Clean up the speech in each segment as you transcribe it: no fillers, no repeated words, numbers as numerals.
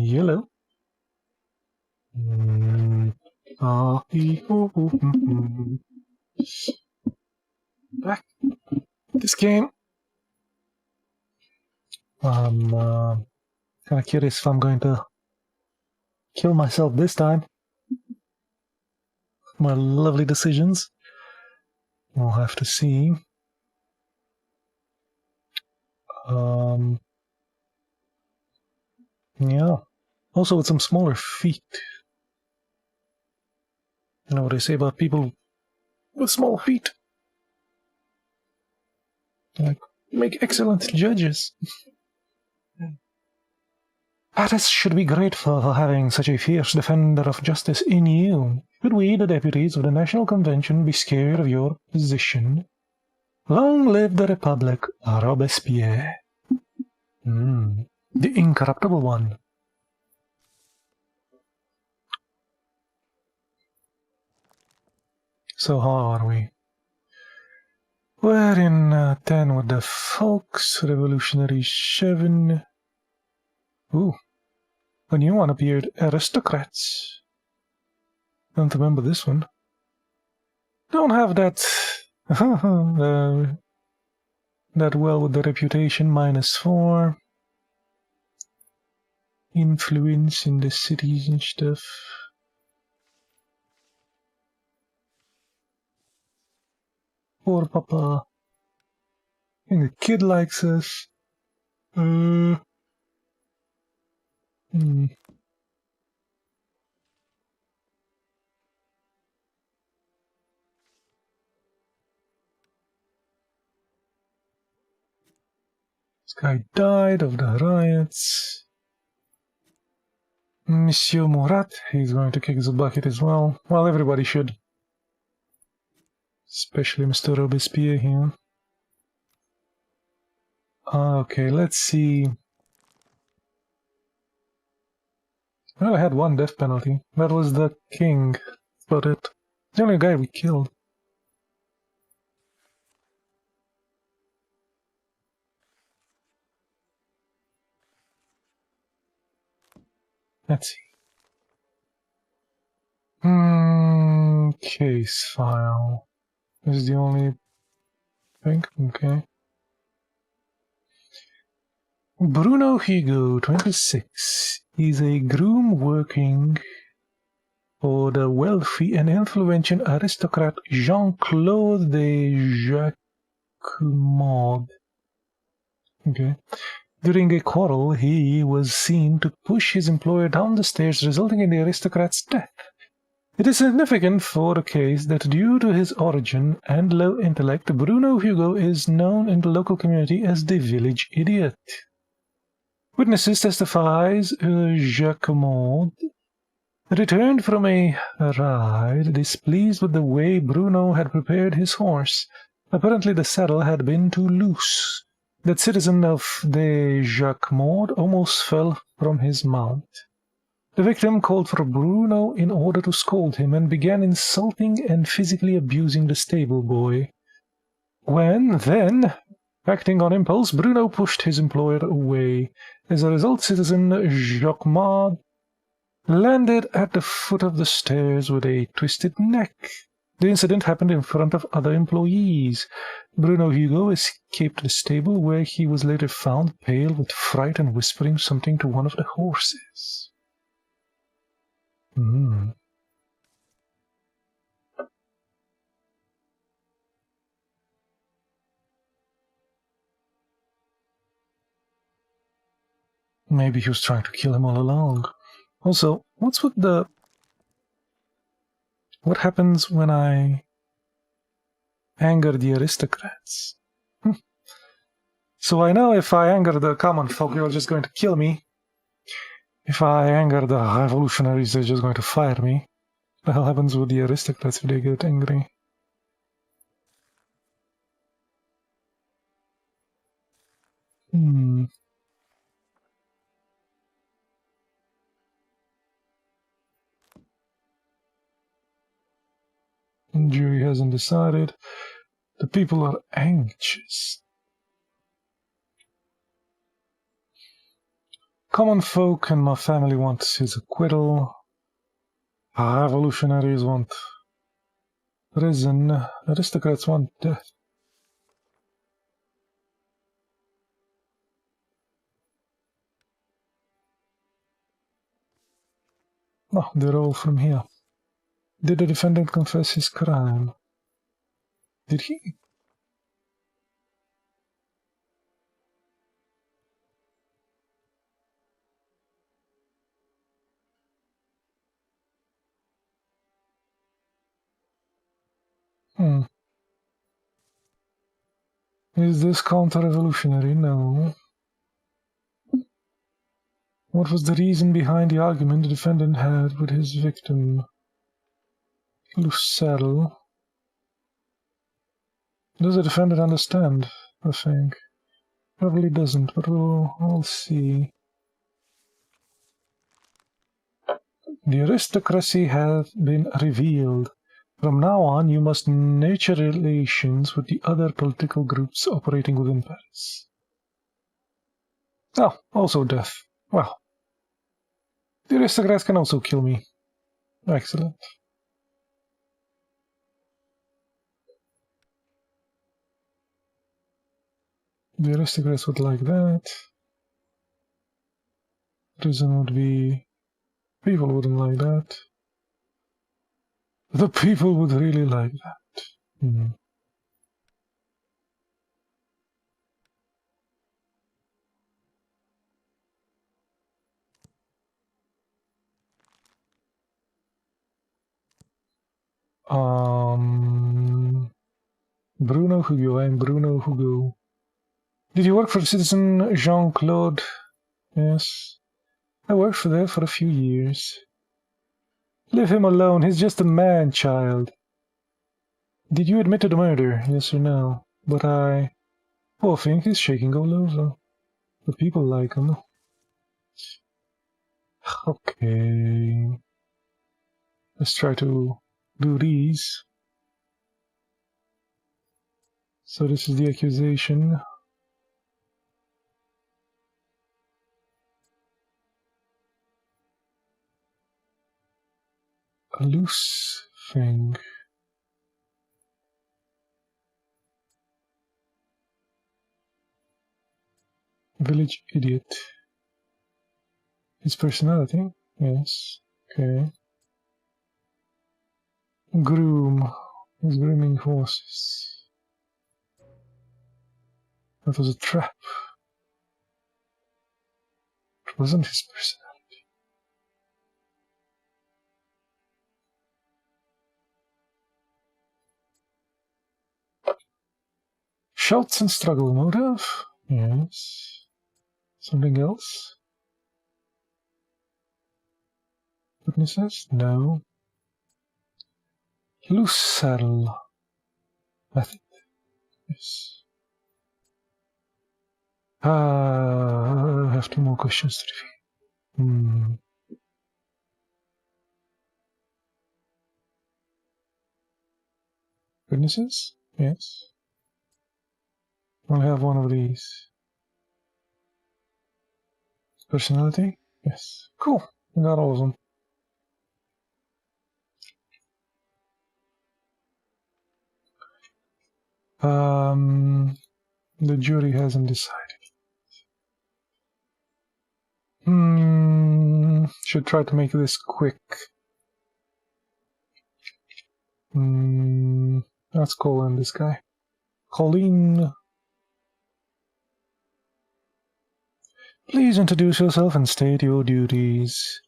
Yellow. Back. This game. I'm kind of curious if I'm going to kill myself this time. My lovely decisions. We'll have to see. Yeah. Also with some smaller feet. You know what they say about people with small feet? Like, make excellent judges. Paris should be grateful for having such a fierce defender of justice in you. Should we, the deputies of the National Convention, be scared of your position? Long live the Republic, Robespierre. The incorruptible one. So how are we? We're in 10 with the Folks, Revolutionary 7. Ooh. A new one appeared, Aristocrats. Don't remember this one. Don't have that that well with the reputation, -4. Influence in the cities and stuff. Poor Papa. I think the kid likes us. This guy died of the riots. Monsieur Murat, he's going to kick the bucket as well. Well, everybody should. Especially Mr. Robespierre here. Okay, let's see. Well, I had one death penalty. That was the king. That's about it. The only guy we killed. Let's see. Case file. This is the only thing. Okay. Bruno Hugo, 26. He's a groom working for the wealthy and influential aristocrat Jean-Claude de Jacquemart. Okay. During a quarrel, he was seen to push his employer down the stairs, resulting in the aristocrat's death. It is significant for the case that due to his origin and low intellect, Bruno Hugo is known in the local community as the village idiot. Witnesses testifies Jacquemart returned from a ride, displeased with the way Bruno had prepared his horse. Apparently the saddle had been too loose. That citizen of the Jacquemart almost fell from his mount. The victim called for Bruno in order to scold him and began insulting and physically abusing the stable boy. Then, acting on impulse, Bruno pushed his employer away. As a result, citizen Jacquemart landed at the foot of the stairs with a twisted neck. The incident happened in front of other employees. Bruno Hugo escaped the stable, where he was later found pale with fright and whispering something to one of the horses. Maybe he was trying to kill him all along. Also, what happens when I anger the aristocrats? So I know if I anger the common folk, they're just going to kill me. If I anger the revolutionaries, they're just going to fire me. What the hell happens with the aristocrats if they get angry? The jury hasn't decided. The people are anxious. Common folk and my family want his acquittal. Revolutionaries want prison. Aristocrats want death. Oh, they're all from here. Did the defendant confess his crime? Did he? Is this counter-revolutionary? No. What was the reason behind the argument the defendant had with his victim? Loose saddle. Does the defendant understand, I think? Probably doesn't, but we'll see. The aristocracy has been revealed. From now on, you must nurture relations with the other political groups operating within Paris. Oh, also death. Well, the aristocrats can also kill me. Excellent. The aristocrats would like that. Prison would be... People wouldn't like that. The people would really like that. Bruno Hugo. I'm Bruno Hugo. Did you work for citizen Jean-Claude? Yes. I worked for there for a few years. Leave him alone. He's just a man-child. Did you admit to the murder? Yes or no? But I... Poor thing, he's shaking all over. The people like him. Okay. Let's try to do these. So this is the accusation. A loose thing. Village idiot. His personality? Yes. Okay. Groom. He's grooming horses. That was a trap. It wasn't his personality. Shouts and struggle motive? Yes. Something else? Witnesses? No. Loose saddle. Method. Yes. I have 2 more questions to defeat. Witnesses? Yes. I'll have 1 of these. Personality? Yes. Cool. I got all of them. The jury hasn't decided. Should try to make this quick. Let's call in this guy. Colleen. Please introduce yourself and state your duties.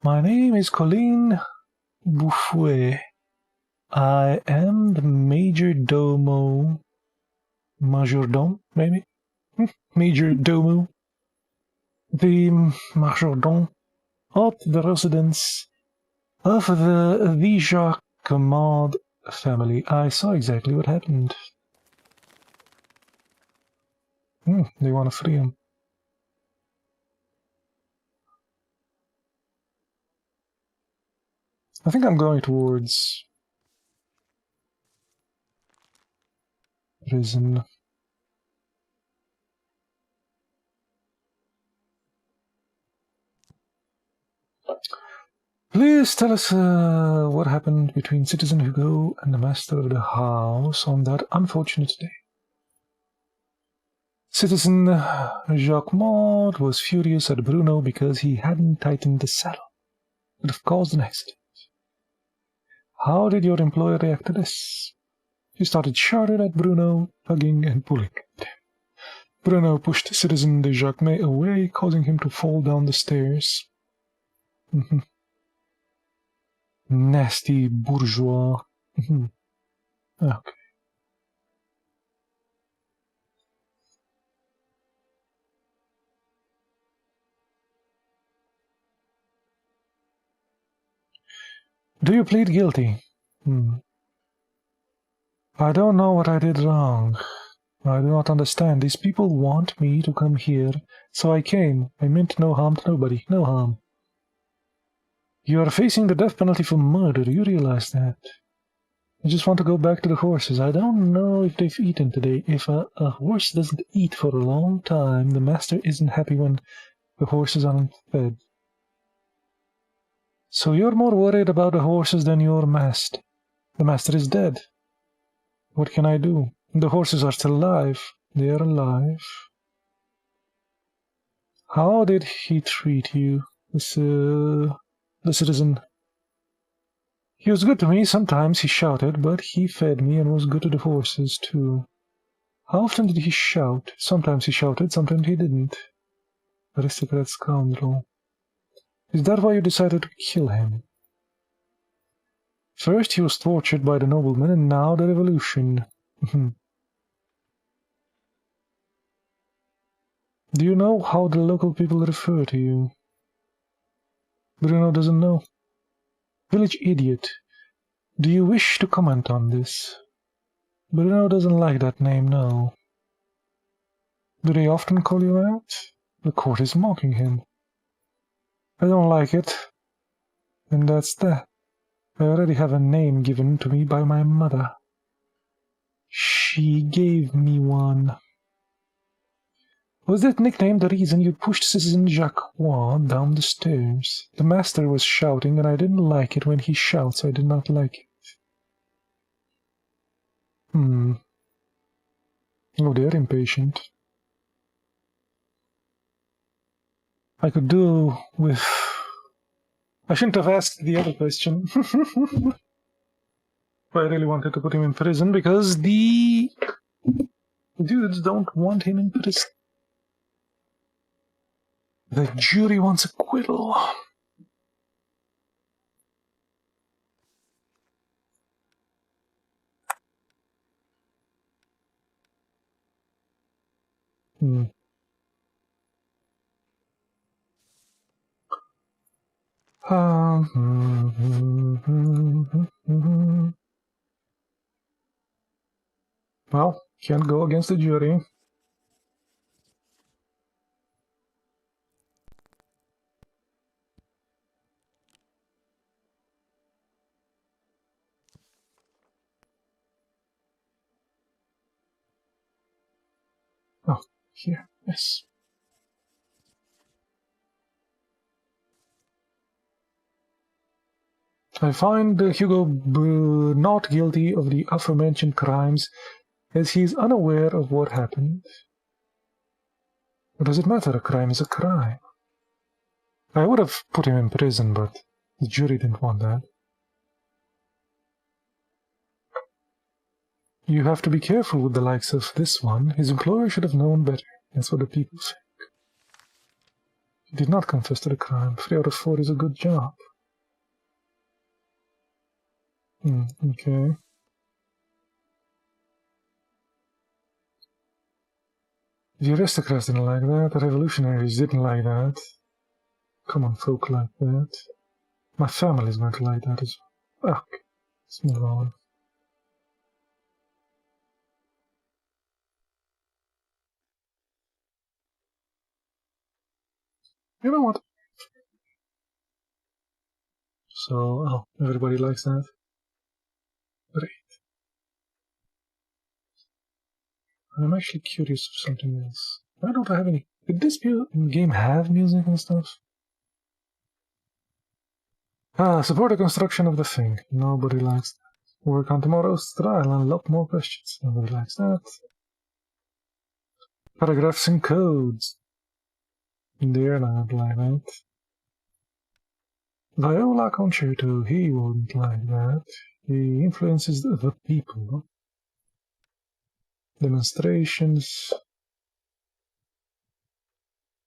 My name is Colleen Bouffouet. I am the major domo. Majordome, maybe? Major domo. The majordome of the residence of the Vijac family. I saw exactly what happened. They want to free him. I think I'm going towards prison. Please tell us what happened between Citizen Hugo and the master of the house on that unfortunate day. Citizen Jacquemart was furious at Bruno because he hadn't tightened the saddle. It would have caused an accident. How did your employer react to this? He started shouting at Bruno, tugging and pulling. Bruno pushed Citizen de Jacquemart away, causing him to fall down the stairs. Nasty bourgeois. Okay. Do you plead guilty? I don't know what I did wrong. I do not understand. These people want me to come here, so I came. I meant no harm to nobody. No harm. You are facing the death penalty for murder. You realize that. I just want to go back to the horses. I don't know if they've eaten today. If a horse doesn't eat for a long time, the master isn't happy when the horses aren't fed. So you're more worried about the horses than your master. The master is dead. What can I do? The horses are still alive. They are alive. How did he treat you, the citizen? He was good to me. Sometimes he shouted, but he fed me and was good to the horses, too. How often did he shout? Sometimes he shouted, sometimes he didn't. Aristocrat scoundrel. Is that why you decided to kill him? First he was tortured by the noblemen, and now the revolution. Do you know how the local people refer to you? Bruno doesn't know. Village idiot. Do you wish to comment on this? Bruno doesn't like that name, no. Do they often call you out? The court is mocking him. I don't like it. And that's that. I already have a name given to me by my mother. She gave me one. Was that nickname the reason you pushed Citizen Jacquemart down the stairs? The master was shouting, and I didn't like it when he shouts. I did not like it. Oh, they're impatient. I could do with... I shouldn't have asked the other question. But I really wanted to put him in prison because the dudes don't want him in prison. The jury wants acquittal. Well, can't go against the jury. Oh, here, yes. I find Hugo not guilty of the aforementioned crimes, as he is unaware of what happened. What does it matter? A crime is a crime. I would have put him in prison, but the jury didn't want that. You have to be careful with the likes of this one. His employer should have known better. That's what the people think. He did not confess to the crime. 3 out of 4 is a good job. Okay. The aristocrats didn't like that. The revolutionaries didn't like that. Common folk like that. My family's going to like that as well. Okay. Let's move on. You know what? So, oh, everybody likes that. Great. I'm actually curious of something else. Why don't I have any... Did this game have music and stuff? Support the construction of the thing. Nobody likes that. Work on tomorrow's trial and unlock more questions. Nobody likes that. Paragraphs and codes. They're not like that. Viola concerto, he wouldn't like that. He influences the people. Demonstrations.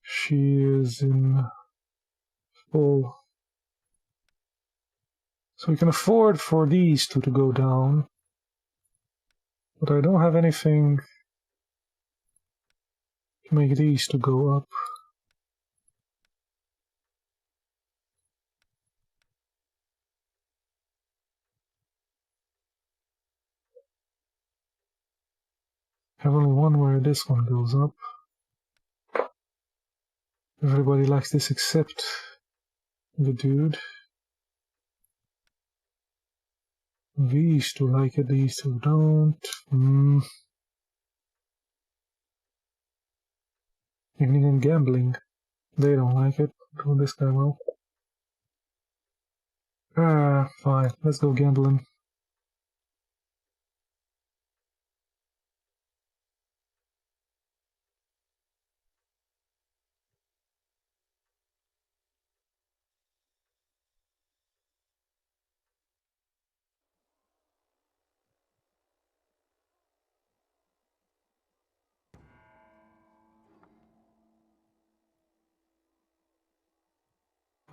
She is in full. So we can afford for these two to go down. But I don't have anything to make these to go up. I have only one where this one goes up. Everybody likes this except the dude. These two like it, these two don't. Evening and gambling. They don't like it. Do this guy well. Fine. Let's go gambling.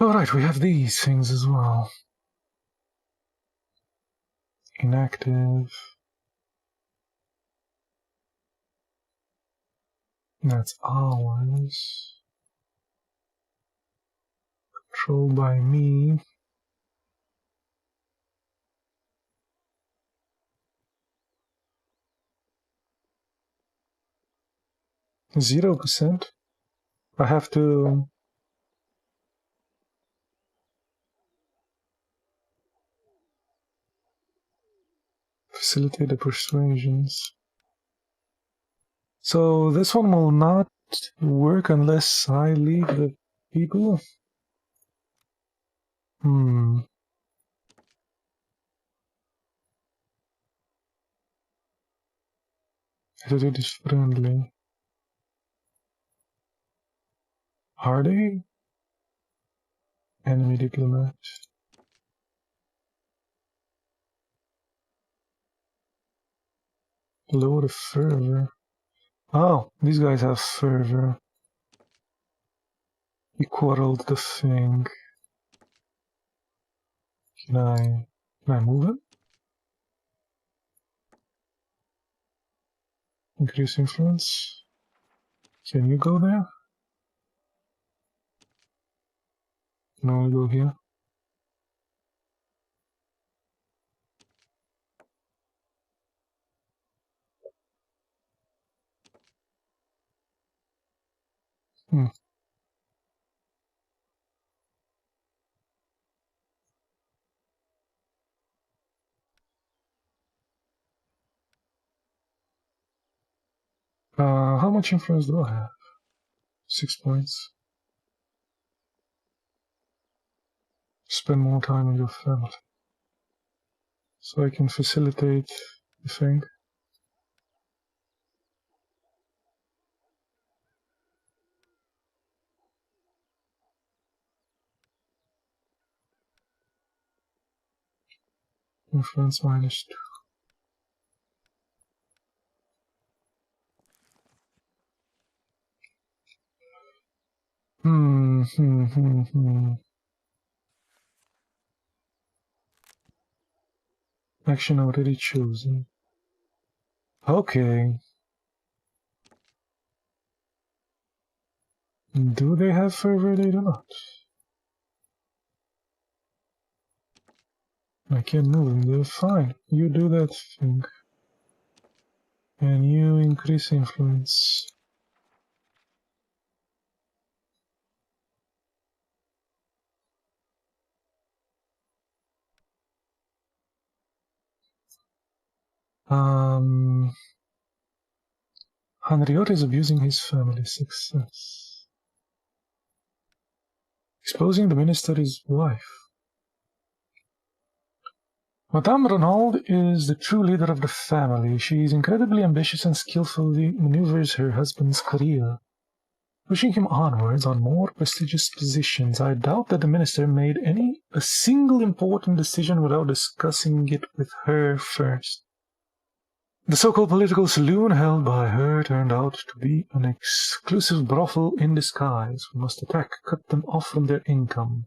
Alright, we have these things as well. Inactive. That's ours. Controlled by me. %. I have to facilitate the persuasions. So this one will not work unless I leave the people. Attitude is friendly. Are they? Enemy diplomat. Lower the fervor. Oh, these guys have fervor. He quarreled the thing. Can I move him? Increase influence. Can you go there? No, I go here. How much influence do I have? 6 points. Spend more time with your family. So I can facilitate the thing. Influence -2. Action already chosen. Okay. Do they have fervor? They do not. I can't move them. They're fine. You do that thing. And you increase influence. Henriot is abusing his family. Success. Exposing the minister's wife. Madame Renaud is the true leader of the family. She is incredibly ambitious and skillfully maneuvers her husband's career, pushing him onwards on more prestigious positions. I doubt that the minister made a single important decision without discussing it with her first. The so-called political saloon held by her turned out to be an exclusive brothel in disguise. We must attack, cut them off from their income.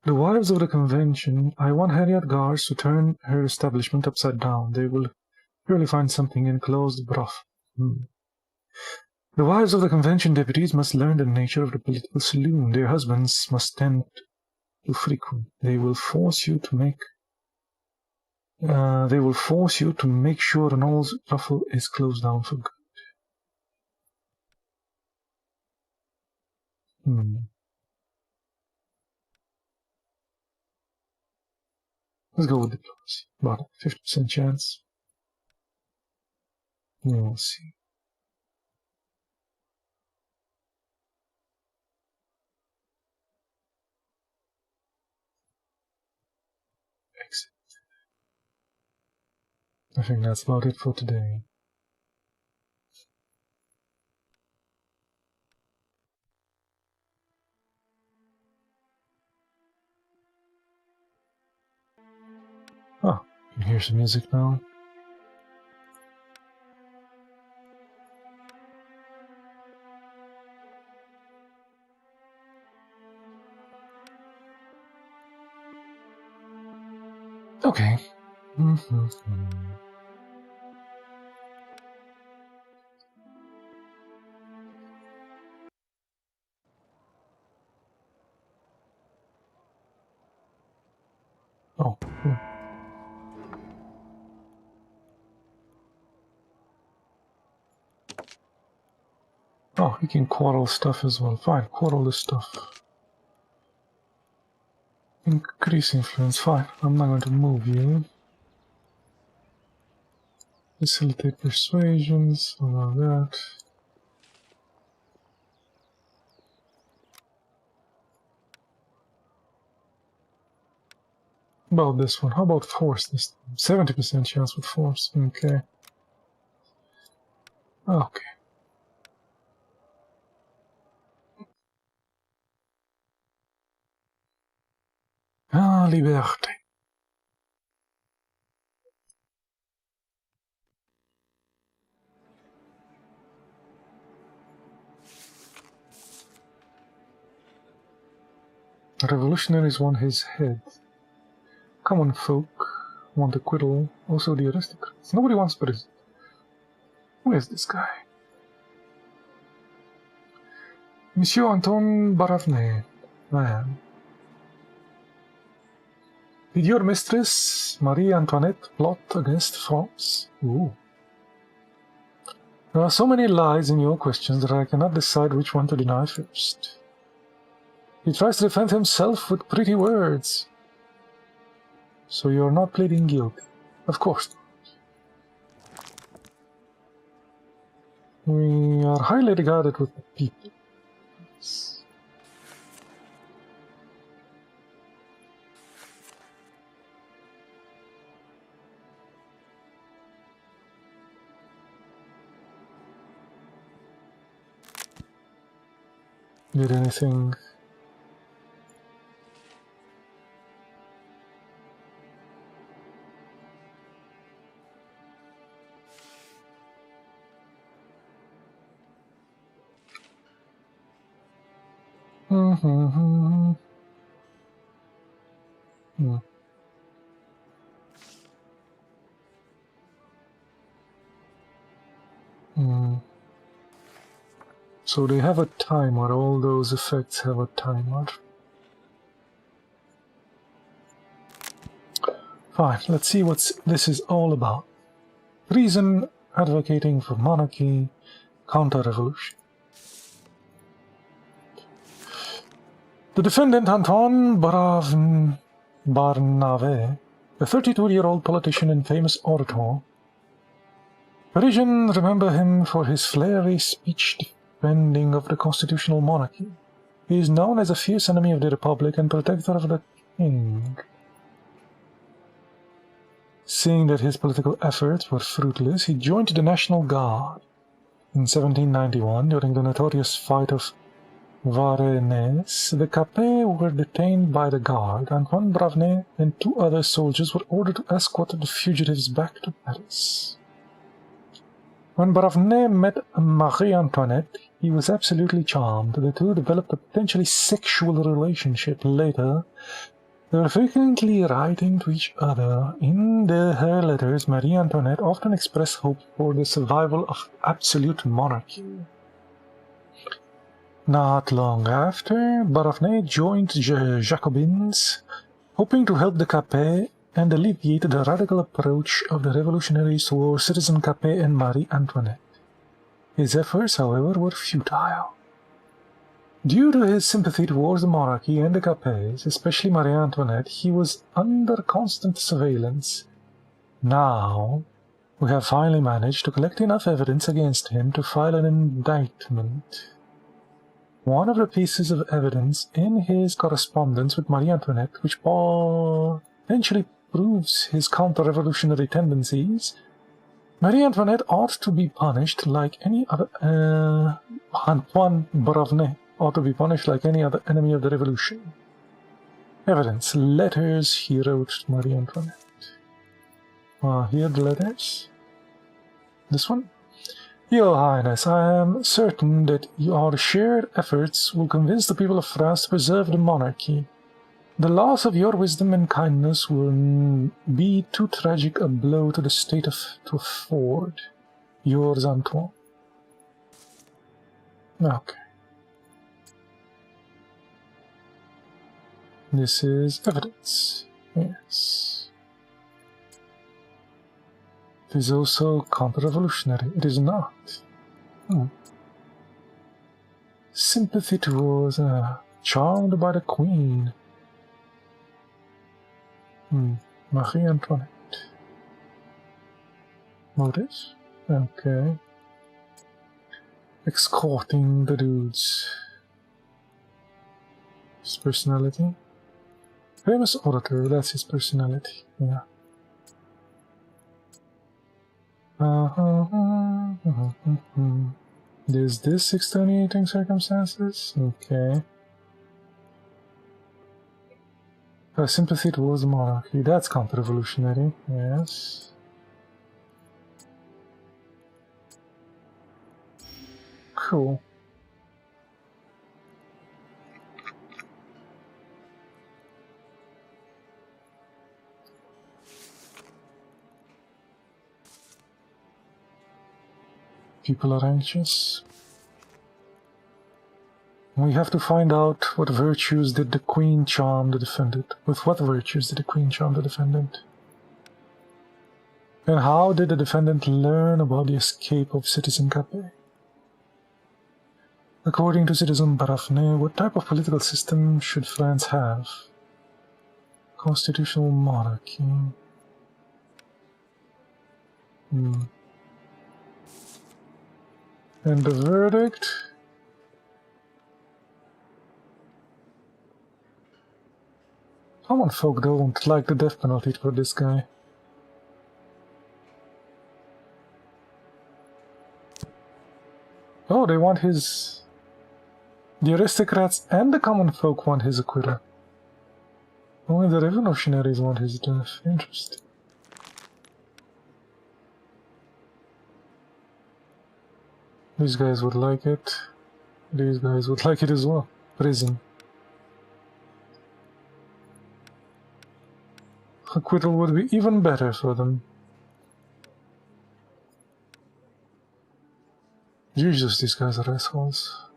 The wives of the convention. I want Harriet Garce to turn her establishment upside down. They will surely find something in closed broth. The wives of the convention deputies must learn the nature of the political saloon. Their husbands must tend to frequent. They will force you to make sure Renault's brothel is closed down for good. Let's go with diplomacy. About a 50% chance. We'll see. Exit. I think that's about it for today. Oh, you can hear some music now. Okay. Oh, cool. Oh, you can quarrel stuff as well. Fine, quarrel this stuff. Increase influence. Fine, I'm not going to move you. Facilitate persuasions, all of that. About this one. How about force this time? 70% chance with force. Okay. Okay. Ah, liberté. Revolutionaries want his head. Common folk want acquittal, also the aristocrats. Nobody wants president. Who is this guy? Monsieur Anton Baravne. I am. Did your mistress, Marie Antoinette, plot against France? Ooh. There are so many lies in your questions that I cannot decide which one to deny first. He tries to defend himself with pretty words. So you're not pleading guilty? Of course not. We are highly regarded with the people. Did anything? Mm-hmm. So they have a timer, all those effects have a timer. Fine, let's see what this is all about. Treason, advocating for monarchy, counter-revolution. The defendant, Antoine Barnave, a 32-year-old politician and famous orator. Parisians remember him for his fiery speech defending of the constitutional monarchy. He is known as a fierce enemy of the Republic and protector of the king. Seeing that his political efforts were fruitless, he joined the National Guard. In 1791, during the notorious fight of Varennes, the Capets were detained by the Guard, and Antoine Bravnet and 2 other soldiers were ordered to escort the fugitives back to Paris. When Bravnet met Marie Antoinette, he was absolutely charmed. The two developed a potentially sexual relationship later. They were frequently writing to each other. In her letters, Marie Antoinette often expressed hope for the survival of absolute monarchy. Not long after, Bravnet joined the Jacobins, hoping to help the Capets and alleviate the radical approach of the revolutionaries towards Citizen Capet and Marie Antoinette. His efforts, however, were futile. Due to his sympathy towards the monarchy and the Capets, especially Marie Antoinette, he was under constant surveillance. Now, we have finally managed to collect enough evidence against him to file an indictment. One of the pieces of evidence in his correspondence with Marie Antoinette, which potentially proves his counter-revolutionary tendencies, Marie Antoinette ought to be punished like any other... Antoine Bravnet ought to be punished like any other enemy of the revolution. Evidence. Letters he wrote to Marie Antoinette. Here are the letters. This one. Your Highness, I am certain that your shared efforts will convince the people of France to preserve the monarchy. The loss of your wisdom and kindness will be too tragic a blow to the state to afford. Yours, Antoine. Okay. This is evidence. Yes. It is also counter-revolutionary. It is not. Sympathy towards... charmed by the Queen. Marie Antoinette. Motive? Okay. Escorting the dudes. His personality? Famous orator, that's his personality. Yeah. Is this extenuating circumstances? Okay. Sympathy towards the monarchy, that's counter-revolutionary, yes. Cool. People are anxious. We have to find out what virtues did the Queen charm the defendant. With what virtues did the Queen charm the defendant? And how did the defendant learn about the escape of Citizen Capet? According to Citizen Barafne, what type of political system should France have? Constitutional monarchy. And the verdict? Common folk don't like the death penalty for this guy. Oh, they want his... The aristocrats and the common folk want his acquittal. Only the revolutionaries want his death. Interesting. These guys would like it. These guys would like it as well. Prison. Acquittal would be even better for them. Jesus, these guys are assholes.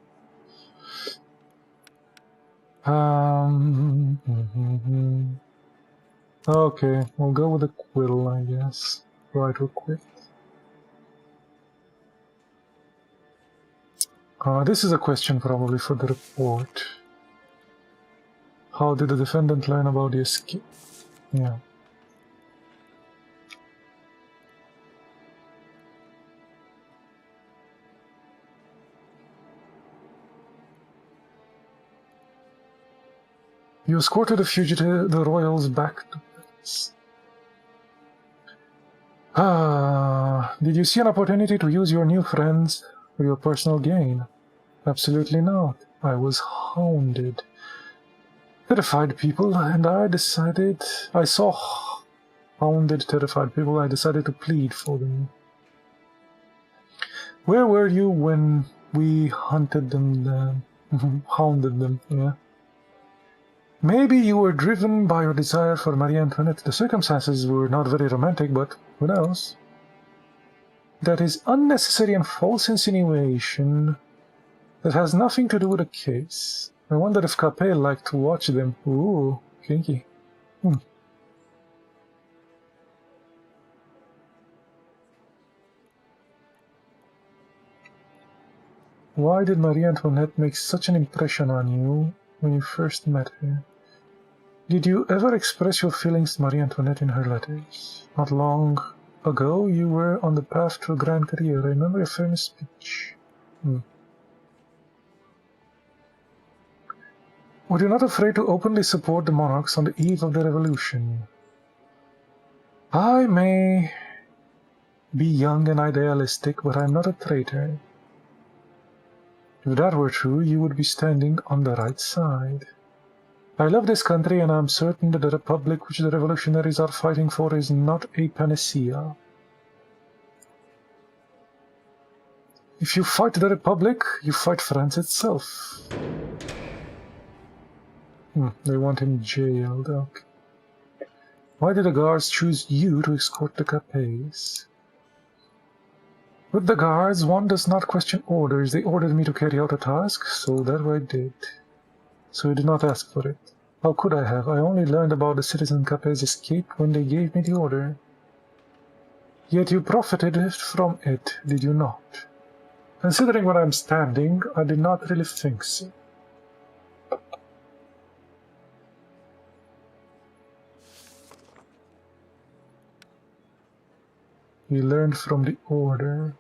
Okay, we'll go with acquittal, I guess. Right or quit. This is a question probably for the report. How did the defendant learn about the escape? Yeah. You escorted the royals back to Paris. Did you see an opportunity to use your new friends for your personal gain? Absolutely not. I was hounded. Terrified people, and I saw hounded, terrified people, I decided to plead for them. Where were you when we hunted them, hounded them, yeah? Maybe you were driven by your desire for Marie Antoinette. The circumstances were not very romantic, but who knows? That is unnecessary and false insinuation that has nothing to do with the case. I wonder if Capet liked to watch them. Ooh, kinky. Why did Marie Antoinette make such an impression on you when you first met her? Did you ever express your feelings to Marie Antoinette in her letters? Not long ago, you were on the path to a grand career. I remember your famous speech. Were you not afraid to openly support the monarchs on the eve of the revolution? I may be young and idealistic, but I'm not a traitor. If that were true, you would be standing on the right side. I love this country, and I'm certain that the republic which the revolutionaries are fighting for is not a panacea. If you fight the republic, you fight France itself. They want him jailed. Okay. Why did the guards choose you to escort the Capets? With the guards, one does not question orders. They ordered me to carry out a task, so that I did. So you did not ask for it. How could I have? I only learned about the Citizen Capet's escape when they gave me the order. Yet you profited from it, did you not? Considering where I'm standing, I did not really think so. He learned from the order.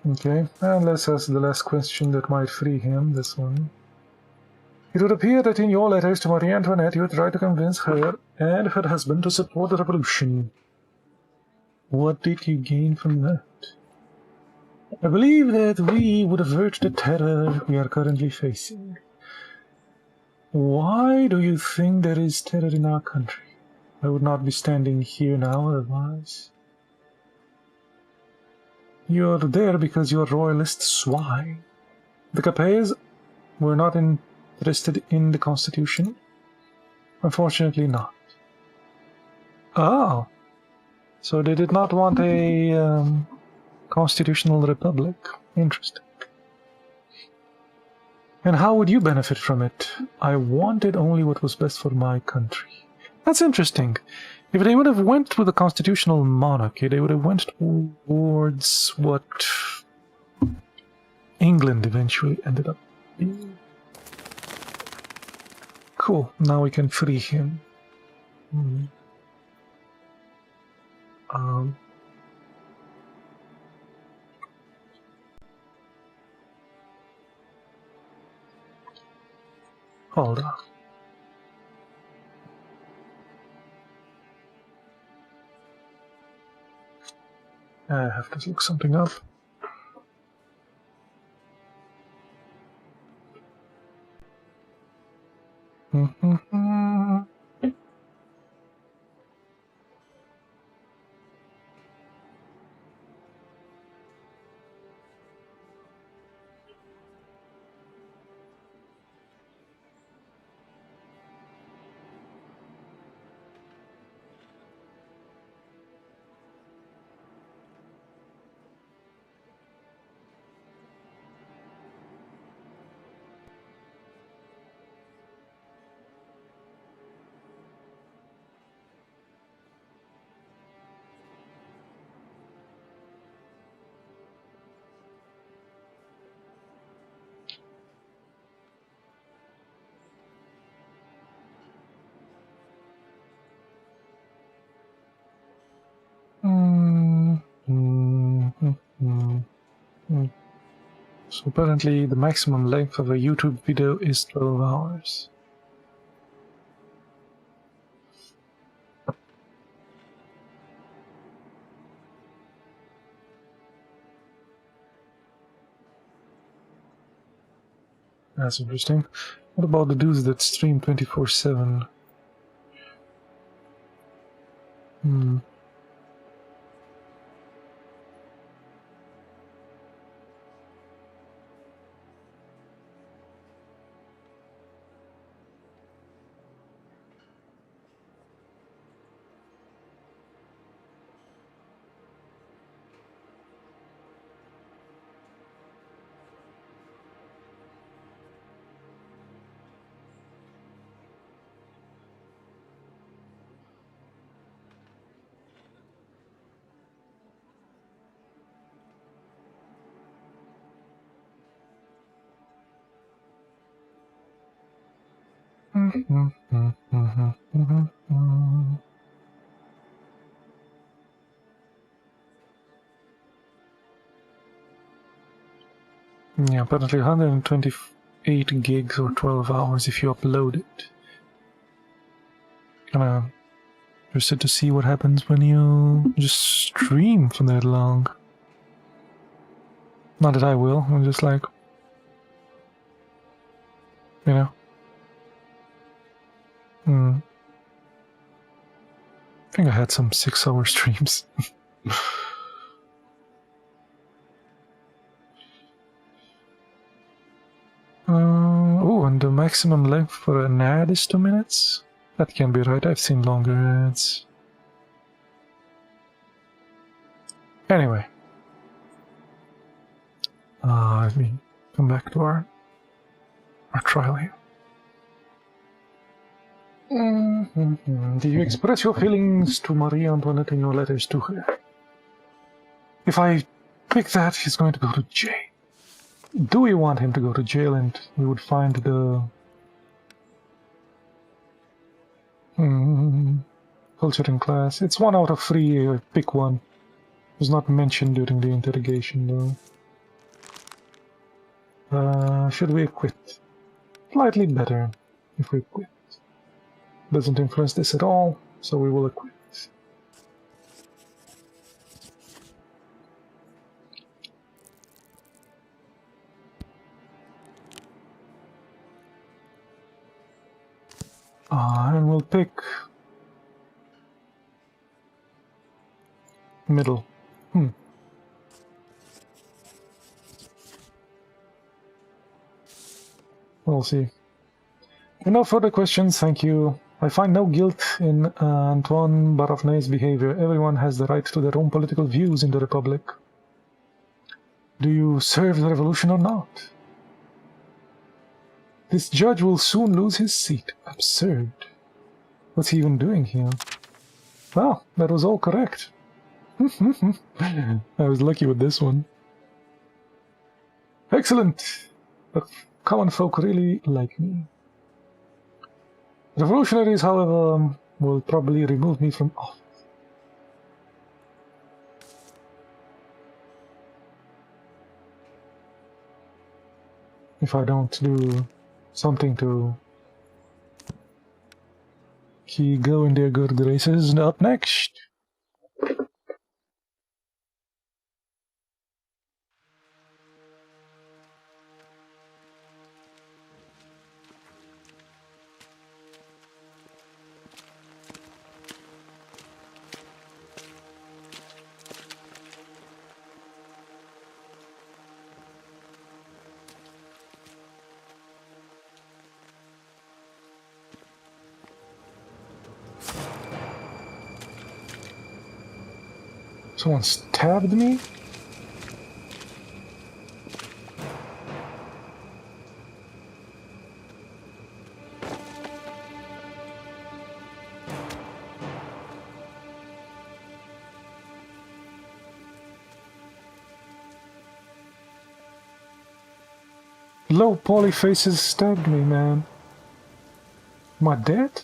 Okay, and let's ask the last question that might free him, this one. It would appear that in your letters to Marie Antoinette you tried to convince her and her husband to support the revolution. What did you gain from that? I believe that we would avert the terror we are currently facing. Why do you think there is terror in our country? I would not be standing here now otherwise. You're there because you're royalist swine. The Capets were not interested in the Constitution? Unfortunately not. Oh. So they did not want a constitutional republic. Interesting. And how would you benefit from it? I wanted only what was best for my country. That's interesting. If they would have went with a constitutional monarchy, they would have went towards what England eventually ended up being. Cool. Now we can free him. Hold on. I have to look something up. So apparently the maximum length of a YouTube video is 12 hours. That's interesting. What about the dudes that stream 24/7? Yeah, apparently 128 gigs or 12 hours if you upload it. Kinda interested to see what happens when you just stream for that long. Not that I will, I'm just like, you know. I think I had some 6-hour streams. Oh, and the maximum length for an ad is 2 minutes? That can be right, I've seen longer ads. Anyway. Let me come back to our trial here. Do you express your feelings to Marie Antoinette in your letters to her? If I pick that, he's going to go to jail. Do we want him to go to jail and we would find the culture in class? It's 1 out of 3, pick one. It was not mentioned during the interrogation though. Should we quit? Slightly better if we quit. Doesn't influence this at all, so we will acquit. And we'll pick middle. We'll see. No further questions, thank you. I find no guilt in Antoine Baronet's behavior. Everyone has the right to their own political views in the Republic. Do you serve the revolution or not? This judge will soon lose his seat. Absurd. What's he even doing here? Well, that was all correct. I was lucky with this one. Excellent! The common folk really like me. Revolutionaries, however, will probably remove me from office. If I don't do something to go in their good graces. Up next. Someone stabbed me? Low poly faces stabbed me, man. Am I dead?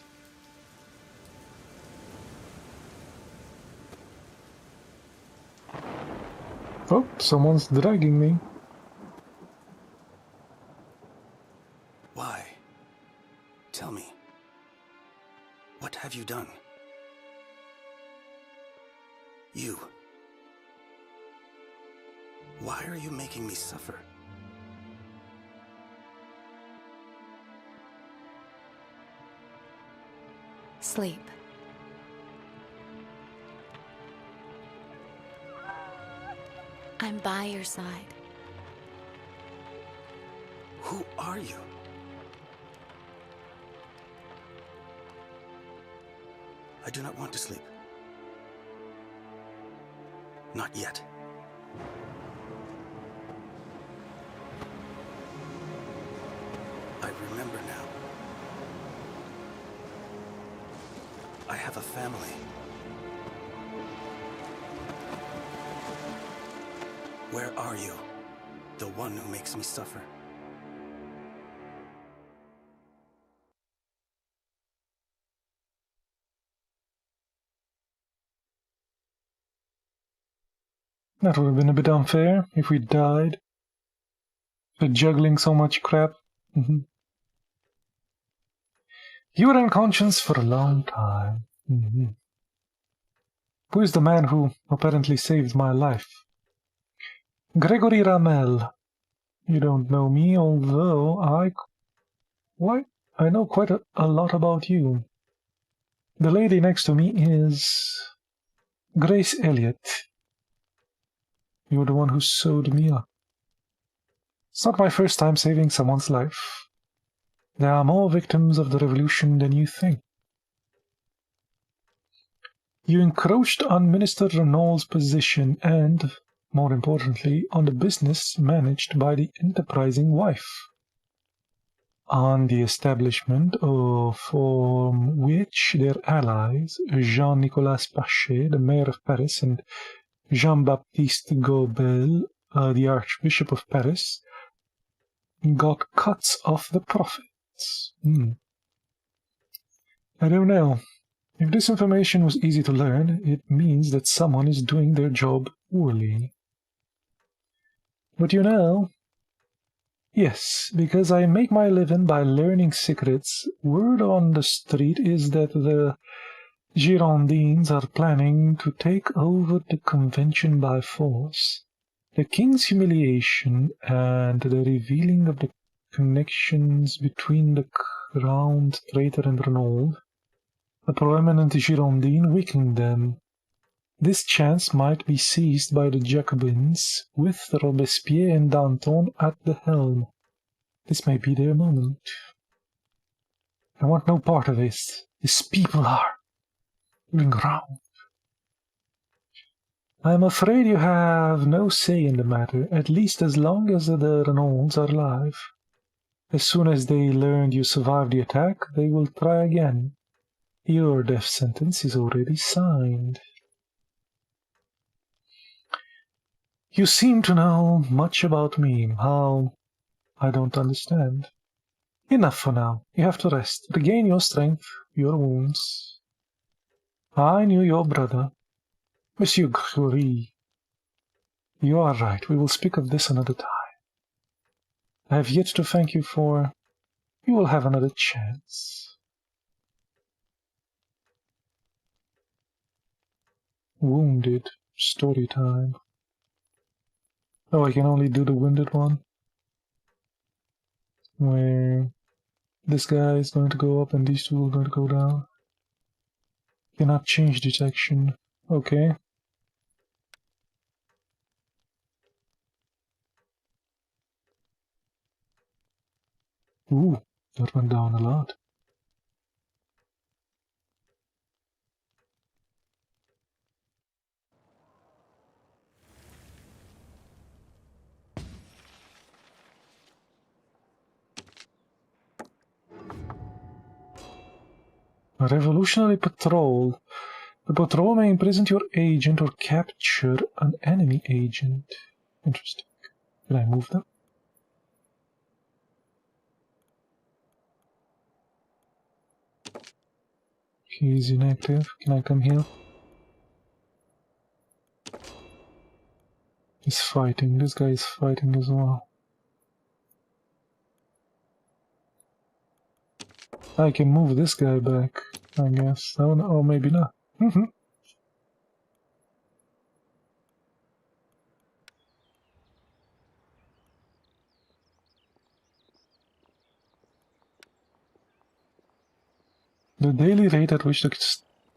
Oh, someone's dragging me. Why? Tell me. What have you done? You. Why are you making me suffer? Sleep. I'm by your side. Who are you? I do not want to sleep. Not yet. I remember now. I have a family. Where are you? The one who makes me suffer. That would have been a bit unfair if we died. For juggling so much crap. You were unconscious for a long time. Who is the man who apparently saved my life? Gregory Ramel. You don't know me, although I know quite a lot about you. The lady next to me is Grace Elliott. You're the one who sewed me up. It's not my first time saving someone's life. There are more victims of the revolution than you think. You encroached on Minister Renault's position and, more importantly, on the business managed by the enterprising wife, on the establishment of which their allies, Jean-Nicolas Pachet, the mayor of Paris, and Jean-Baptiste Gobel, the Archbishop of Paris, got cuts of the profits. I don't know. If this information was easy to learn, it means that someone is doing their job poorly. But you know, yes, because I make my living by learning secrets, word on the street is that the Girondins are planning to take over the convention by force. The king's humiliation and the revealing of the connections between the crowned traitor and Renault, a prominent Girondin, weakened them. This chance might be seized by the Jacobins, with Robespierre and Danton at the helm. This may be their moment. I want no part of this. These people are moving around. I am afraid you have no say in the matter, at least as long as the Renaults are alive. As soon as they learn you survived the attack, they will try again. Your death sentence is already signed. You seem to know much about me. How? I don't understand. Enough for now. You have to rest. Regain your strength, your wounds. I knew your brother, Monsieur Gregory. You are right. We will speak of this another time. I have yet to thank you for... You will have another chance. Wounded. Story time. Oh, I can only do the wounded one. Where this guy is going to go up and these two are going to go down. Cannot change detection. Okay. Ooh, that went down a lot. A revolutionary patrol. The patrol may imprison your agent or capture an enemy agent. Interesting. Can I move them? He's inactive. Can I come here? He's fighting. This guy is fighting as well. I can move this guy back, I guess. Oh, no, or maybe not. The daily rate at which the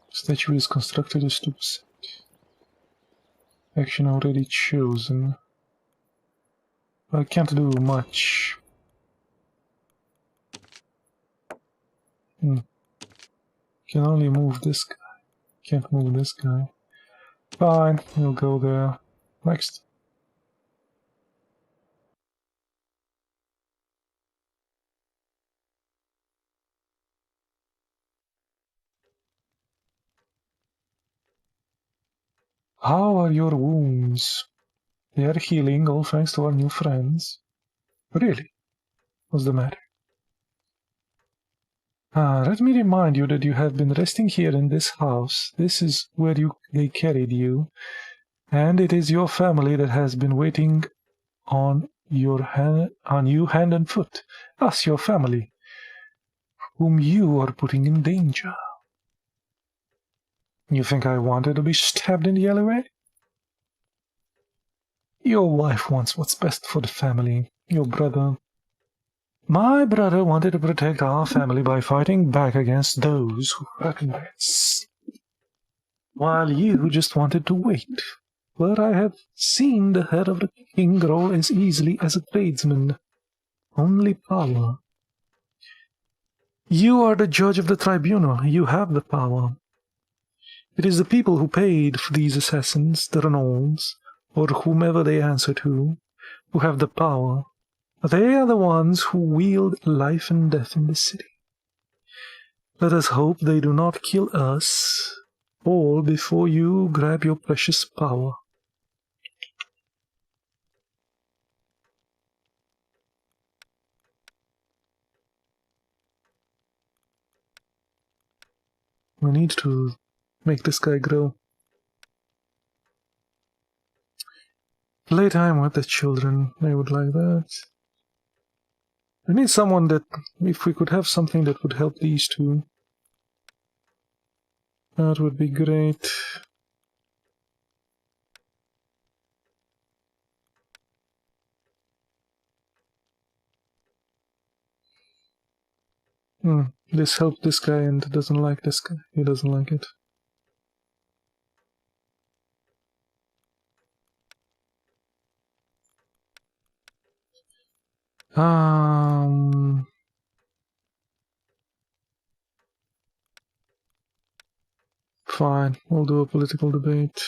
statue is constructed is 2%. Action already chosen. I can't do much. Can only move this guy. Can't move this guy. Fine, we'll go there. Next. How are your wounds? They are healing, all thanks to our new friends. Really? What's the matter? Let me remind you that you have been resting here in this house. This is where they carried you. And it is your family that has been waiting on you hand and foot. Us, your family, whom you are putting in danger. You think I wanted to be stabbed in the alleyway? Your wife wants what's best for the family. Your brother... My brother wanted to protect our family by fighting back against those who threatened us. While you just wanted to wait. But I have seen the head of the king grow as easily as a tradesman. Only power. You are the judge of the tribunal. You have the power. It is the people who paid for these assassins, the Renaults, or whomever they answer to, who have the power. They are the ones who wield life and death in the city. Let us hope they do not kill us all before you grab your precious power. We need to make this guy grow. Playtime with the children, they would like that. We need someone that, if we could have something that would help these two, that would be great. This helped this guy and doesn't like this guy. He doesn't like it. Fine, we'll do a political debate.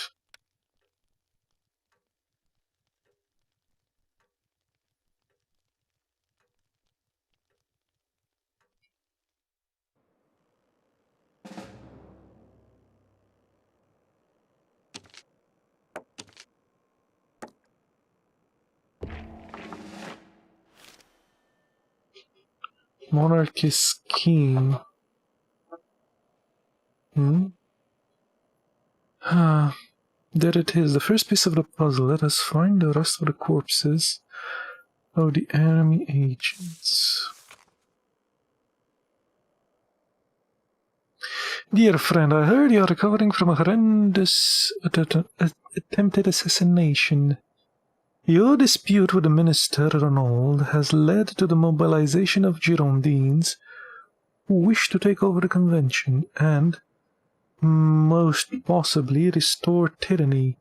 Monarchist scheme. Ah, there it is, the first piece of the puzzle. Let us find the rest of the corpses of the enemy agents. Dear friend, I heard you are recovering from a horrendous attempted assassination. Your dispute with the minister, Renaud, has led to the mobilization of Girondins who wish to take over the convention and, most possibly, restore tyranny.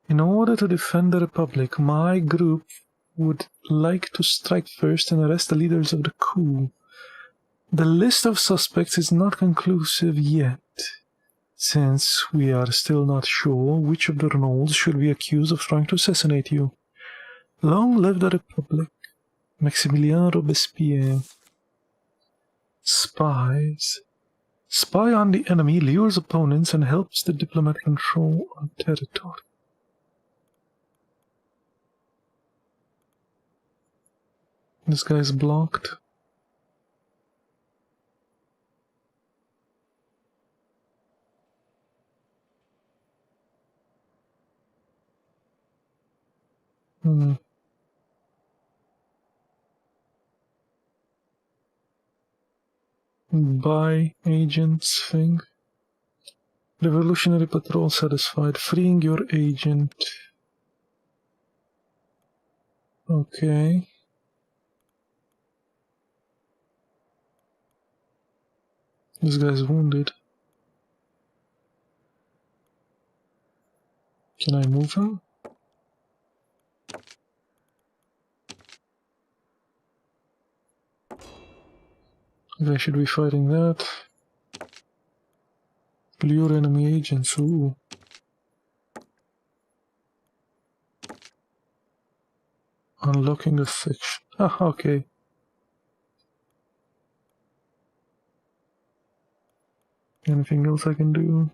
In order to defend the Republic, my group would like to strike first and arrest the leaders of the coup. The list of suspects is not conclusive yet, since we are still not sure which of the Renauds should be accused of trying to assassinate you. Long live the Republic. Maximilien Robespierre. Spies. Spy on the enemy, lures opponents, and helps the diplomat control a territory. This guy's blocked. Buy agents thing. Revolutionary patrol satisfied. Freeing your agent. Okay. This guy's wounded. Can I move him? I should be fighting that. Lure enemy agents, ooh. Unlocking a fiction. Ah, okay. Anything else I can do?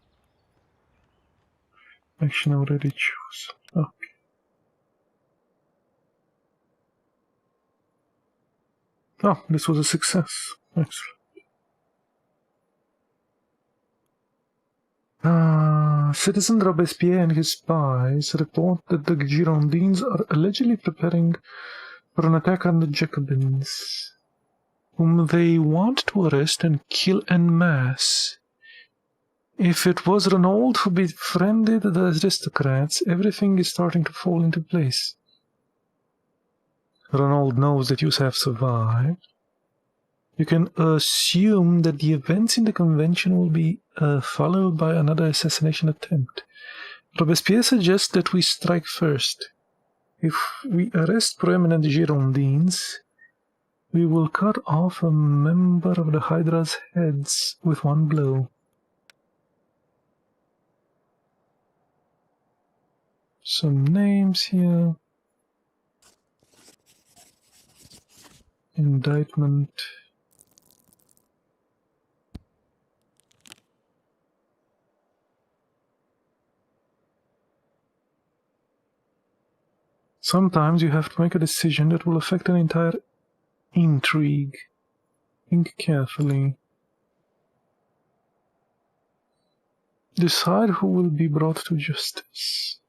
Action already choose. Okay. Oh, this was a success. Excellent. Citizen Robespierre and his spies report that the Girondins are allegedly preparing for an attack on the Jacobins, whom they want to arrest and kill en masse. If it was Renaud who befriended the aristocrats, everything is starting to fall into place. Renaud knows that you have survived. You can assume that the events in the convention will be followed by another assassination attempt. Robespierre suggests that we strike first. If we arrest prominent Girondins, we will cut off a member of the Hydra's heads with one blow. Some names here. Indictment. Sometimes you have to make a decision that will affect an entire intrigue. Think carefully. Decide who will be brought to justice.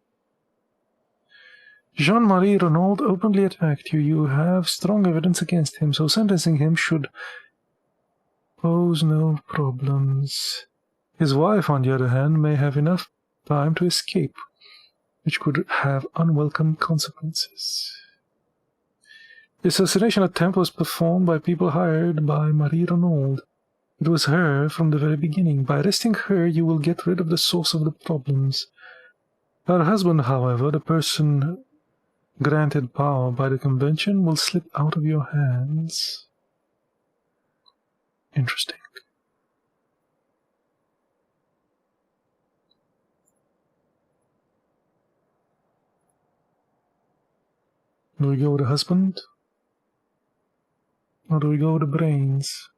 Jean-Marie Renaud openly attacked you. You have strong evidence against him, so sentencing him should pose no problems. His wife, on the other hand, may have enough time to escape, which could have unwelcome consequences. The assassination attempt was performed by people hired by Marie Renaud. It was her from the very beginning. By arresting her, you will get rid of the source of the problems. Her husband, however, the person granted power by the convention, will slip out of your hands. Interesting. Do we go with the husband? Or do we go with the brains?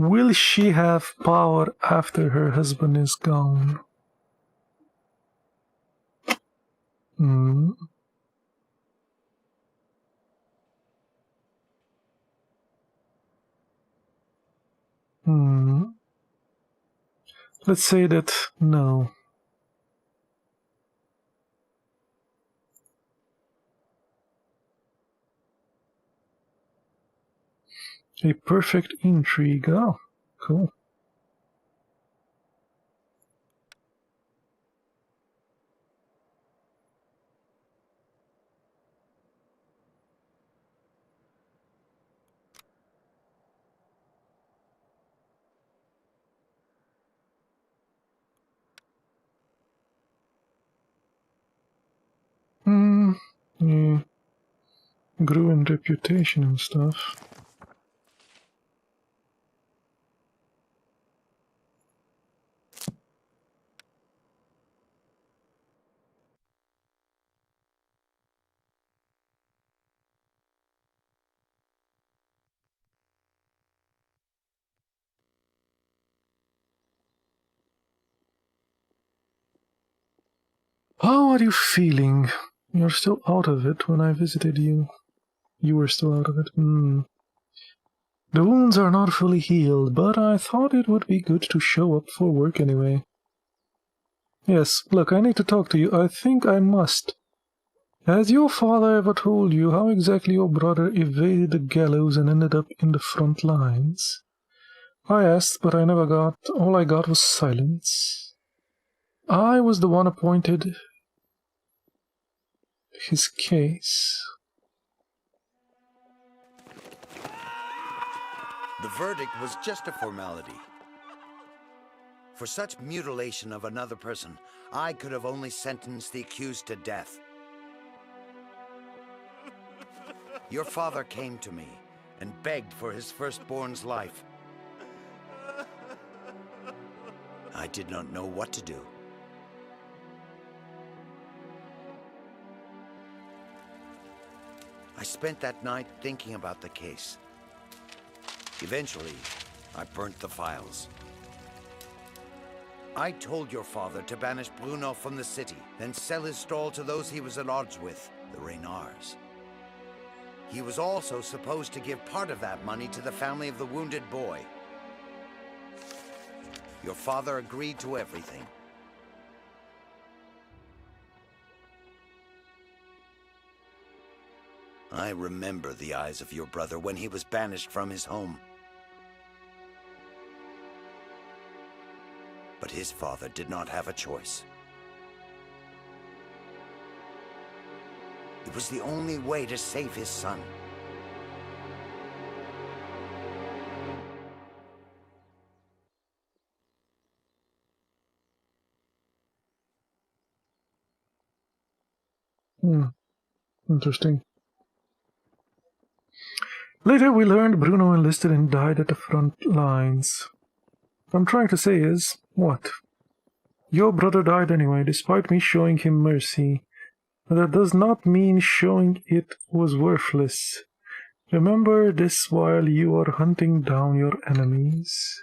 Will she have power after her husband is gone? Hmm. Hmm. Let's say that no. A perfect intrigue. Oh, cool. Yeah. Grew in reputation and stuff. How are you feeling? You're still out of it. When I visited you, you were still out of it. The wounds are not fully healed, but I thought it would be good to show up for work anyway. Yes, look, I need to talk to you. I think I must. Has your father ever told you how exactly your brother evaded the gallows and ended up in the front lines? I asked, but I never got. All I got was silence. I was the one appointed his case. The verdict was just a formality. For such mutilation of another person, I could have only sentenced the accused to death. Your father came to me and begged for his firstborn's life. I did not know what to do. I spent that night thinking about the case. Eventually, I burnt the files. I told your father to banish Bruno from the city, then sell his stall to those he was at odds with, the Reynards. He was also supposed to give part of that money to the family of the wounded boy. Your father agreed to everything. I remember the eyes of your brother when he was banished from his home. But his father did not have a choice. It was the only way to save his son. Interesting. Later we learned Bruno enlisted and died at the front lines. What I'm trying to say is, what? Your brother died anyway, despite me showing him mercy. But that does not mean showing it was worthless. Remember this while you are hunting down your enemies.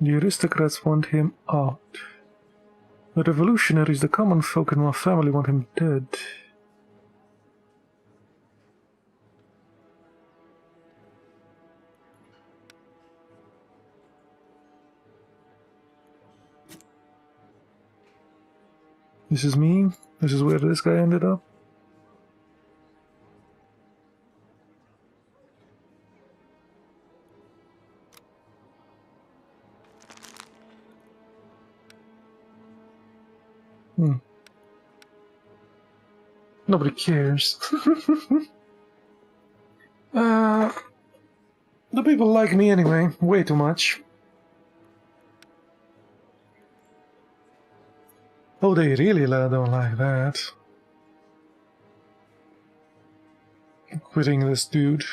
The aristocrats want him out. The revolutionaries, the common folk in my family want him dead. This is me. This is where this guy ended up. Nobody cares. The people like me anyway, way too much. Oh, they really don't like that. Quitting this dude.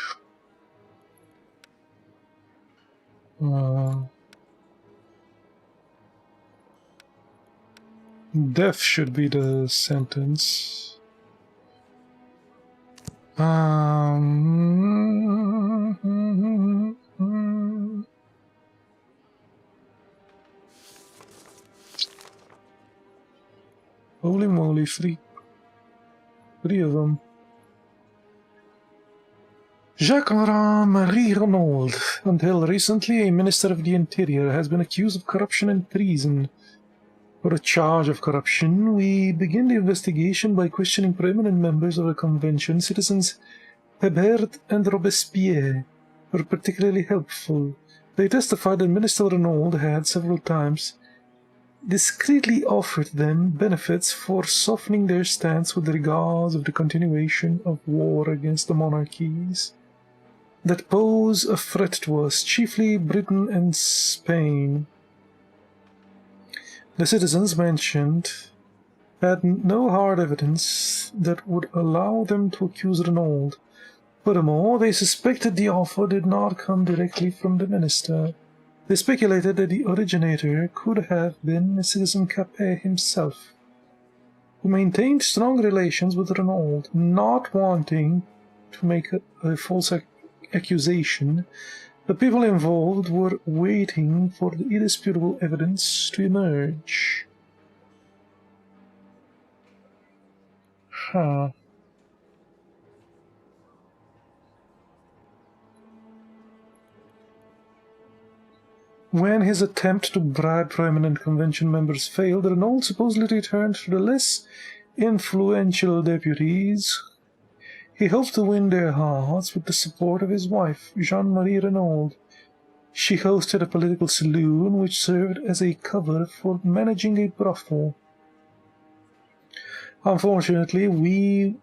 Death should be the sentence. Holy moly, three of them. Jacques-Laurent Marie Renaud, until recently a Minister of the Interior, has been accused of corruption and treason. For a charge of corruption, we begin the investigation by questioning prominent members of the Convention. Citizens Hebert and Robespierre were particularly helpful. They testified that Minister Renaud had several times discreetly offered them benefits for softening their stance with regards of the continuation of war against the monarchies that pose a threat to us, chiefly Britain and Spain. The citizens mentioned had no hard evidence that would allow them to accuse Renaud. Furthermore, they suspected the offer did not come directly from the minister. They speculated that the originator could have been Citizen Capet himself, who maintained strong relations with Renaud. Not wanting to make a false accusation, the people involved were waiting for the indisputable evidence to emerge. Huh. When his attempt to bribe prominent convention members failed, Renaud supposedly returned to the less influential deputies. He hoped to win their hearts with the support of his wife, Jeanne-Marie Renaud. She hosted a political saloon which served as a cover for managing a brothel. Unfortunately, we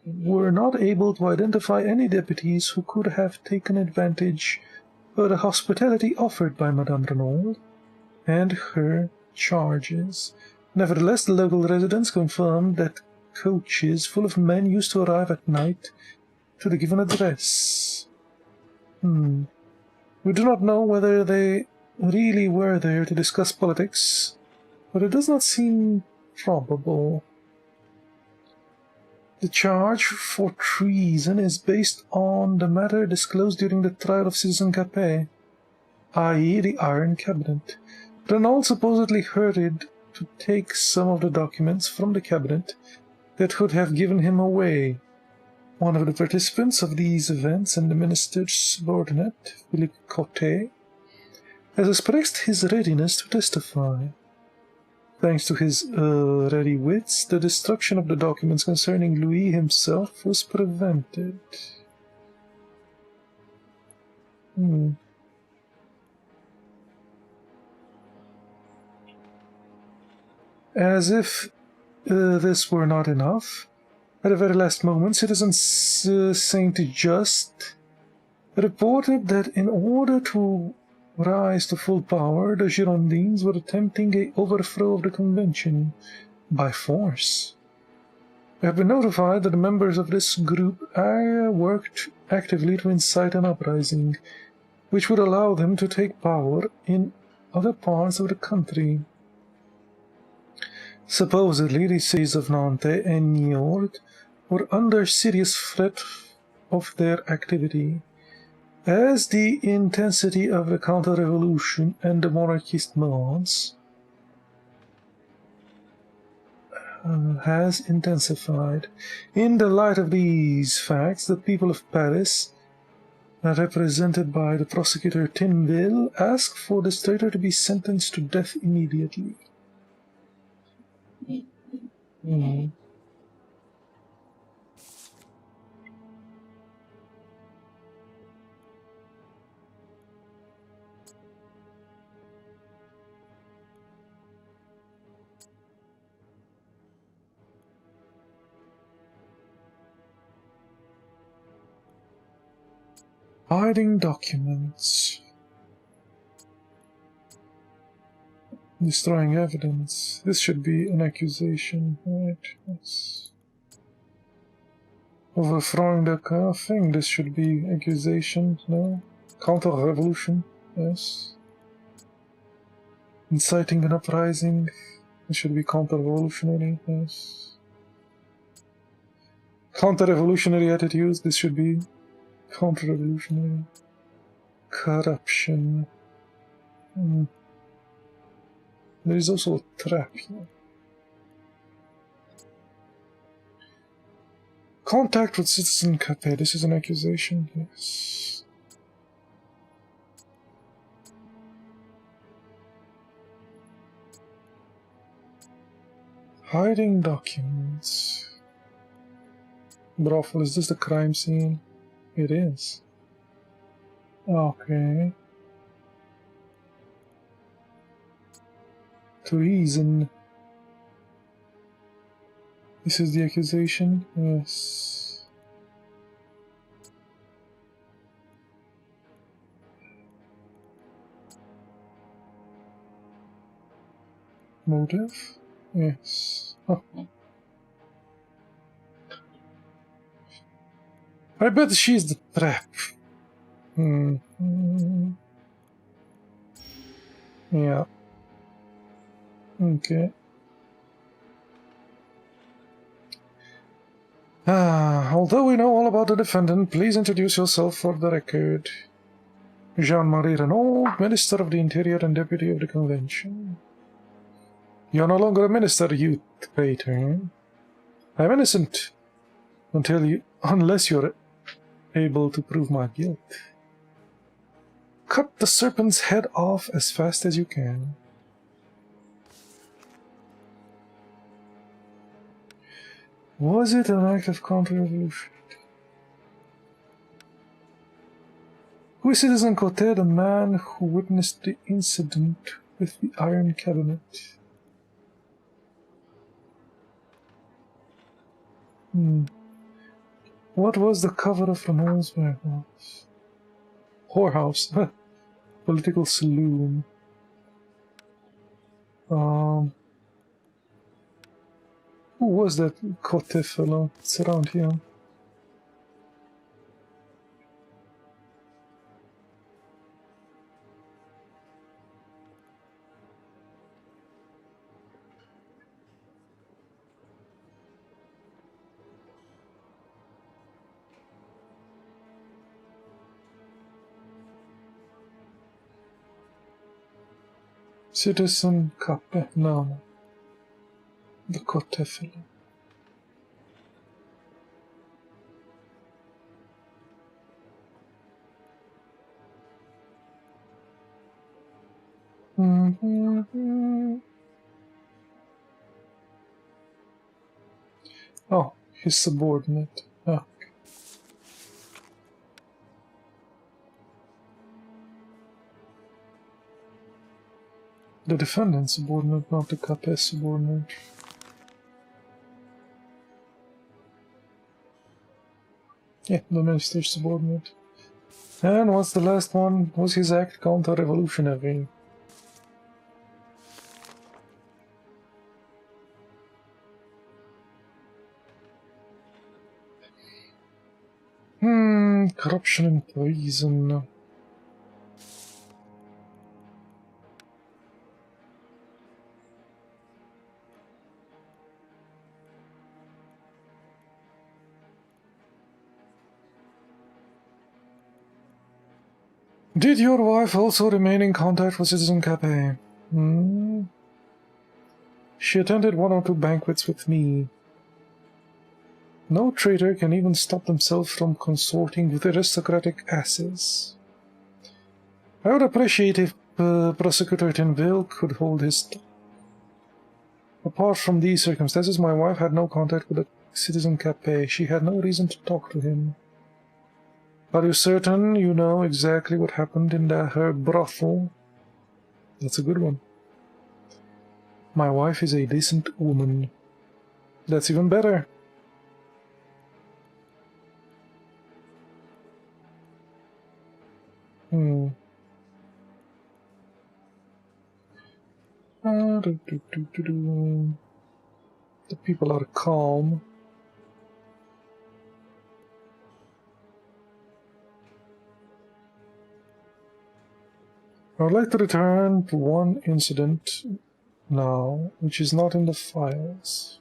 were not able to identify any deputies who could have taken advantage of the hospitality offered by Madame Renaud and her charges. Nevertheless, the local residents confirmed that coaches full of men used to arrive at night to the given address. We do not know whether they really were there to discuss politics, but it does not seem probable. The charge for treason is based on the matter disclosed during the trial of Citizen Capet, i.e. the Iron Cabinet. Renaud supposedly hurried to take some of the documents from the cabinet that would have given him away. One of the participants of these events and the minister's subordinate, Philippe Cotte, has expressed his readiness to testify. Thanks to his ready wits, the destruction of the documents concerning Louis himself was prevented. As if this were not enough, at the very last moment, Citizen Saint-Just reported that in order to rise to full power, the Girondins were attempting an overthrow of the convention by force. We have been notified that the members of this group worked actively to incite an uprising, which would allow them to take power in other parts of the country. Supposedly, the cities of Nantes and Niort were under serious threat of their activity, as the intensity of the counter-revolution and the monarchist mods has intensified. In the light of these facts, the people of Paris, represented by the prosecutor Tinville, asked for the traitor to be sentenced to death immediately. Hiding documents. Destroying evidence. This should be an accusation, right? Yes. Overthrowing the thing. This should be accusation, no? Counter-revolution, yes. Inciting an uprising. This should be counter-revolutionary, yes. Counter-revolutionary attitudes. This should be counter-revolutionary. Corruption. There is also a trap here. Contact with Citizen Capet. This is an accusation. Yes. Hiding documents. Brothel, is this the crime scene? It is. Okay. Treason. This is the accusation? Yes. Motive? Yes. Oh. I bet she's the trap. Yeah. Okay. Although we know all about the defendant, please introduce yourself for the record. Jean-Marie Renaud, Minister of the Interior and Deputy of the Convention. You're no longer a minister, you traitor. I'm innocent unless you're able to prove my guilt. Cut the serpent's head off as fast as you can. Was it an act of counter-revolution? Who is Citizen Cotet, the man who witnessed the incident with the Iron Cabinet? What was the cover of Renaud's warehouse? Whorehouse. Political saloon. Who was that Cotet fellow? It's around here. Citizen Capet, no. The Cotet fellow. Oh, his subordinate. Oh. The defendant's subordinate, not the Capet's subordinate. Yeah, the minister's subordinate. And what's the last one? Was his act counter-revolutionary? Corruption and treason. Did your wife also remain in contact with Citizen Capet? She attended 1 or 2 banquets with me. No traitor can even stop themselves from consorting with aristocratic asses. I would appreciate if Prosecutor Tinville could hold his tongue. Apart from these circumstances, my wife had no contact with the Citizen Capet. She had no reason to talk to him. Are you certain you know exactly what happened in her brothel? That's a good one. My wife is a decent woman. That's even better. The people are calm. I would like to return to one incident now, which is not in the files.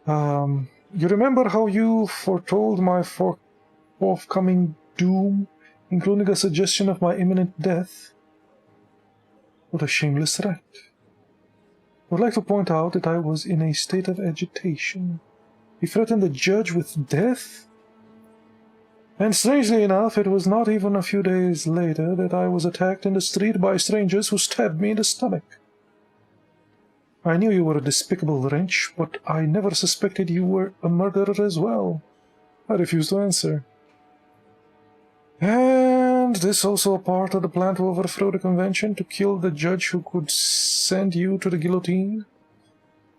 You remember how you foretold my forthcoming doom, including a suggestion of my imminent death? What a shameless threat. I would like to point out that I was in a state of agitation. He threatened the judge with death? And strangely enough, it was not even a few days later that I was attacked in the street by strangers who stabbed me in the stomach. I knew you were a despicable wretch, but I never suspected you were a murderer as well. I refused to answer. And this also a part of the plan to overthrow the convention, to kill the judge who could send you to the guillotine?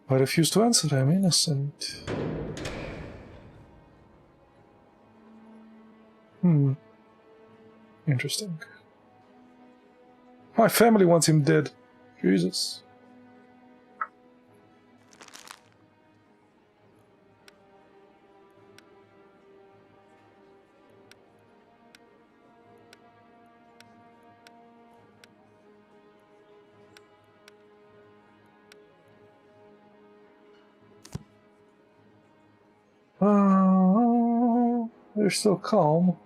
I refuse to answer. I'm innocent. Interesting. My family wants him dead. Jesus. They're so calm.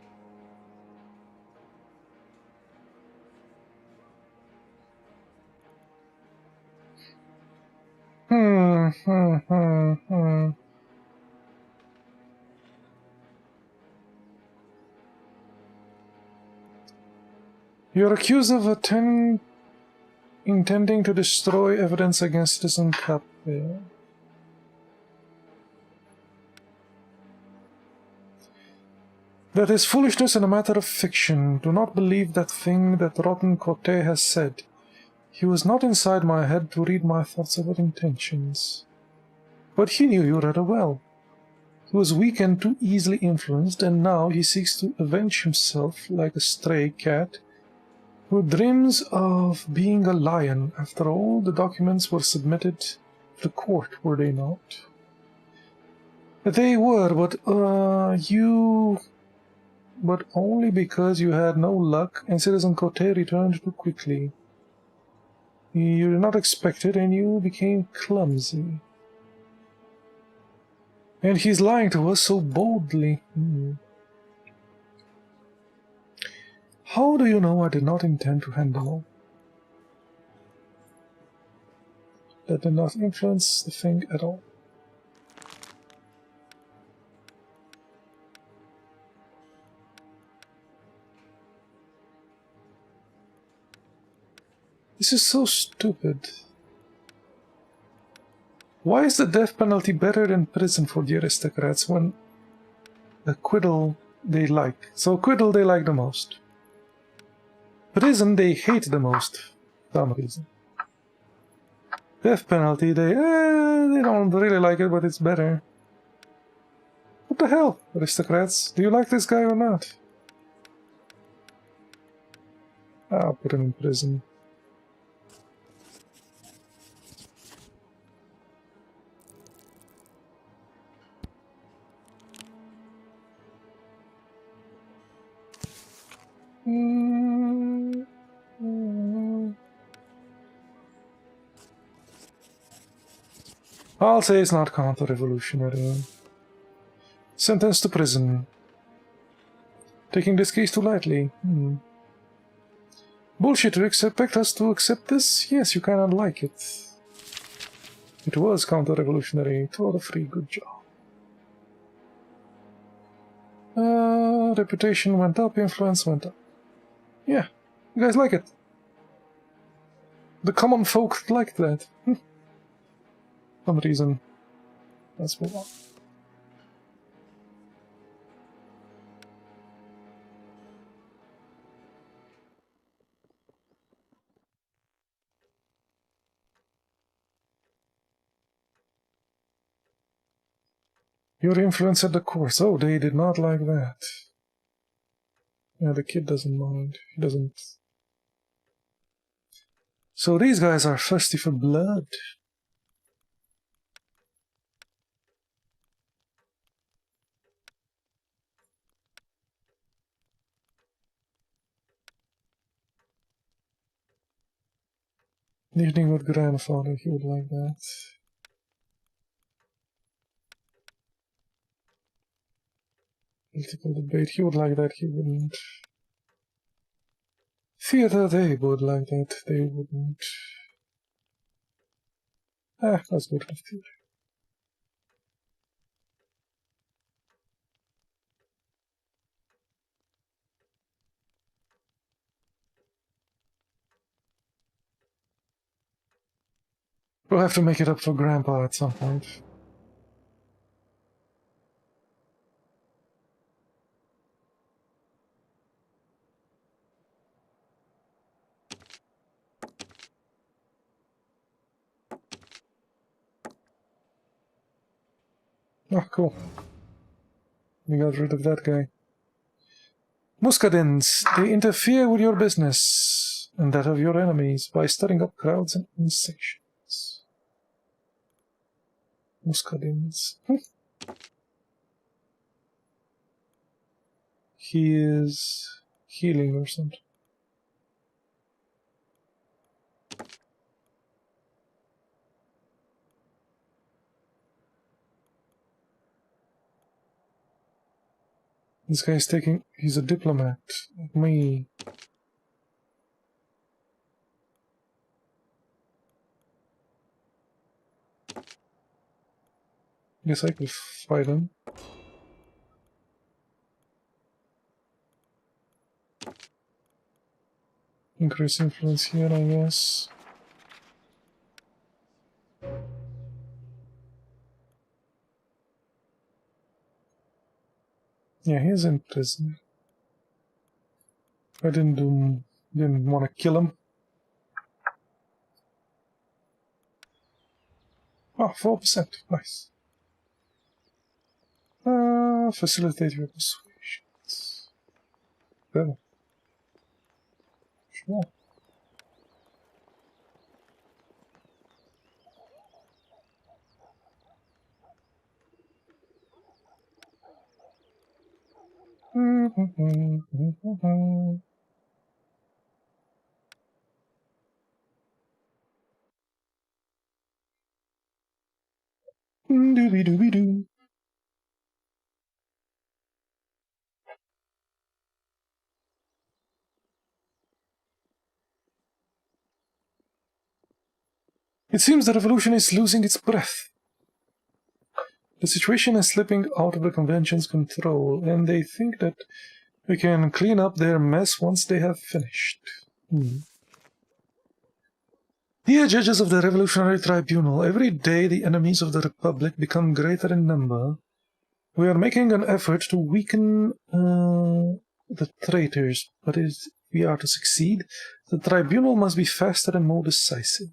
You're accused of intending to destroy evidence against Citizen Capre. That is foolishness and a matter of fiction. Do not believe that thing that Rotten Cote has said. He was not inside my head to read my thoughts or intentions. But he knew you rather well. He was weak and too easily influenced, and now he seeks to avenge himself like a stray cat who dreams of being a lion. After all, the documents were submitted to the court, were they not? They were, but only because you had no luck and Citizen Cote returned too quickly. You did not expect it, and you became clumsy. And he's lying to us so boldly. How do you know I did not intend to hand them over? That did not influence the thing at all. This is so stupid. Why is the death penalty better than prison for the aristocrats when acquittal they like? So acquittal they like the most. Prison they hate the most, for some reason. Death penalty they don't really like it, but it's better. What the hell, aristocrats? Do you like this guy or not? I'll put him in prison. I'll say it's not counter-revolutionary. Sentenced to prison. Taking this case too lightly. Bullshit, you expect us to accept this? Yes, you cannot like it. It was counter-revolutionary. Toward a free, good job. Reputation went up, influence went up. Yeah, you guys like it. The common folk liked that. For some reason. Let's move on. Your influence at the course. Oh, they did not like that. Yeah, the kid doesn't mind. He doesn't. So these guys are thirsty for blood. Evening with grandfather, he would like that. Political debate. He would like that. He wouldn't. Theater. They would like that. They wouldn't. Let's go to the theater. We'll have to make it up for Grandpa at some point. Oh, cool. We got rid of that guy. Muscadins. They interfere with your business and that of your enemies by stirring up crowds and insections. Muscadins. He is healing or something. This guy is taking... He's a diplomat. Like me. Guess I could fight him. Increase influence here, I guess. Yeah, he's in prison. I didn't want to kill him. Oh, 4%. Nice. Facilitate your persuasions. Well, sure. Dooby-dooby-doo. It seems the revolution is losing its breath. The situation is slipping out of the convention's control, and they think that we can clean up their mess once they have finished. Dear judges of the Revolutionary Tribunal, every day the enemies of the Republic become greater in number. We are making an effort to weaken the traitors, but if we are to succeed, the Tribunal must be faster and more decisive.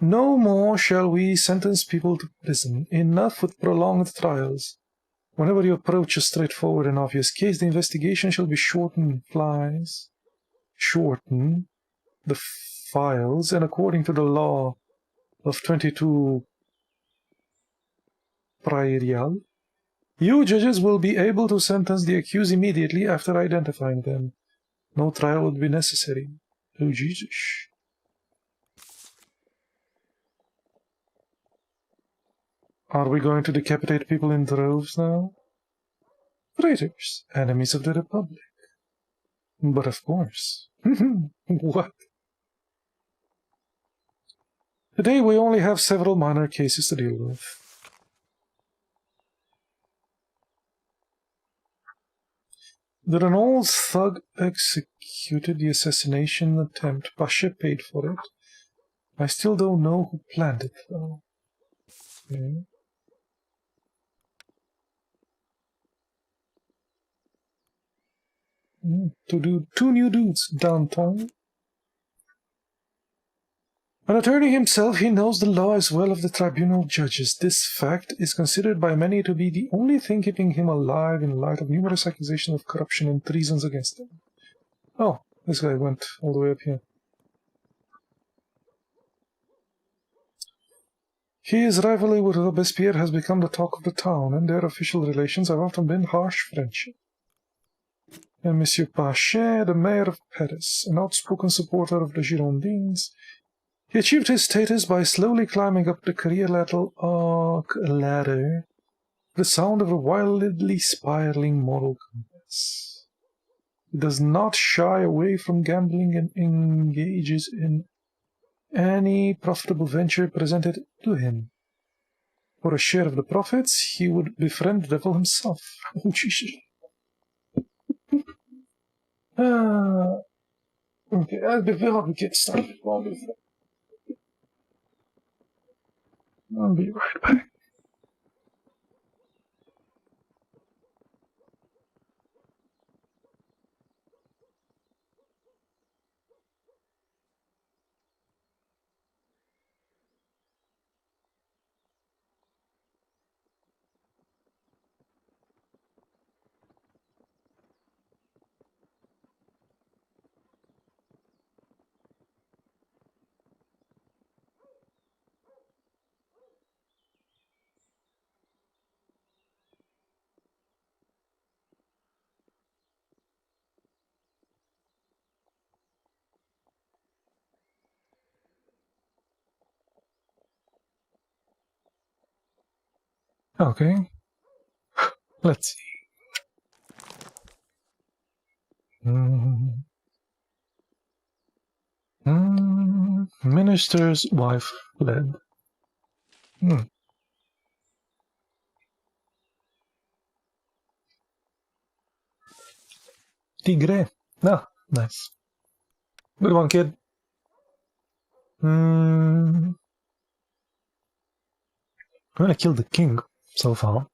No more shall we sentence people to prison. Enough with prolonged trials. Whenever you approach a straightforward and obvious case, the investigation shall be shortened. Shorten the files, and according to the law of 22 Prairial, you judges will be able to sentence the accused immediately after identifying them. No trial would be necessary. Oh, Jesus. Are we going to decapitate people in droves now? Traitors, enemies of the Republic. But of course. What? Today we only have several minor cases to deal with. The Renault thug executed the assassination attempt. Pasha paid for it. I still don't know who planned it, though. Okay. Two new dudes downtown. An attorney himself, he knows the law as well of the tribunal judges. This fact is considered by many to be the only thing keeping him alive in light of numerous accusations of corruption and treasons against him. Oh, this guy went all the way up here. His rivalry with Robespierre has become the talk of the town, and their official relations have often been harsh friendship. And Monsieur Pachet, the mayor of Paris, an outspoken supporter of the Girondins, he achieved his status by slowly climbing up the career ladder the sound of a wildly spiraling moral compass. He does not shy away from gambling and engages in any profitable venture presented to him. For a share of the profits, he would befriend the devil himself. Oh, Jesus. Okay, before we get started, I'll be right back. Okay. Let's see. Minister's wife fled. Tigre. Ah, nice. Good one, kid. I'm gonna kill the king so far.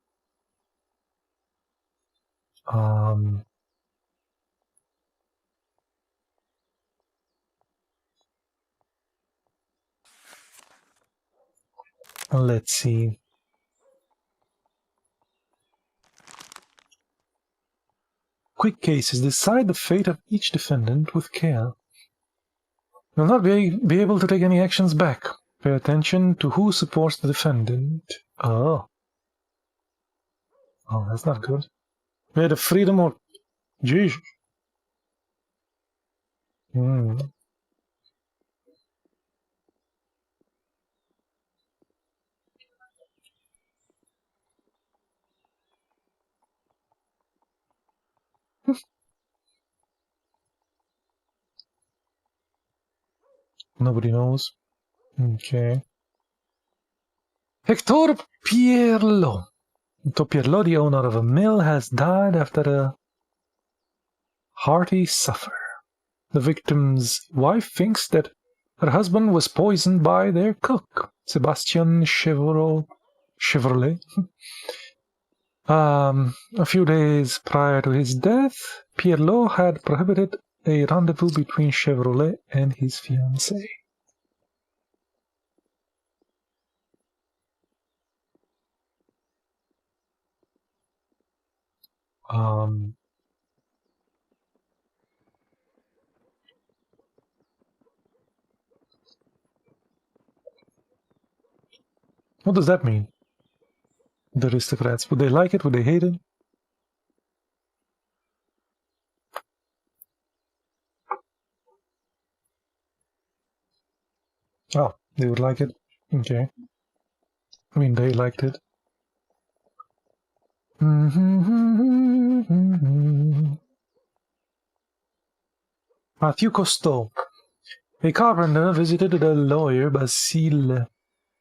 Let's see. Quick cases. Decide the fate of each defendant with care. You'll not be able to take any actions back. Pay attention to who supports the defendant. Oh. Oh, that's not good. We had a freedom of... Jeez. Nobody knows. Okay. Hector Pierlo. Hector Pierlo, the owner of a mill, has died after a hearty suffer. The victim's wife thinks that her husband was poisoned by their cook, Sebastian Chevrolet. A few days prior to his death, Pierlot had prohibited a rendezvous between Chevrolet and his fiancée. What does that mean? The aristocrats. Would they like it? Would they hate it? Oh, they would like it? Okay. I mean, they liked it. Mathieu Cousteau. A carpenter visited the lawyer Basile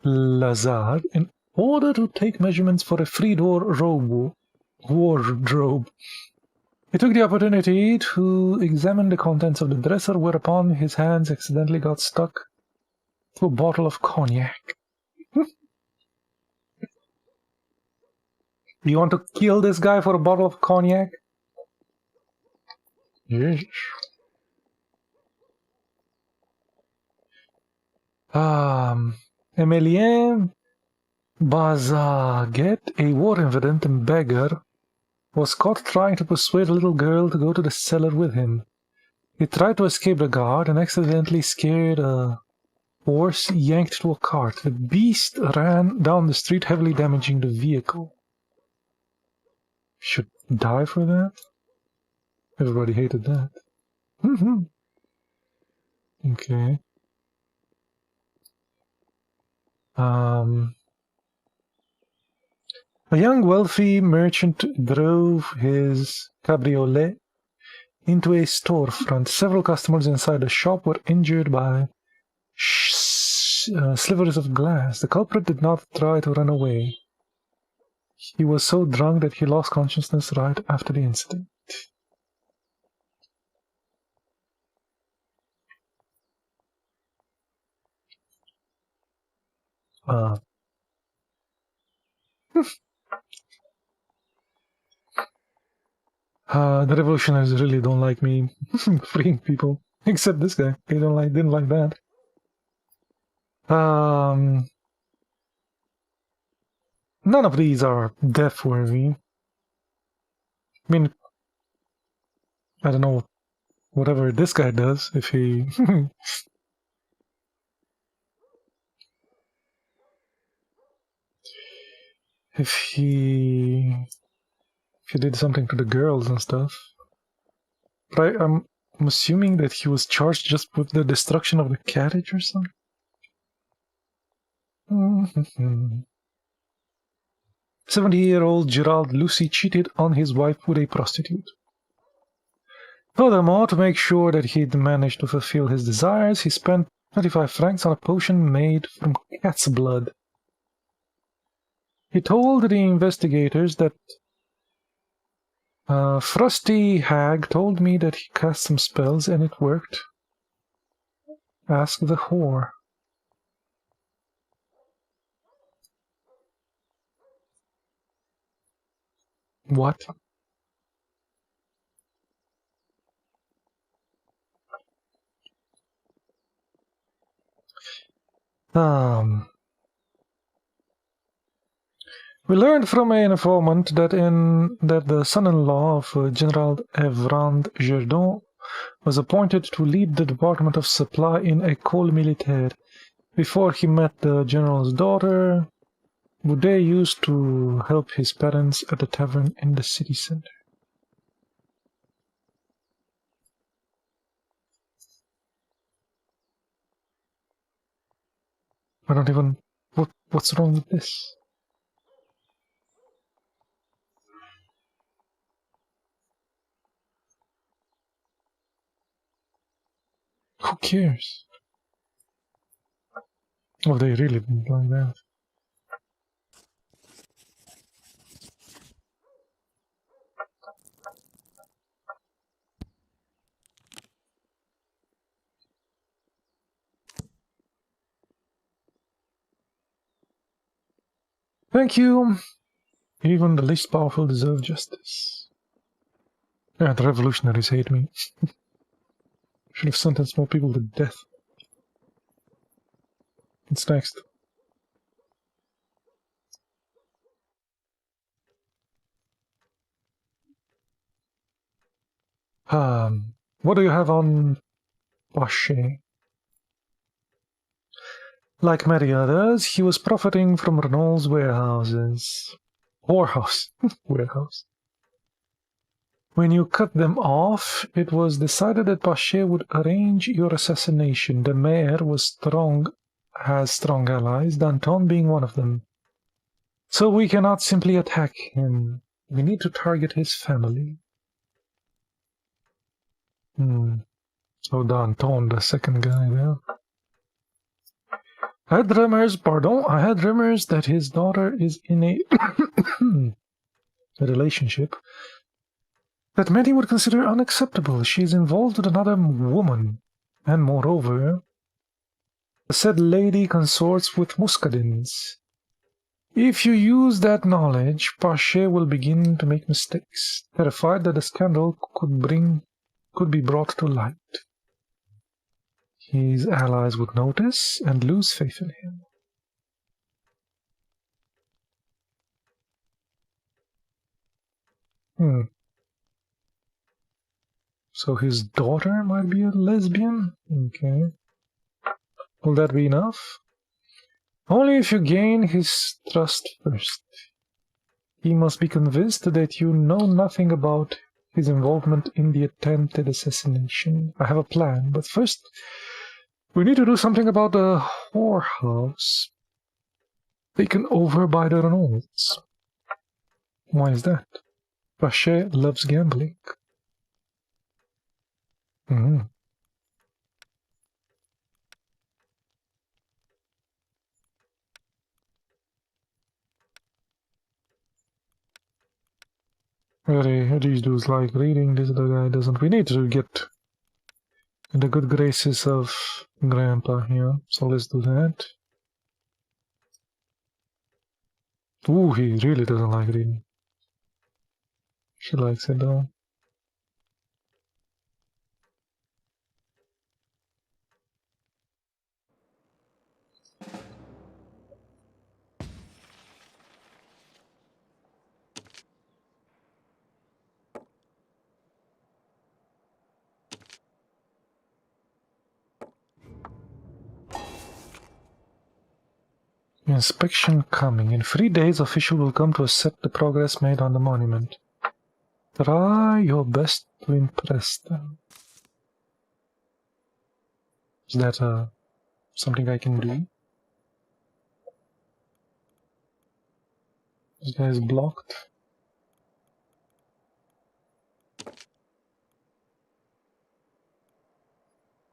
Lazare in order to take measurements for a three-door wardrobe. He took the opportunity to examine the contents of the dresser, whereupon his hands accidentally got stuck to a bottle of cognac. You want to kill this guy for a bottle of cognac? Yes. Emilien Bazaget, a war veteran and beggar, was caught trying to persuade a little girl to go to the cellar with him. He tried to escape the guard and accidentally scared a horse yanked to a cart. The beast ran down the street, heavily damaging the vehicle. Should die for that? Everybody hated that. Okay. A young wealthy merchant drove his cabriolet into a storefront. Several customers inside the shop were injured by slivers of glass. The culprit did not try to run away. He was so drunk that he lost consciousness right after the incident. The revolutionaries really don't like me freeing people, except this guy. They didn't like that. None of these are death-worthy. I mean, I don't know whatever this guy does, if he... if he did something to the girls and stuff. But I'm assuming that he was charged just with the destruction of the carriage or something. 70-year-old Gerald Lucy cheated on his wife with a prostitute. Furthermore, to make sure that he'd managed to fulfill his desires, he spent 25 francs on a potion made from cat's blood. He told the investigators that Frosty Hag told me that he cast some spells and it worked. Ask the whore. What? We learned from an informant that the son-in-law of General Evrand Jourdan was appointed to lead the Department of Supply in École Militaire. Before he met the general's daughter, Boudet used to help his parents at the tavern in the city center. I don't even... What's wrong with this? Who cares? Oh, they really didn't like that. Thank you. Even the least powerful deserve justice. Yeah, the revolutionaries hate me. Should have sentenced more people to death. What's next? What do you have on Pache? Like many others, he was profiting from Renault's warehouse. Warehouse. When you cut them off, it was decided that Pache would arrange your assassination. The mayor has strong allies, Danton being one of them. So we cannot simply attack him. We need to target his family. So Danton, the second guy there. I had rumors that his daughter is in a relationship that many would consider unacceptable. She is involved with another woman, and moreover, the said lady consorts with Muscadins. If you use that knowledge, Pache will begin to make mistakes, terrified that the scandal could be brought to light. His allies would notice and lose faith in him. So his daughter might be a lesbian? Okay. Will that be enough? Only if you gain his trust first. He must be convinced that you know nothing about his involvement in the attempted assassination. I have a plan, but first we need to do something about the whorehouse taken over by the Renaults. Why is that? Pache loves gambling. Mm. Really, these dudes like reading, this other guy doesn't. We need to get in the good graces of Grandpa here, so let's do that. Ooh, he really doesn't like reading. She likes it though. Inspection coming. In 3 days, official will come to accept the progress made on the monument. Try your best to impress them. Is that something I can do? This guy is blocked.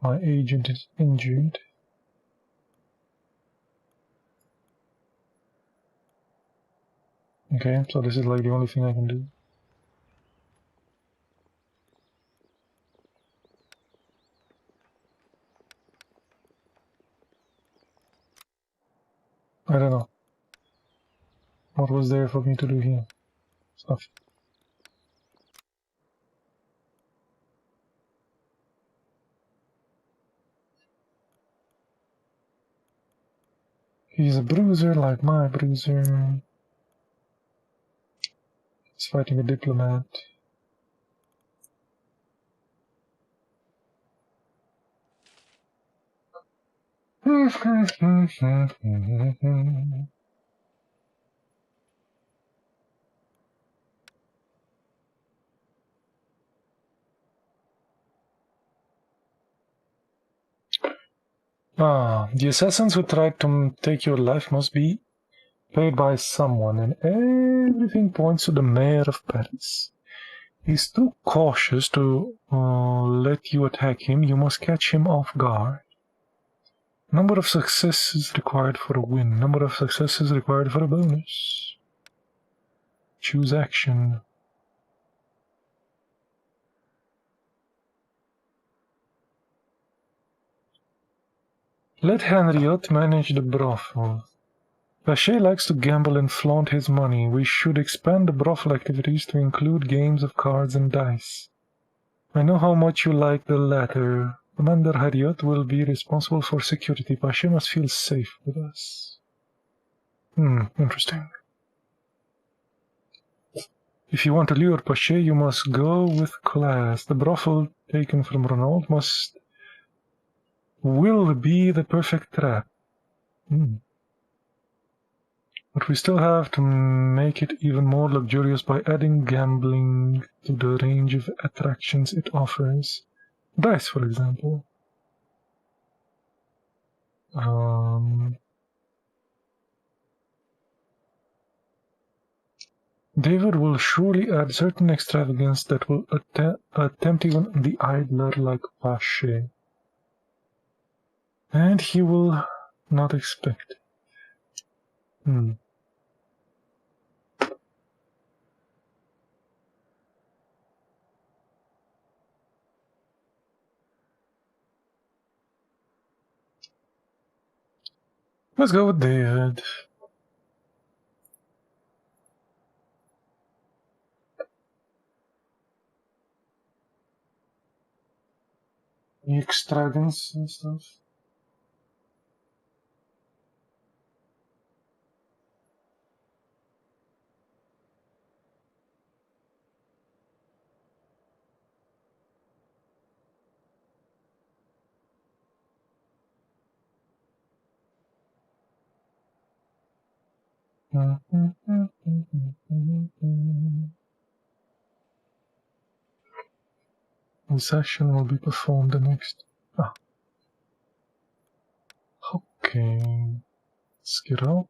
My agent is injured. Okay, so this is like the only thing I can do. I don't know. What was there for me to do here? Stuff. He's a bruiser like my bruiser. He's fighting a diplomat. The assassins who tried to take your life must be paid by someone, and everything points to the mayor of Paris. He's too cautious to let you attack him. You must catch him off guard. Number of successes required for a win. Number of successes required for a bonus. Choose action. Let Henriot manage the brothel. Pache likes to gamble and flaunt his money. We should expand the brothel activities to include games of cards and dice. I know how much you like the latter. Commander Henriot will be responsible for security. Pache must feel safe with us. Interesting. If you want to lure Pache, you must go with class. The brothel taken from Ronald will be the perfect trap. But we still have to make it even more luxurious by adding gambling to the range of attractions it offers. Dice, for example. David will surely add certain extravagance that will tempt even the idler like Pache. And he will not expect it. Let's go with David. The extravagance and stuff. This action will be performed the next. Okay. Let's get out.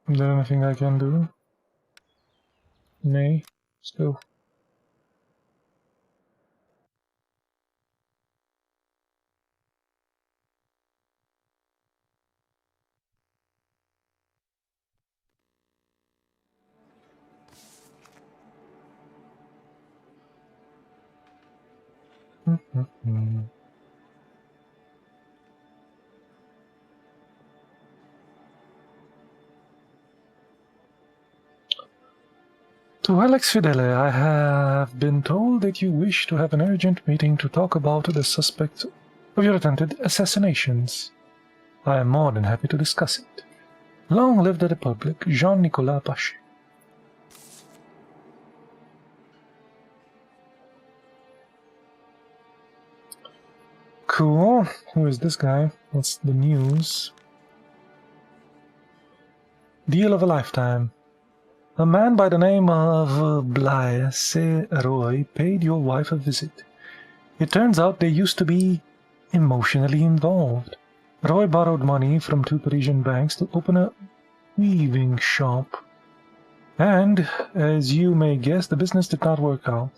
Is there anything I can do? Nay, still. To Alex Fidele, I have been told that you wish to have an urgent meeting to talk about the suspect of your attempted assassinations. I am more than happy to discuss it. Long live the Republic, Jean-Nicolas Pache. Cool. Who is this guy? What's the news? Deal of a lifetime. A man by the name of Blaise Roy paid your wife a visit. It turns out they used to be emotionally involved. Roy borrowed money from 2 Parisian banks to open a weaving shop. And, as you may guess, the business did not work out.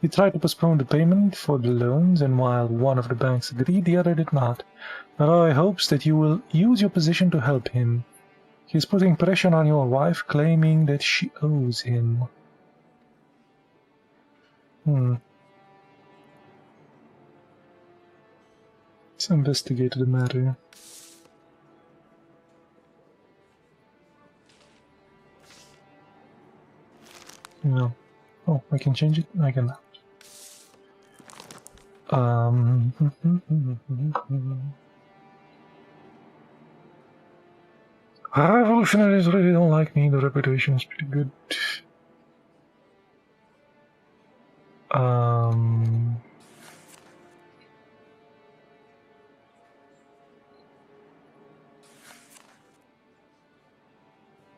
He tried to postpone the payment for the loans, and while one of the banks agreed, the other did not. Roy hopes that you will use your position to help him. He is putting pressure on your wife, claiming that she owes him. Let's investigate the matter. No. Oh, I can change it? I cannot. Revolutionaries really don't like me. The reputation is pretty good.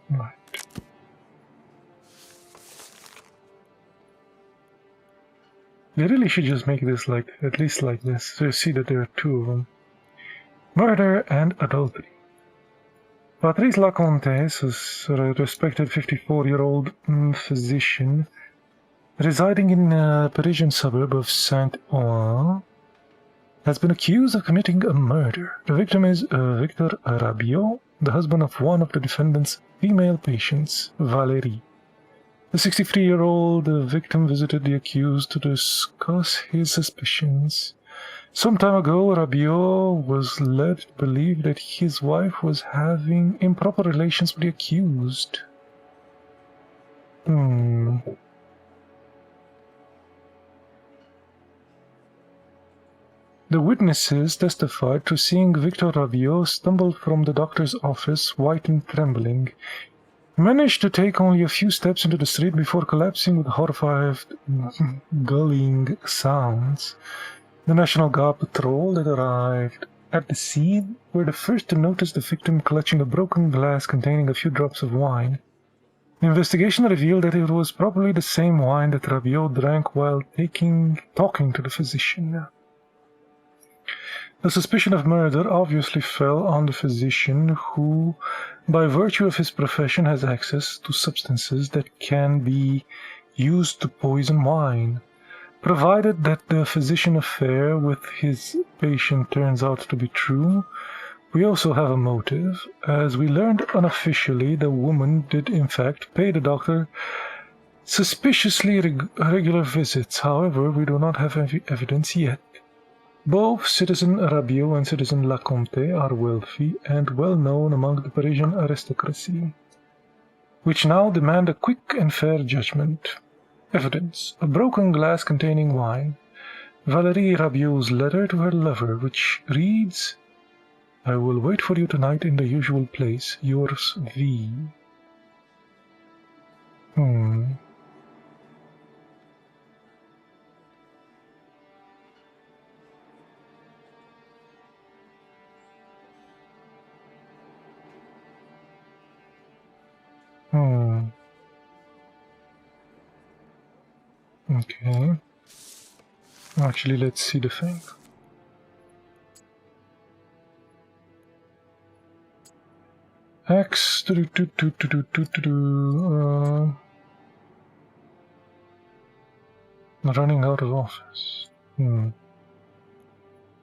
Right. They really should just make this like, at least like this, so you see that there are 2 of them. Murder and adultery. Patrice Lacomtesse is a respected 54-year-old physician residing in a Parisian suburb of Saint-Ouen, has been accused of committing a murder. The victim is Victor Rabiot, the husband of one of the defendant's female patients, Valérie. The 63-year-old victim visited the accused to discuss his suspicions. Some time ago, Rabiot was led to believe that his wife was having improper relations with the accused. The witnesses testified to seeing Victor Rabiot stumble from the doctor's office, white and trembling. He managed to take only a few steps into the street before collapsing with horrified, gulling sounds. The National Guard patrol that arrived at the scene were the first to notice the victim clutching a broken glass containing a few drops of wine. The investigation revealed that it was probably the same wine that Rabiot drank while talking to the physician. The suspicion of murder obviously fell on the physician, who, by virtue of his profession, has access to substances that can be used to poison wine. Provided that the physician affair with his patient turns out to be true, we also have a motive. As we learned unofficially, the woman did in fact pay the doctor suspiciously regular visits. However, we do not have any evidence yet. Both Citizen Rabiot and Citizen Lacomte are wealthy and well known among the Parisian aristocracy, which now demand a quick and fair judgment. Evidence: a broken glass containing wine. Valérie Rabiot's letter to her lover, which reads, "I will wait for you tonight in the usual place. Yours, V." Okay. Actually, let's see the thing. X. Running out of office.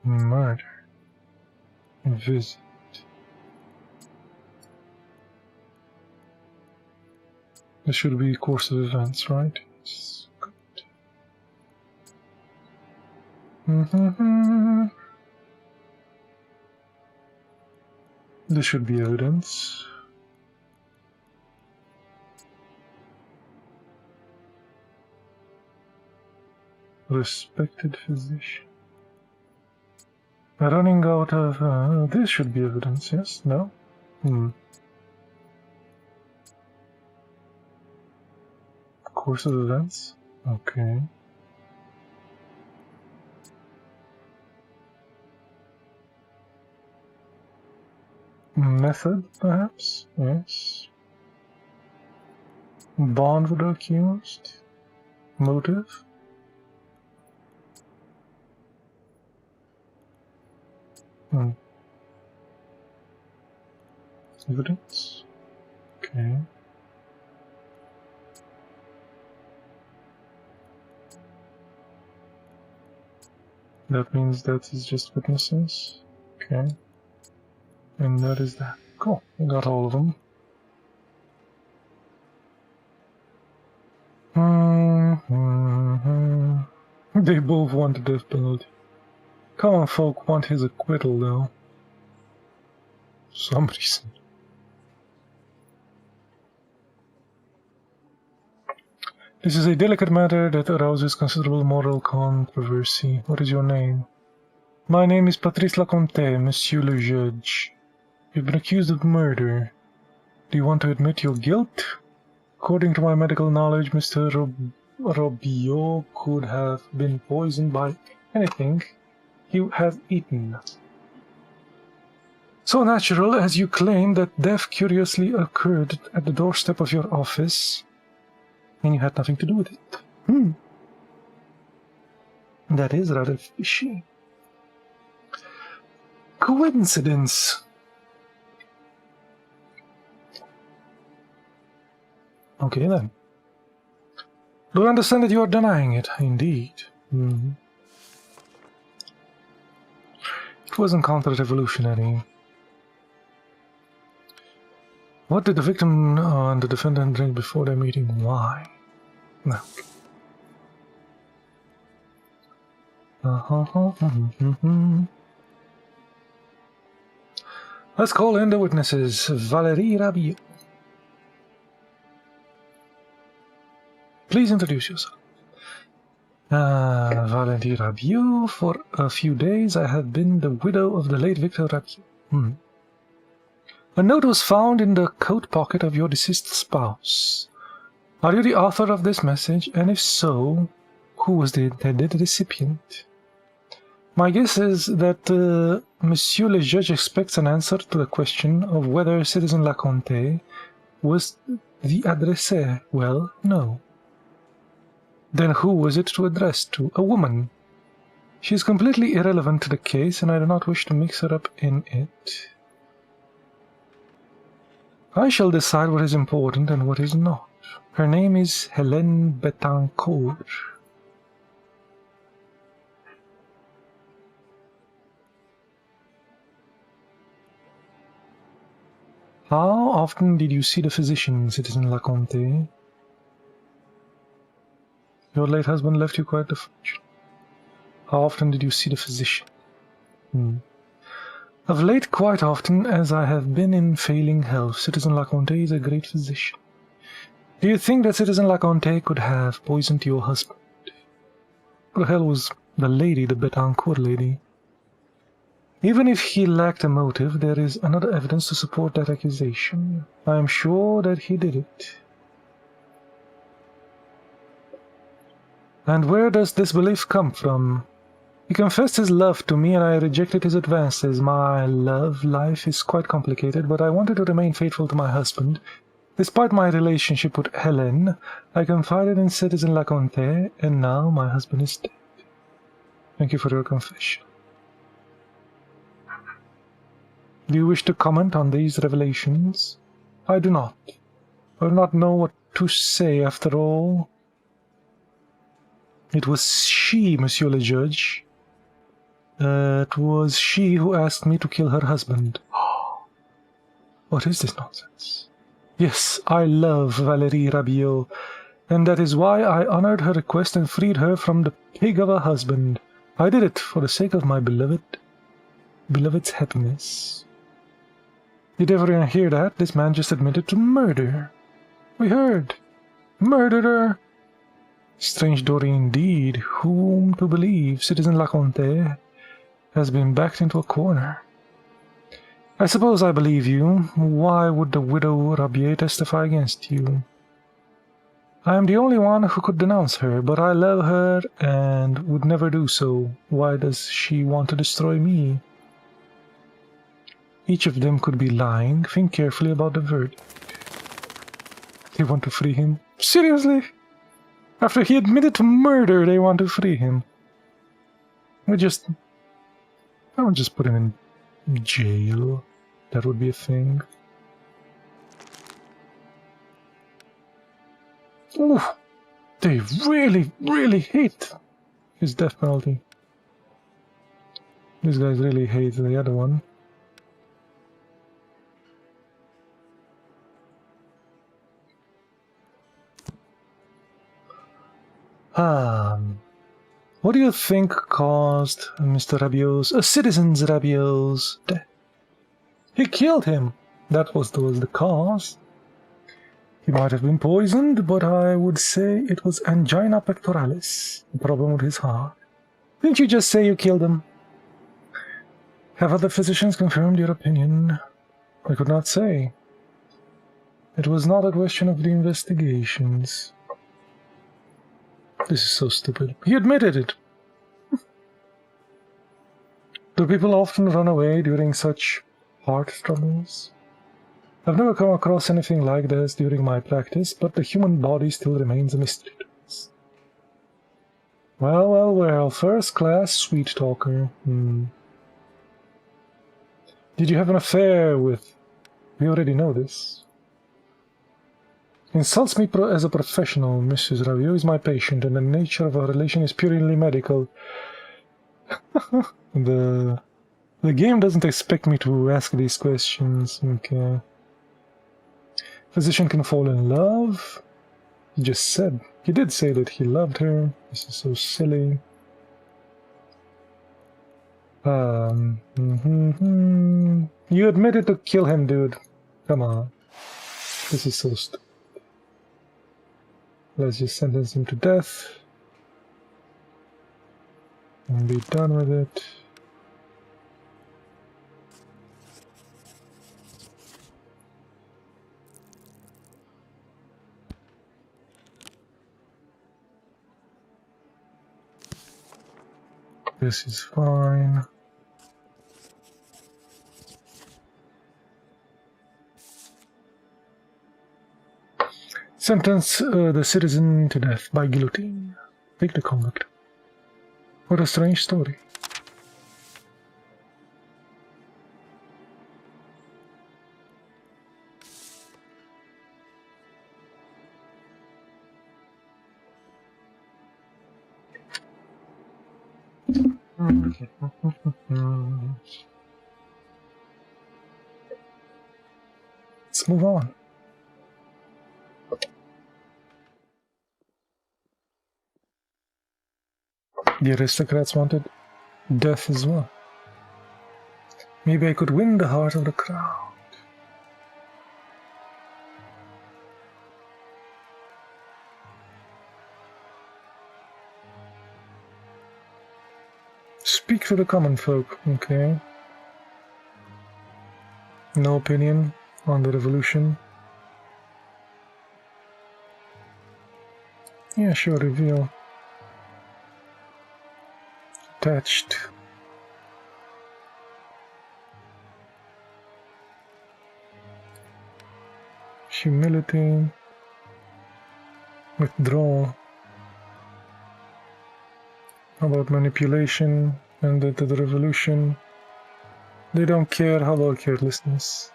Murder. Visit. This should be course of events, right? Yes. Good. This should be evidence. Respected physician. Running out of... this should be evidence, yes? No? Course of events? Okay. Method, perhaps? Yes. Bond with the accused? Motive? Evidence? Okay. That means that is just witnesses. Okay. And that is that. Cool. We got all of them. They both want the death penalty. Common folk want his acquittal, though. For some reason. This is a delicate matter that arouses considerable moral controversy. What is your name? My name is Patrice Laconte, Monsieur le Judge. You've been accused of murder. Do you want to admit your guilt? According to my medical knowledge, Mr. Robillot could have been poisoned by anything you have eaten. So natural as you claim that death curiously occurred at the doorstep of your office, and you had nothing to do with it. That is rather fishy. Coincidence. Okay then. Do I understand that you are denying it? Indeed. It wasn't counter-revolutionary. What did the victim and the defendant drink before their meeting? Why? No. Let's call in the witnesses. Valérie Rabiot. Please introduce yourself. Valérie Rabiot. For a few days I have been the widow of the late Victor Rabiot. A note was found in the coat pocket of your deceased spouse. Are you the author of this message? And if so, who was the intended recipient? My guess is that Monsieur le Judge expects an answer to the question of whether Citizen Laconte was the adressee. Well, no. Then who was it to address to? A woman. She is completely irrelevant to the case, and I do not wish to mix her up in it. I shall decide what is important and what is not. Her name is Helene Betancourt. How often did you see the physician, Citizen Laconte? Your late husband left you quite a fortune. How often did you see the physician? Of late, quite often, as I have been in failing health. Citizen Laconte is a great physician. Do you think that Citizen Laconte could have poisoned your husband? What the hell was the lady, the Betancourt lady? Even if he lacked a motive, there is another evidence to support that accusation. I am sure that he did it. And where does this belief come from? He confessed his love to me and I rejected his advances. My love life is quite complicated, but I wanted to remain faithful to my husband. Despite my relationship with Hélène, I confided in Citizen Laconte, and now my husband is dead. Thank you for your confession. Do you wish to comment on these revelations? I do not. I do not know what to say after all. It was she, Monsieur le Judge. It was she who asked me to kill her husband. What is this nonsense? Yes, I love Valerie Rabiot, and that is why I honored her request and freed her from the pig of a husband. I did it for the sake of my beloved's happiness. Did everyone hear that? This man just admitted to murder. We heard. Murderer. Strange story indeed. Whom to believe? Citizen Laconte has been backed into a corner. I suppose I believe you. Why would the widow Rabier testify against you? I am the only one who could denounce her, but I love her and would never do so. Why does she want to destroy me? Each of them could be lying. Think carefully about the verdict. They want to free him? Seriously? After he admitted to murder, they want to free him. I would just put him in jail. That would be a thing. Ooh, they really, really hate his death penalty. These guys really hate the other one. What do you think caused Mr. Rabiot's, Citizen's Rabiot's death? He killed him. That was the cause. He might have been poisoned, but I would say it was angina pectoralis, the problem with his heart. Didn't you just say you killed him? Have other physicians confirmed your opinion? I could not say. It was not a question of the investigations. This is so stupid. He admitted it. Do people often run away during such heart troubles? I've never come across anything like this during my practice, but the human body still remains a mystery to us. Well, first class sweet talker. Did you have an affair with... We already know this. Insults me as a professional. Mrs. Rabiot is my patient, and the nature of our relation is purely medical. The game doesn't expect me to ask these questions. Okay. Physician can fall in love. He did say that he loved her. This is so silly. You admitted to kill him, dude. Come on. This is so stupid. Let's just sentence him to death. And be done with it. This is fine. Sentence the citizen to death by guillotine. Take the convict. What a strange story. Let's move on. The aristocrats wanted death as well. Maybe I could win the heart of the crowd. Speak to the common folk, okay. No opinion on the revolution. Yeah, sure, reveal. Attached. Humility. Withdrawal. How about manipulation and the revolution? They don't care. How about carelessness?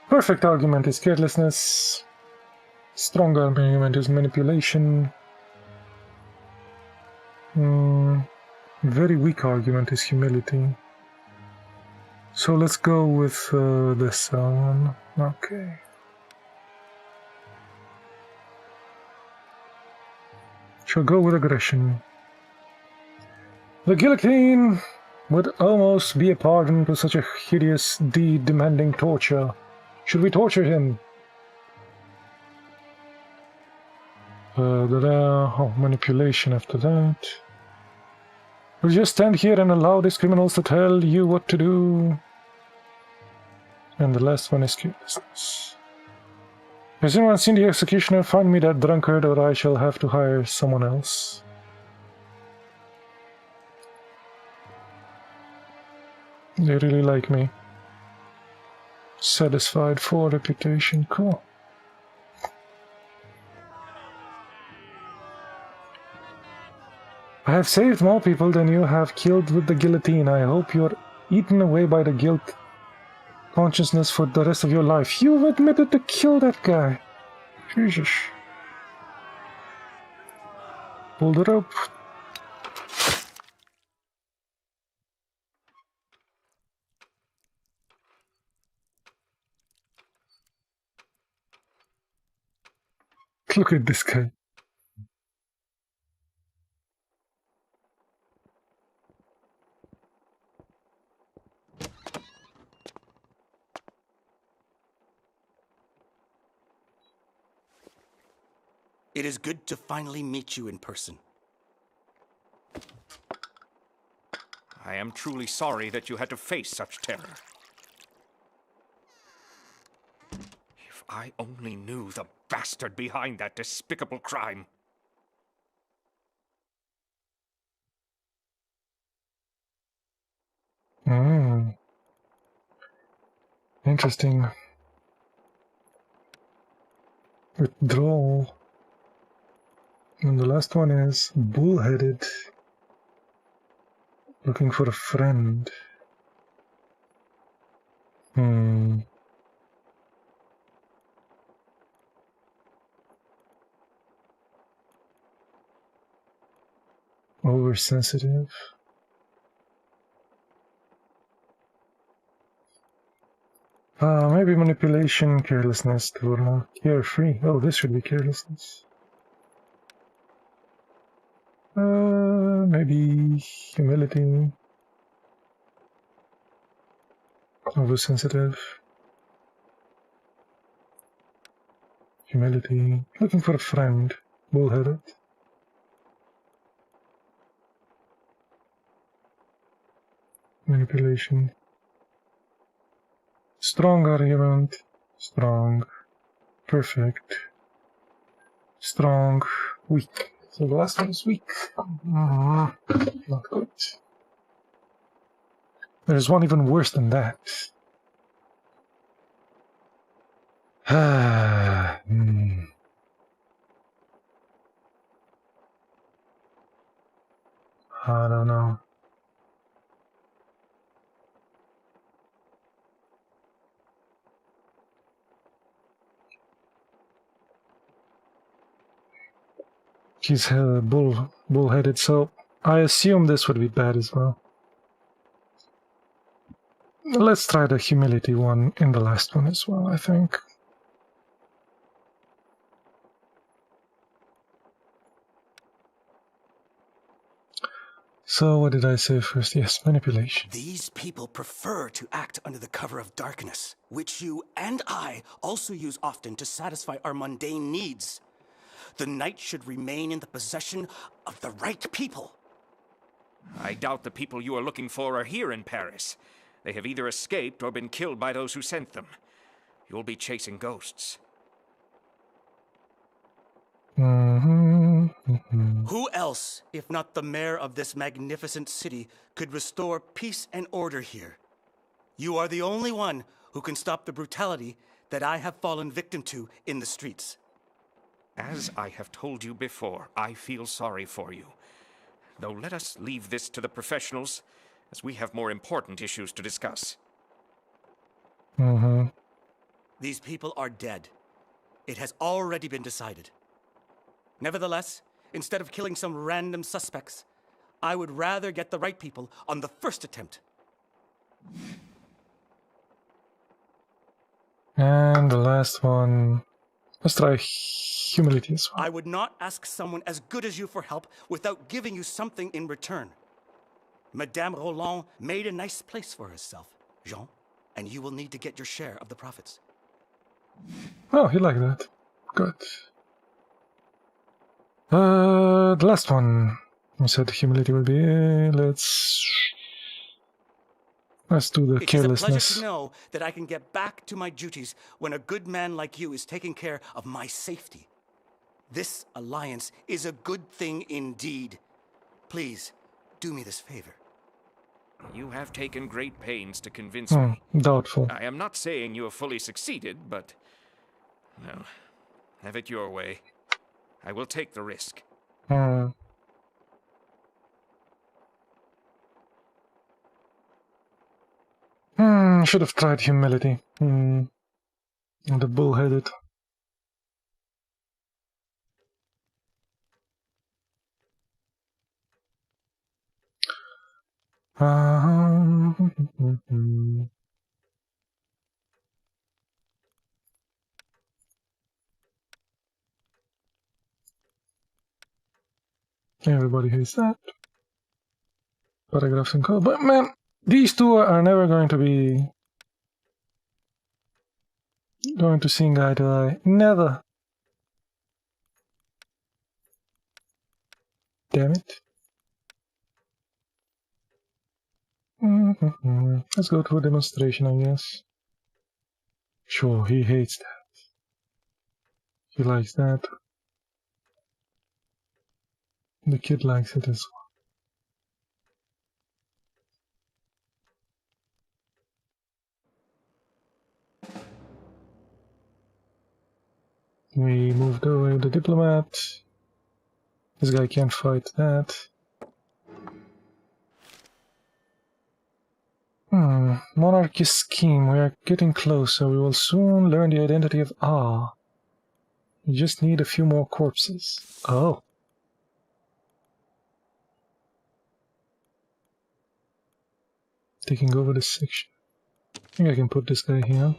Perfect argument is carelessness. Strong argument is manipulation. Very weak argument is humility. So let's go with this one. Okay. Shall go with aggression. The guillotine would almost be a pardon for such a hideous deed demanding torture. Should we torture him? Oh, manipulation after that. Will you just stand here and allow these criminals to tell you what to do? And the last one is carelessness. Has anyone seen the executioner? Find me that drunkard, or I shall have to hire someone else. They really like me. Satisfied for reputation. Cool. I have saved more people than you have killed with the guillotine. I hope you're eaten away by the guilt consciousness for the rest of your life. You've admitted to kill that guy. Jesus. Pull the rope. Look at this guy. It is good to finally meet you in person. I am truly sorry that you had to face such terror. If I only knew the bastard behind that despicable crime. Interesting. Withdrawal. And the last one is bullheaded. Looking for a friend. Oversensitive. Maybe manipulation, carelessness, or carefree. Oh, this should be carelessness. Maybe humility. Oversensitive. Humility. Looking for a friend. Bullheaded. Manipulation. Strong argument. Strong. Perfect. Strong. Weak. So the last one is weak. Not good. There's one even worse than that. I don't know. He's bullheaded, so I assume this would be bad as well. Let's try the humility one in the last one as well, I think. So what did I say first? Yes, manipulation. These people prefer to act under the cover of darkness, which you and I also use often to satisfy our mundane needs. The night should remain in the possession of the right people. I doubt the people you are looking for are here in Paris. They have either escaped or been killed by those who sent them. You'll be chasing ghosts. Who else, if not the mayor of this magnificent city, could restore peace and order here? You are the only one who can stop the brutality that I have fallen victim to in the streets. As I have told you before, I feel sorry for you. Though let us leave this to the professionals. as we have more important issues to discuss. Mm-hmm. These people are dead. It has already been decided. Nevertheless, instead of killing some random suspects, I would rather get the right people on the first attempt. And the last one. Let's try humility as well. I would not ask someone as good as you for help without giving you something in return. Madame Roland made a nice place for herself, Jean, and you will need to get your share of the profits. Oh, you like that. Good. The last one. You said humility would be. Let's do the It is a pleasure carelessness. to know that I can get back to my duties when a good man like you is taking care of my safety. This alliance is a good thing indeed. Please, do me this favor. You have taken great pains to convince me. Doubtful. I am not saying you have fully succeeded, but... no. Have it your way. I will take the risk. Should have tried humility. The bullheaded. Everybody hates that. Paragraphs and code. But man, these two are never going to be seeing eye to eye. Never. Damn it. Let's go to a demonstration, I guess. Sure, he hates that. He likes that. The kid likes it as well. We moved away the diplomat. This guy can't fight that. Monarchy scheme. We are getting closer. We will soon learn the identity of Ah. We just need a few more corpses. Oh. Taking over this section. I think I can put this guy here.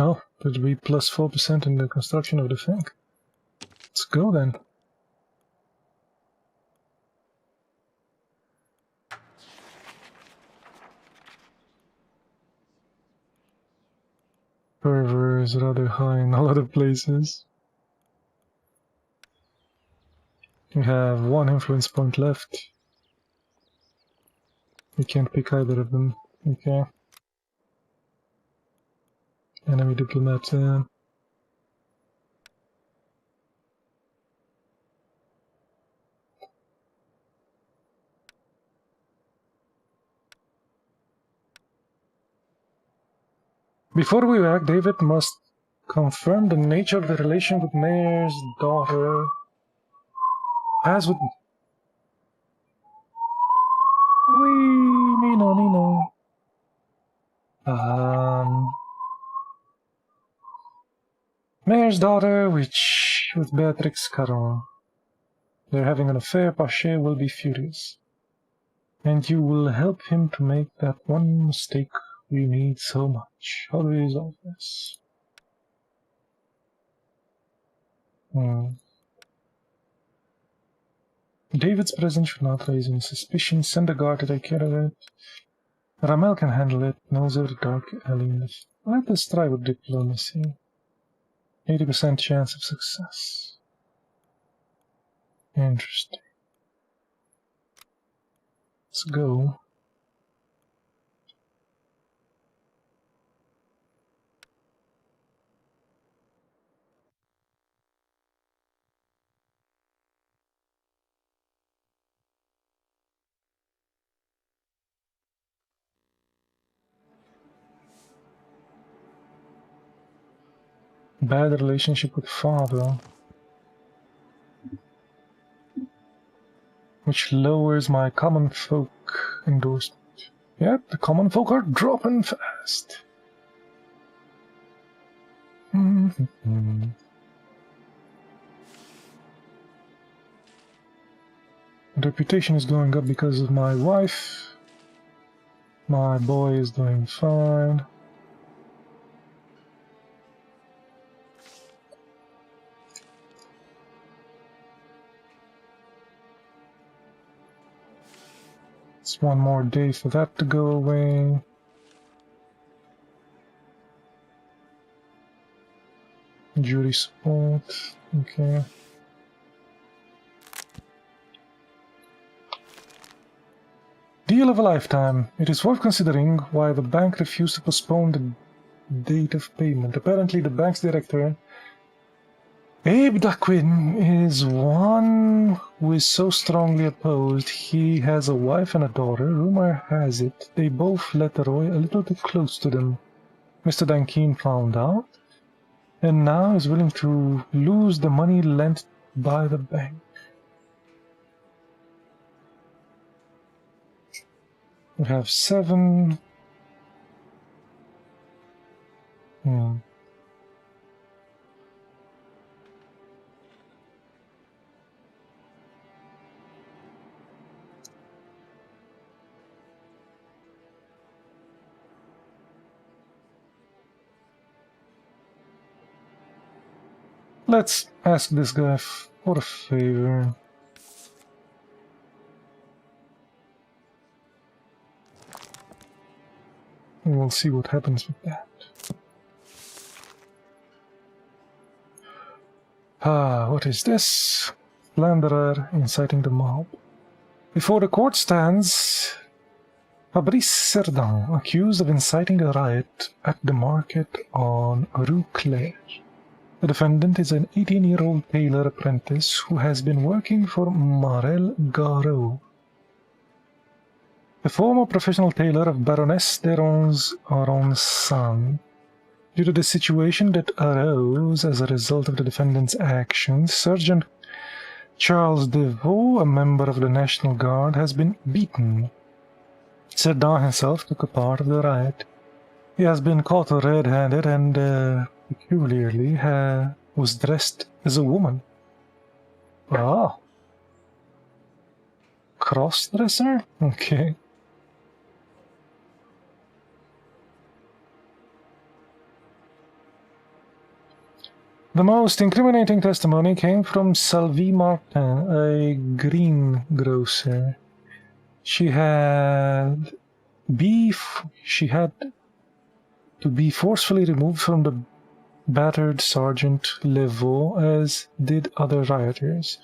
Oh, that'll be plus 4% in the construction of the thing. Let's go then. Fervor is rather high in a lot of places. We have one influence point left. We can't pick either of them. Okay. Enemy diplomat. Before we act, David must confirm the nature of the relation with Mayor's daughter. As with... Nino. Mayor's daughter, which with Beatrix Caron. They're having an affair. Pache will be furious. And you will help him to make that one mistake we need so much. How do we resolve this? David's presence should not raise any suspicion. Send a guard to take care of it. Ramel can handle it. Knows every dark alley in the... Let us try with diplomacy. 80% chance of success. Interesting. Let's go. bad relationship with father, which lowers my common folk endorsement. Yep, the common folk are dropping fast. The reputation is going up because of my wife. My boy is doing fine. It's one more day for that to go away. Jury support, okay. Deal of a lifetime. It is worth considering why the bank refused to postpone the date of payment. Apparently the bank's director, Abe Daquin, is one who is so strongly opposed. He has a wife and a daughter. Rumor has it they both let Roy a little too close to them. Mr. Dankeen found out, and now is willing to lose the money lent by the bank. We have 7. Let's ask this guy for a favor. We'll see what happens with that. What is this? Slanderer inciting the mob. Before the court stands Fabrice Cerdan, accused of inciting a riot at the market on Rue Claire. The defendant is an 18-year-old tailor apprentice who has been working for Marel Garot, a former professional tailor of Baroness d'Aron's son. Due to the situation that arose as a result of the defendant's actions, Sergeant Charles Deveau, a member of the National Guard, has been beaten. Cerdan himself took a part of the riot. He has been caught red-handed and, peculiarly, was dressed as a woman. Ah. Cross-dresser? Okay. The most incriminating testimony came from Sylvie Martin, a greengrocer. She had to be forcefully removed from the battered Sergeant Leveau, as did other rioters,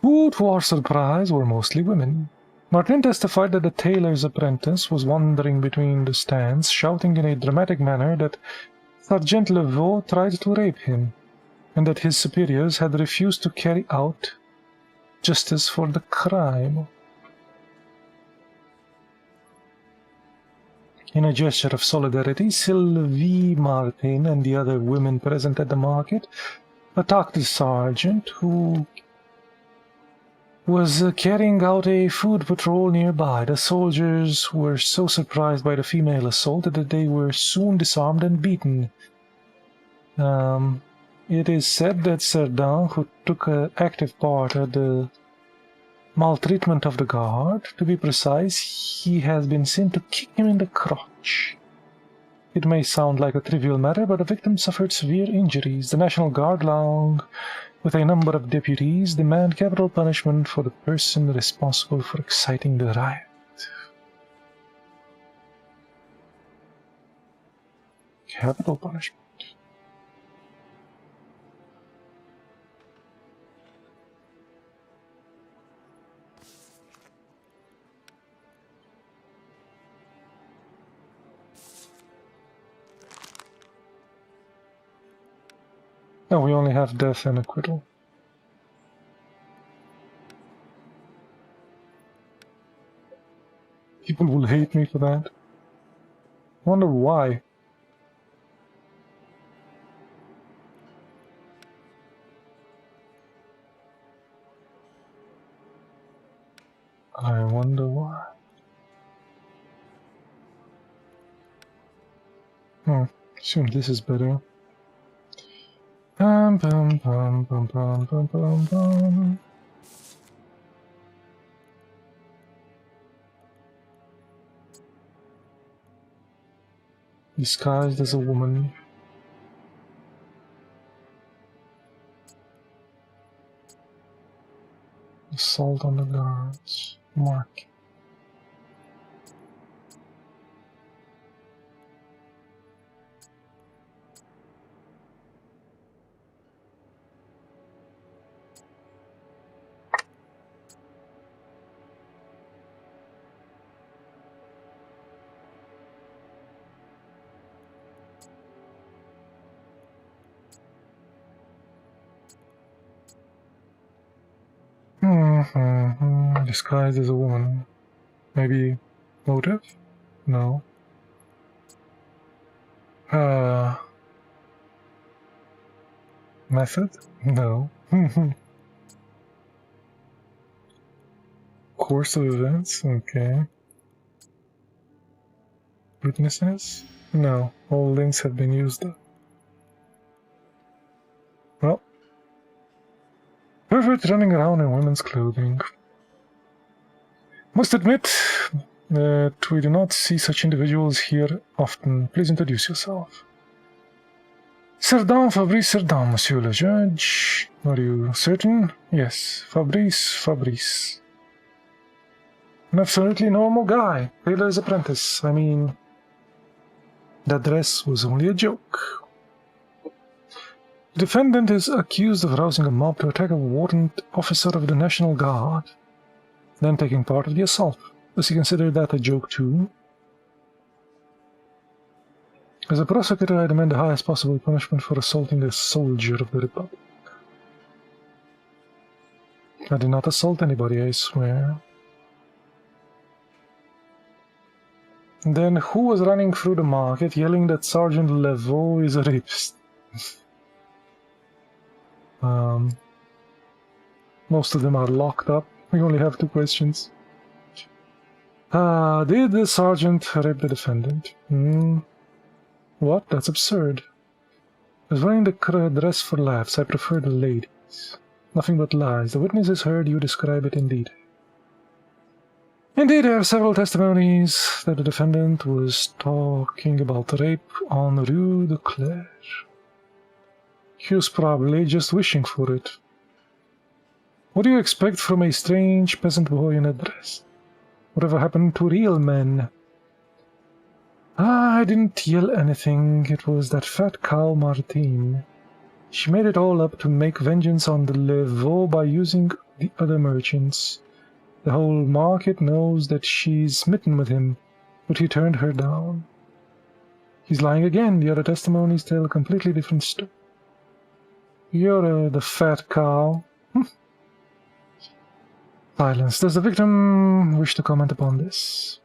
who, to our surprise, were mostly women. Martin testified that the tailor's apprentice was wandering between the stands, shouting in a dramatic manner that Sergeant Leveau tried to rape him, and that his superiors had refused to carry out justice for the crime. In a gesture of solidarity, Sylvie Martin and the other women present at the market attacked the sergeant, who was carrying out a food patrol nearby. The soldiers were so surprised by the female assault that they were soon disarmed and beaten. It is said that Cerdan, who took an active part at the maltreatment of the guard, to be precise, he has been seen to kick him in the crotch. It may sound like a trivial matter, but the victim suffered severe injuries. The National Guard, along with a number of deputies, demand capital punishment for the person responsible for exciting the riot. Capital punishment. No, we only have death and acquittal. People will hate me for that. I wonder why. I wonder why. Oh, assume this is better. Bum, bum, bum, bum, bum, bum, bum, bum. Disguised as a woman. Assault on the guards. Mark. Disguised as a woman. Maybe motive? No. Method? No. Course of events? Okay. Witnesses? No. All links have been used up. Well. Pervert running around in women's clothing. Must admit that we do not see such individuals here often. Please introduce yourself. Cerdan, Fabrice Cerdan, Monsieur le Judge. Are you certain? Yes, Fabrice. An absolutely normal guy. Tailor's apprentice. I mean, that dress was only a joke. The defendant is accused of rousing a mob to attack a warrant officer of the National Guard, then taking part of the assault. Does he consider that a joke too? As a prosecutor, I demand the highest possible punishment for assaulting a soldier of the Republic. I did not assault anybody, I swear. And then who was running through the market yelling that Sergeant Leveau is a rapist? Most of them are locked up. We only have 2 questions. Did the sergeant rape the defendant? What? That's absurd. I was wearing the dress for laughs. I prefer the ladies. Nothing but lies. The witnesses heard you describe it indeed. Indeed, there are several testimonies that the defendant was talking about rape on Rue de Claire. He was probably just wishing for it. What do you expect from a strange peasant boy in a dress? Whatever happened to real men? I didn't yell anything. It was that fat cow Martine. She made it all up to make vengeance on the Leveau by using the other merchants. The whole market knows that she's smitten with him, but he turned her down. He's lying again. The other testimonies tell a completely different story. You're the fat cow. Silence. Does the victim wish to comment upon this?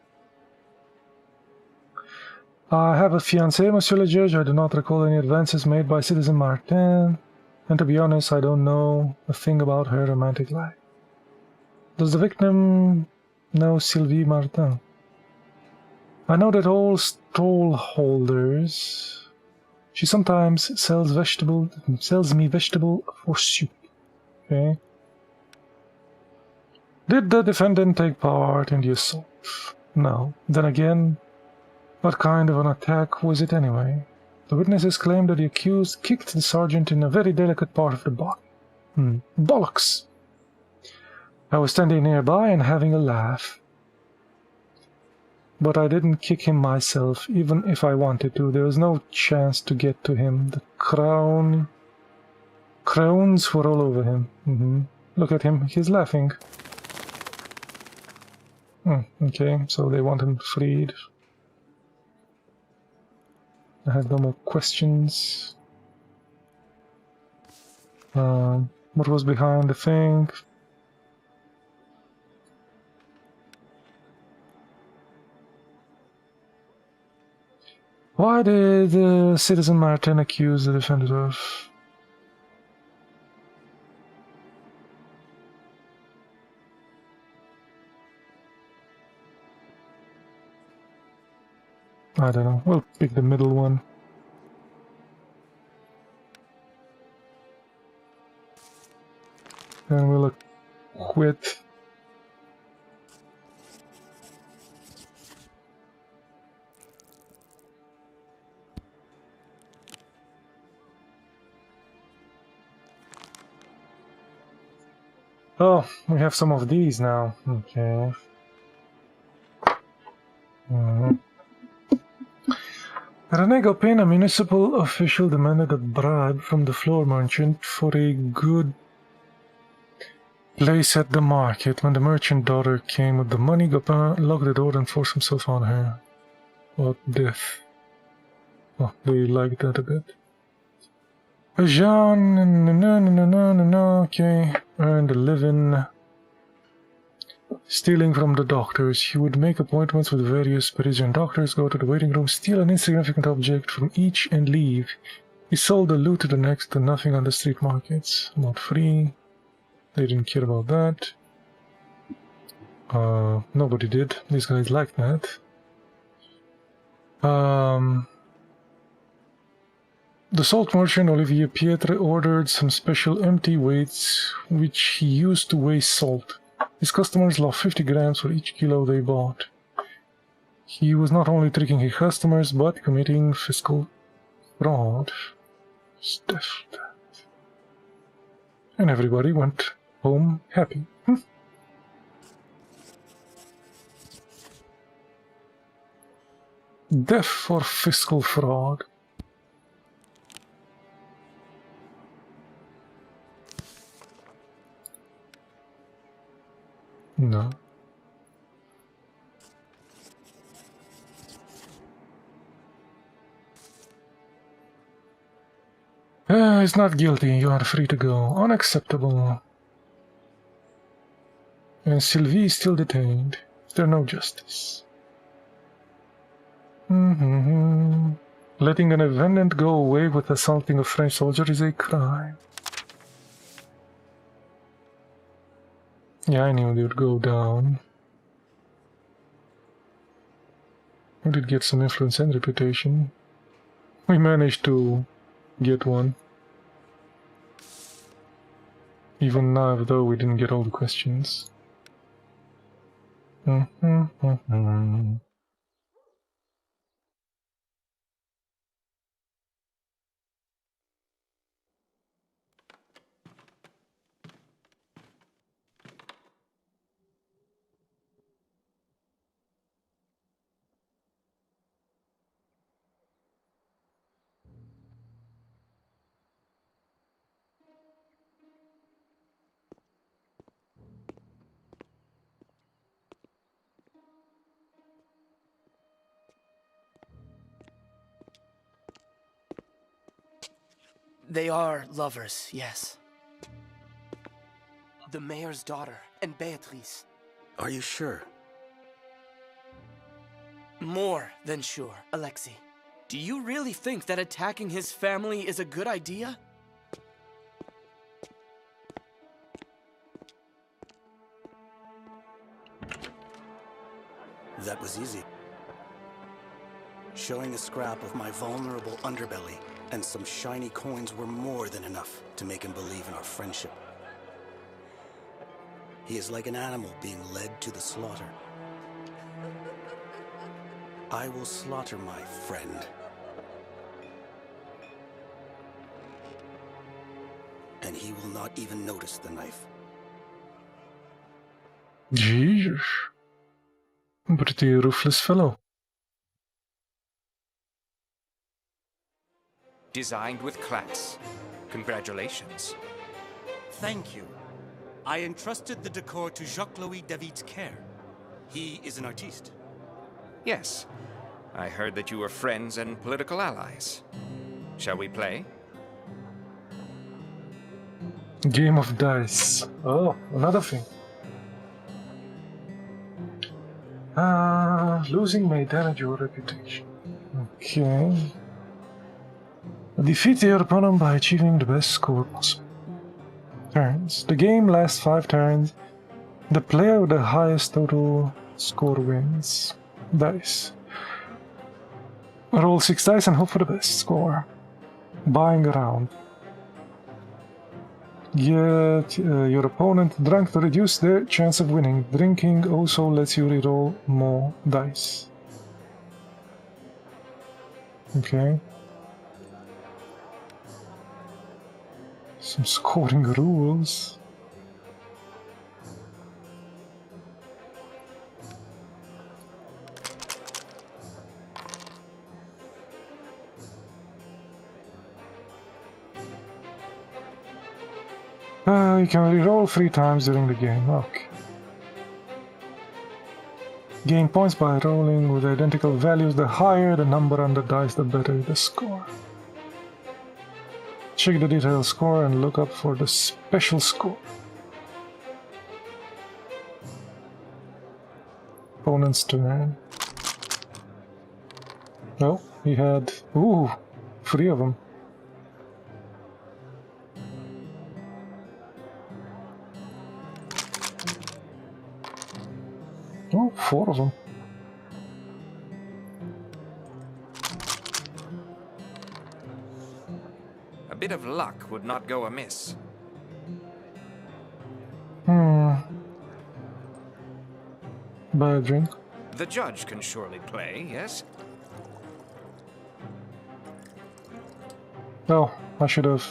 I have a fiancée, Monsieur le Judge. I do not recall any advances made by Citizen Martin, and to be honest, I don't know a thing about her romantic life. Does the victim know Sylvie Martin? I know that all stall holders. She sometimes sells me vegetable for soup. Okay. Did the defendant take part in the assault? No. Then again, what kind of an attack was it anyway? The witnesses claim that the accused kicked the sergeant in a very delicate part of the body. Bollocks! I was standing nearby and having a laugh. But I didn't kick him myself, even if I wanted to. There was no chance to get to him. The crowns were all over him. Look at him, he's laughing. Okay, so they want him freed. I have no more questions. What was behind the thing? Why did Citizen Martin accuse the defendant of... I don't know. We'll pick the middle one. And we'll quit. Oh, we have some of these now. Okay. Renego Pen, a municipal official, demanded a bribe from the floor merchant for a good place at the market. When the merchant daughter came with the money, Gopin locked the door and forced himself on her. What death? Oh, they like that a bit. Jean, no, okay. Earned a living stealing from the doctors. He would make appointments with various Parisian doctors, go to the waiting room, steal an insignificant object from each and leave. He sold the loot to the next to nothing on the street markets. Not free. They didn't care about that. Nobody did. These guys liked that. The salt merchant Olivier Pietre ordered some special empty weights which he used to weigh salt. His customers lost 50 grams for each kilo they bought. He was not only tricking his customers, but committing fiscal fraud. Stuff that. And everybody went home happy. Death for fiscal fraud. No. He's not guilty. You are free to go. Unacceptable. And Sylvie is still detained. There's no justice. Letting an defendant go away with assaulting a French soldier is a crime. Yeah, I knew they would go down. We did get some influence and reputation. We managed to get one. Even now, though we didn't get all the questions. They are lovers, yes. The mayor's daughter and Beatrice. Are you sure? More than sure, Alexei. Do you really think that attacking his family is a good idea? That was easy. Showing a scrap of my vulnerable underbelly and some shiny coins were more than enough to make him believe in our friendship. He is like an animal being led to the slaughter. I will slaughter my friend. And he will not even notice the knife. Jesus. A pretty ruthless fellow. Designed with class. Congratulations. Thank you. I entrusted the decor to Jacques-Louis David's care. He is an artiste. Yes. I heard that you were friends and political allies. Shall we play? Game of dice. Oh, another thing. Losing may damage your reputation. Okay. Defeat your opponent by achieving the best score possible. Turns. The game lasts 5 turns. The player with the highest total score wins. Dice. Roll 6 dice and hope for the best score. Buying around. Get your opponent drunk to reduce their chance of winning. Drinking also lets you reroll more dice. Okay. Some scoring rules. You can reroll 3 times during the game. Okay. Gain points by rolling with identical values. The higher the number on the dice, the better the score. Check the detailed score and look up for the special score. Opponent's turn. Oh, he had... Ooh, 3 of them. Oh, 4 of them. A bit of luck would not go amiss. Buy a drink. The judge can surely play, yes? Oh, I should have.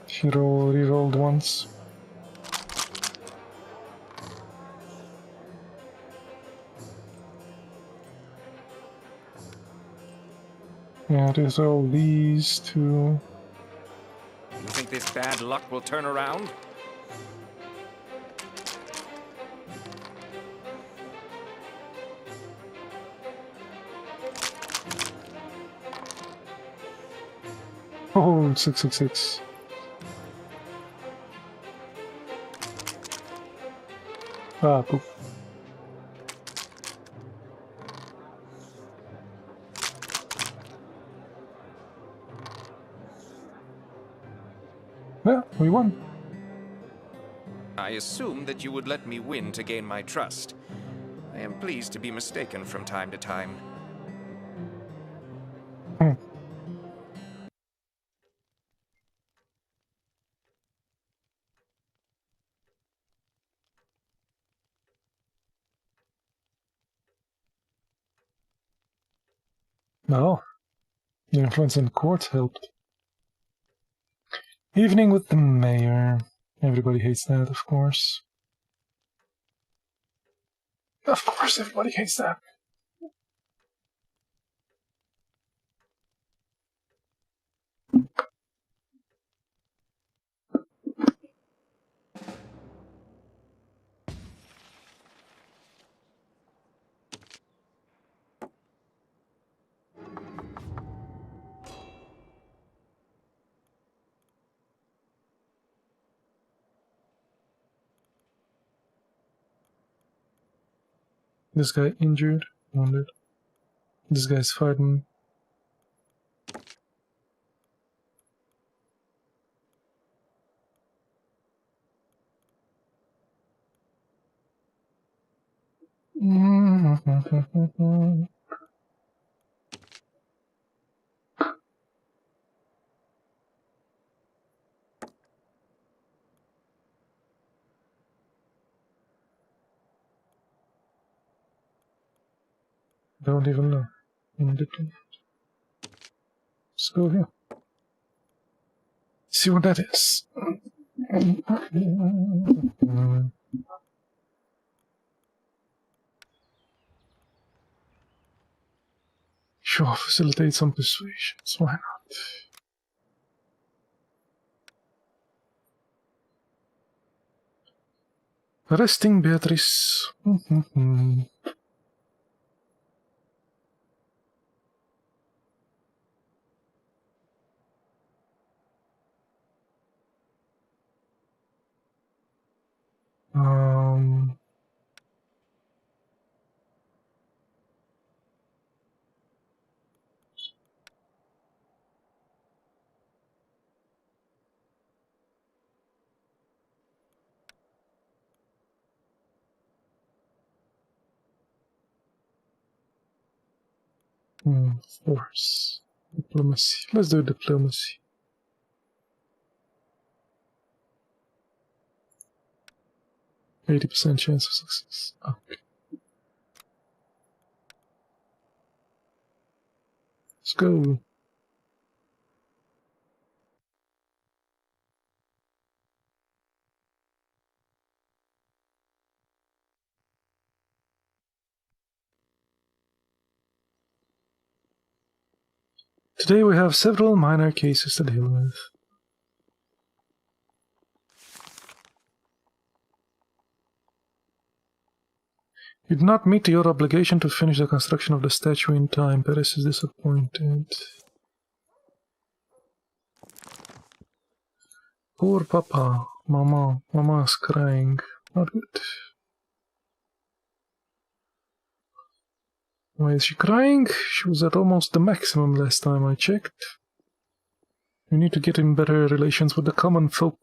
He rerolled once. Yeah, there's all these two. You think this bad luck will turn around? Oh, 666. Ah, poop. Yeah, we won. I assumed that you would let me win to gain my trust. I am pleased to be mistaken from time to time. No. The influence in court helped. Evening with the mayor. Everybody hates that, of course. Of course, everybody hates that. This guy injured, wounded. This guy's fighting. Don't even know. Let's go here. See what that is. Sure, facilitate some persuasions. Why not? Arresting Beatrice. Um, Force. Diplomacy. Let's do diplomacy. %80 chance of success. Okay. Let's go. Today we have several minor cases to deal with. You did not meet your obligation to finish the construction of the statue in time. Paris is disappointed. Poor Papa. Mama. Mama is crying. Not good. Why is she crying? She was at almost the maximum last time I checked. We need to get in better relations with the common folk.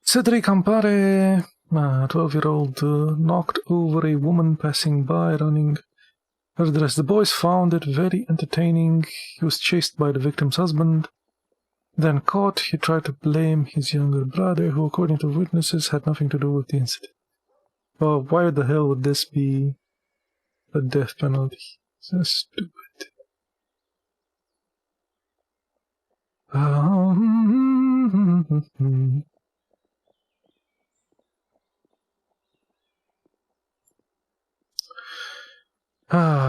Cedric Ampare, a 12-year-old, knocked over a woman passing by running her dress. The boys found it very entertaining. He was chased by the victim's husband. Then caught, he tried to blame his younger brother, who, according to witnesses, had nothing to do with the incident. Well, why the hell would this be a death penalty? So stupid.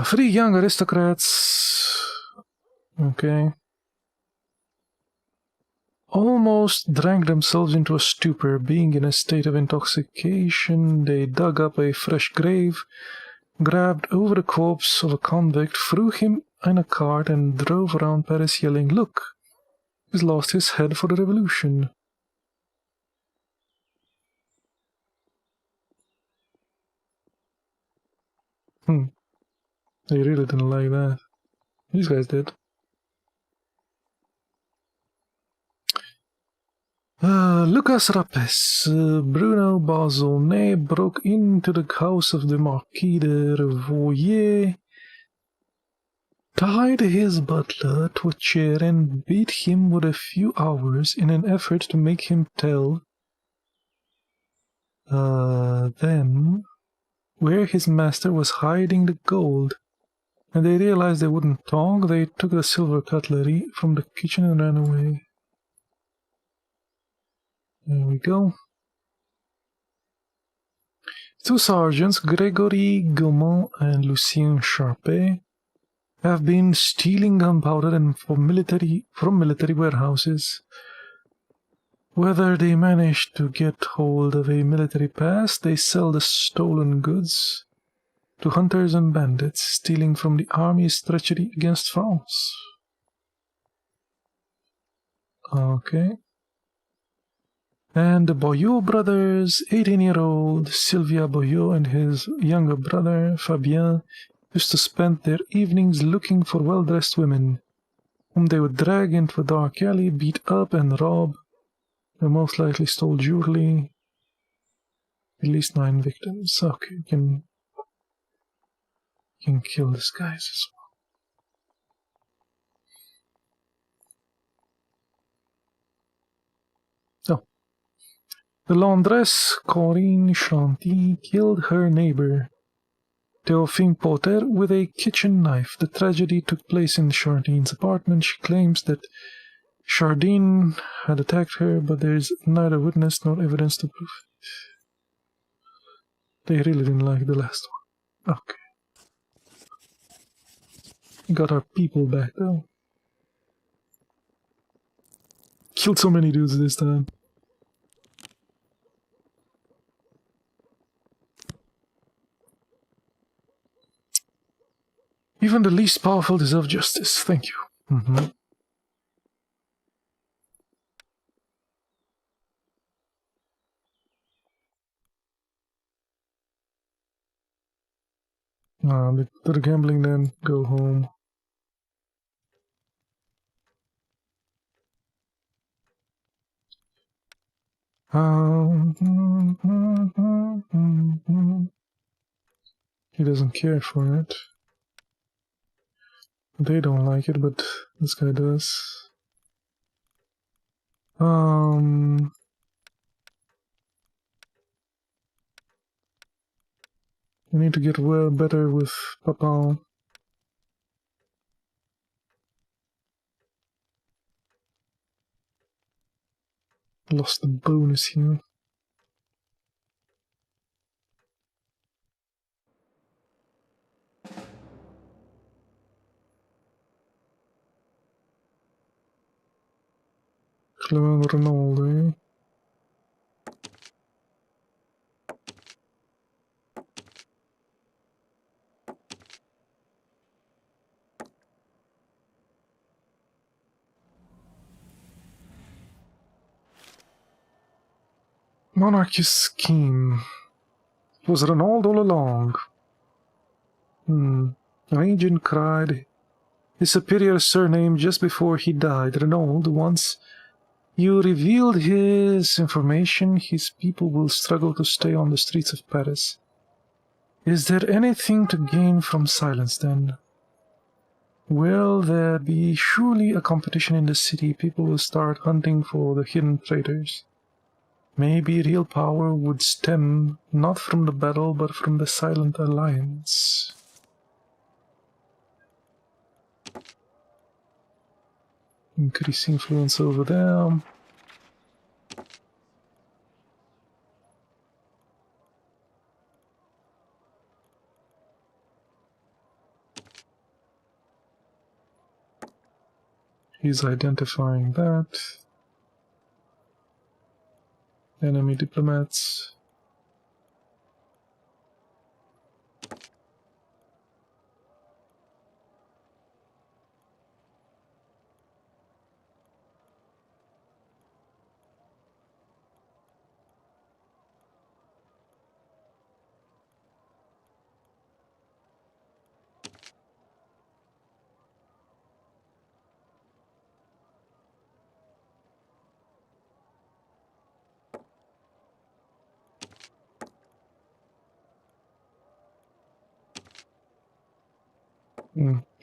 Three young aristocrats. Okay. Almost drank themselves into a stupor. Being in a state of intoxication, they dug up a fresh grave, grabbed over the corpse of a convict, threw him in a cart, and drove around Paris yelling, "Look, he's lost his head for the revolution." They really didn't like that. These guys did. Lucas Rapes, Bruno Bazonet broke into the house of the Marquis de Revoyer, tied his butler to a chair and beat him with a few hours in an effort to make him tell them where his master was hiding the gold. And they realized they wouldn't talk. They took the silver cutlery from the kitchen and ran away. There we go. Two sergeants, Gregory Gaumont and Lucien Charpet, have been stealing gunpowder from military warehouses. Whether they manage to get hold of a military pass, they sell the stolen goods to hunters and bandits. Stealing from the army is treachery against France. Okay. And the Boyot brothers, 18-year-old Sylvia Boyot and his younger brother, Fabien, used to spend their evenings looking for well-dressed women, whom they would drag into a dark alley, beat up, and rob. They most likely stole jewelry. At least 9 victims. Okay, you can kill these guys as well. Oh. The laundress, Corinne Chanty, killed her neighbor, Théophile Potter, with a kitchen knife. The tragedy took place in Chardine's apartment. She claims that Chardine had attacked her, but there is neither witness nor evidence to prove it. They really didn't like the last one. Okay. We got our people back, though. Killed so many dudes this time. Even the least powerful deserve justice. Thank you. Bit of gambling then, go home. He doesn't care for it. They don't like it, but this guy does. We need to get well better with Papa. Lost the bonus here. Clement Ronaldo. Monarchist scheme. It was Renaud all along. An agent cried his superior's surname just before he died. Renaud, once you revealed his information, his people will struggle to stay on the streets of Paris. Is there anything to gain from silence, then? Will there be surely a competition in the city? People will start hunting for the hidden traitors. Maybe real power would stem not from the battle, but from the silent alliance. Increase influence over there. He's identifying that. Enemy diplomats.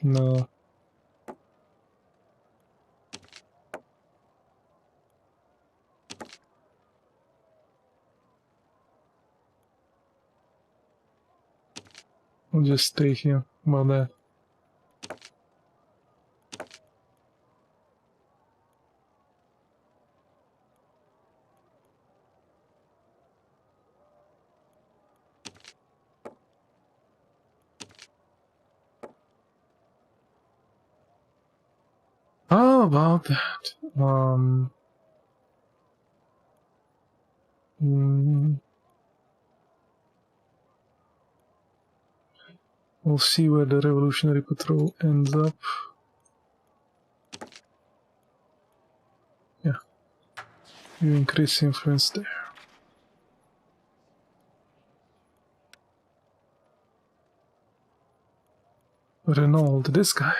No. I'll just stay here about that. How about that? We'll see where the Revolutionary Patrol ends up. Yeah. You increase influence there. Renaud, this guy.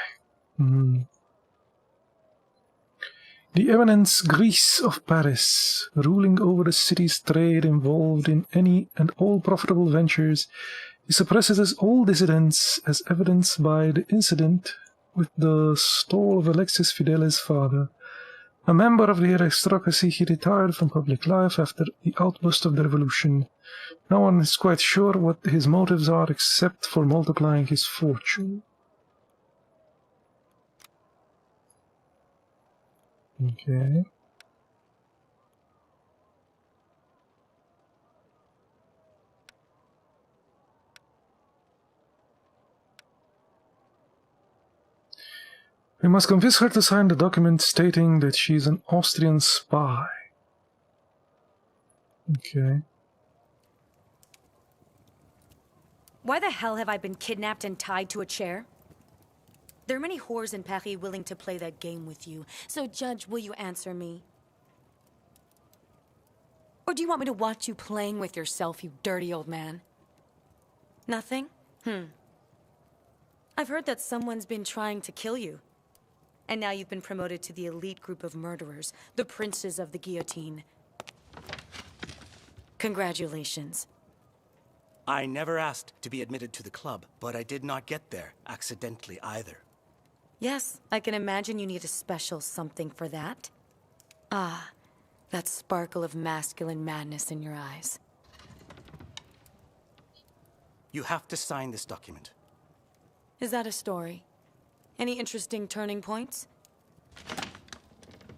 The eminence Greece of Paris, ruling over the city's trade, involved in any and all profitable ventures, he suppresses all dissidents, as evidenced by the incident with the stall of Alexis Fidelis' father. A member of the aristocracy, he retired from public life after the outburst of the revolution. No one is quite sure what his motives are, except for multiplying his fortune. Okay. We must convince her to sign the document stating that she is an Austrian spy. Okay. Why the hell have I been kidnapped and tied to a chair? There are many whores in Paris willing to play that game with you. So, Judge, will you answer me? Or do you want me to watch you playing with yourself, you dirty old man? Nothing? I've heard that someone's been trying to kill you. And now you've been promoted to the elite group of murderers, the princes of the guillotine. Congratulations. I never asked to be admitted to the club, but I did not get there accidentally either. Yes, I can imagine you need a special something for that. Ah, that sparkle of masculine madness in your eyes. You have to sign this document. Is that a story? Any interesting turning points?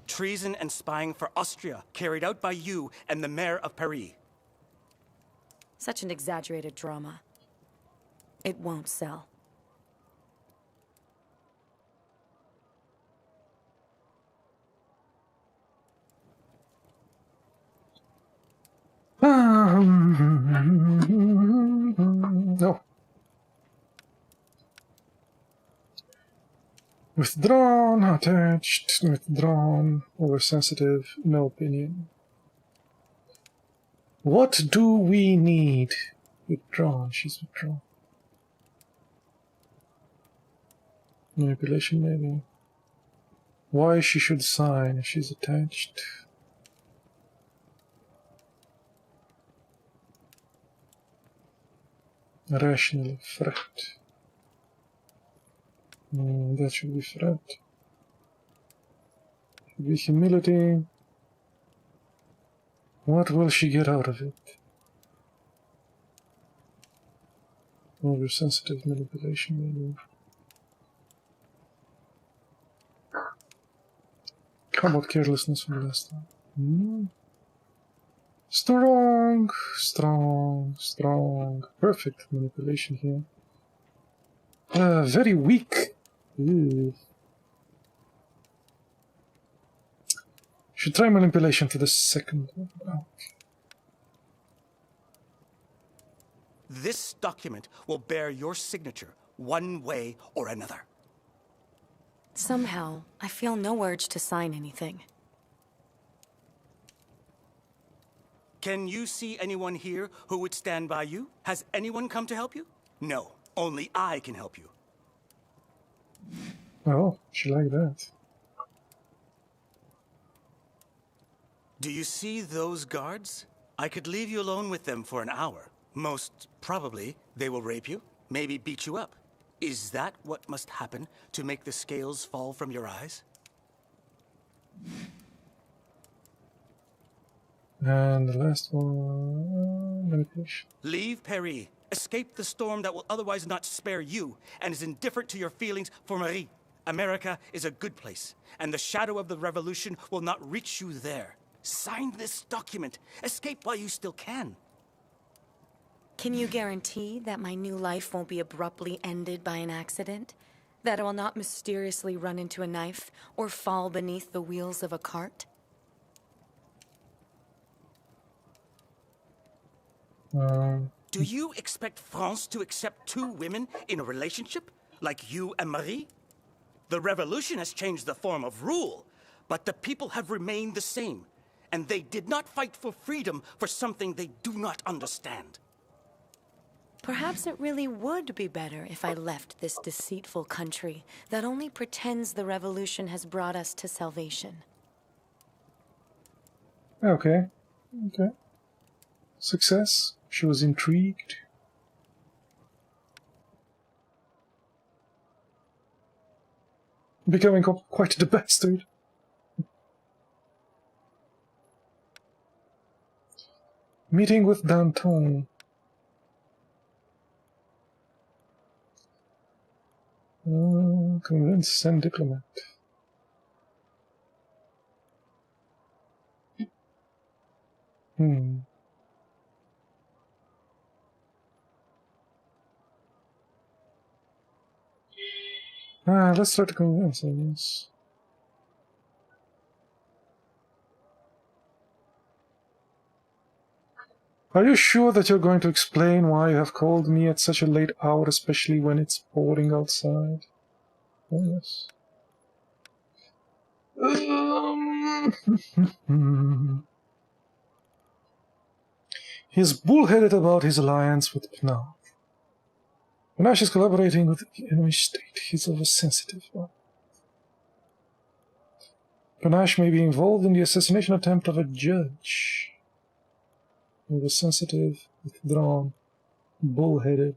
Treason and spying for Austria, carried out by you and the mayor of Paris. Such an exaggerated drama. It won't sell. No. Withdrawn, attached, withdrawn, oversensitive, no opinion. What do we need? Withdrawn, she's withdrawn. Manipulation, maybe. Why she should sign if she's attached? Rational threat. That should be threat. Should be humility. What will she get out of it? Oversensitive manipulation, maybe. How about carelessness from last time? Strong, strong, strong. Perfect manipulation here. Very weak. Ooh. Should try manipulation for the second one. Oh. This document will bear your signature one way or another. Somehow, I feel no urge to sign anything. Can you see anyone here who would stand by you? Has anyone come to help you? No, only I can help you. Oh, she like that. Do you see those guards? I could leave you alone with them for an hour. Most probably, they will rape you, maybe beat you up. Is that what must happen to make the scales fall from your eyes? And the last one, manipulation. Leave Paris. Escape the storm that will otherwise not spare you and is indifferent to your feelings for Marie. America is a good place, and the shadow of the revolution will not reach you there. Sign this document. Escape while you still can. Can you guarantee that my new life won't be abruptly ended by an accident? That I will not mysteriously run into a knife or fall beneath the wheels of a cart? Do you expect France to accept two women in a relationship, like you and Marie? The revolution has changed the form of rule, but the people have remained the same, and they did not fight for freedom for something they do not understand. Perhaps it really would be better if I left this deceitful country that only pretends the revolution has brought us to salvation. Okay. Okay. Success. She was intrigued. Becoming quite the bastard. Meeting with Danton. Convince and diplomat. Let's try to convince, I guess. Are you sure that you're going to explain why you have called me at such a late hour, especially when it's pouring outside? Oh, yes. He's bullheaded about his alliance with Panache. Panache is collaborating with the enemy state. He's oversensitive. Panache may be involved in the assassination attempt of a judge. oversensitive, withdrawn, bullheaded.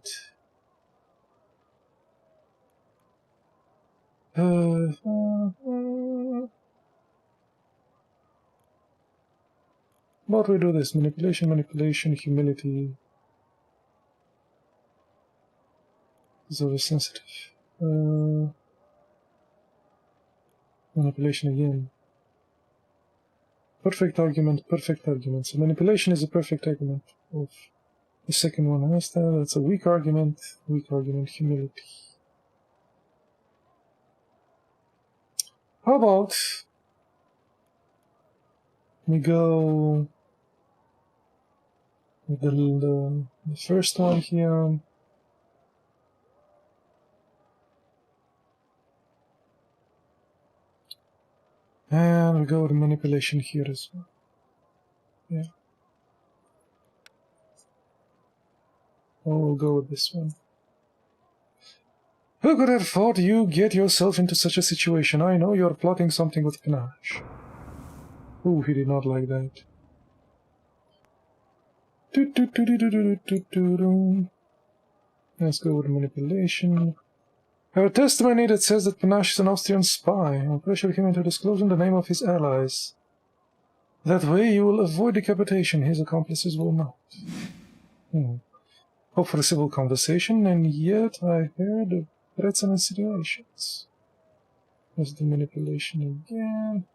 What we do this? Manipulation, manipulation, humility. Is oversensitive. Manipulation again. Perfect argument, perfect argument. So manipulation is a perfect argument of the second one. That's a weak argument, humility. How about we go with the first one here. And we go with manipulation here as well. Yeah. Oh, we'll go with this one. Who could have thought you get yourself into such a situation? I know you're plotting something with panache. Ooh, he did not like that. Let's go with manipulation. I have a testimony that says that Panache is an Austrian spy. I'll pressure him into disclosing the name of his allies. That way you will avoid decapitation. His accomplices will not. Hope for a civil conversation, and yet I heard threats and insinuations. There's the manipulation again.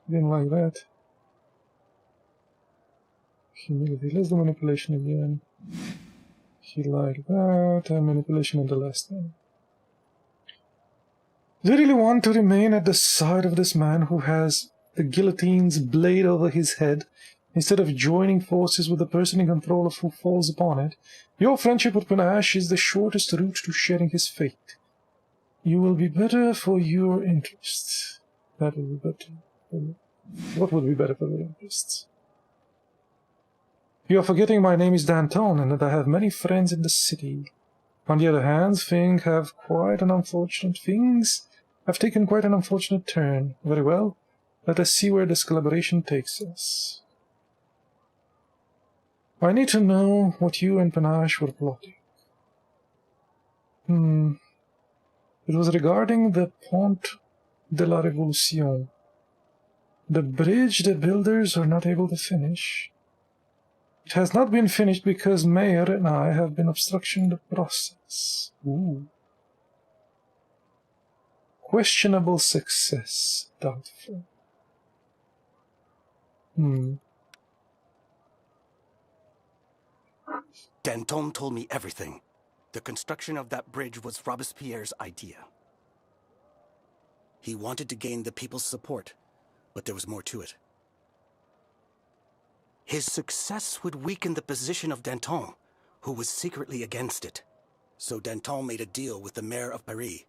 Didn't like that. Humility. Let's do manipulation again. He liked that, and manipulation on the last one. Do you really want to remain at the side of this man who has the guillotine's blade over his head, instead of joining forces with the person in control of who falls upon it? Your friendship with Panache is the shortest route to sharing his fate. You will be better for your interests. That will be better. What would be better for your interests? You are forgetting my name is Danton, and that I have many friends in the city. On the other hand, things have taken quite an unfortunate turn. Very well. Let us see where this collaboration takes us. I need to know what you and Panache were plotting. It was regarding the Pont de la Révolution. The bridge the builders are not able to finish. It has not been finished because Mayer and I have been obstructing the process. Ooh. Questionable success. Doubtful. Danton told me everything. The construction of that bridge was Robespierre's idea. He wanted to gain the people's support, but there was more to it. His success would weaken the position of Danton, who was secretly against it. So Danton made a deal with the mayor of Paris.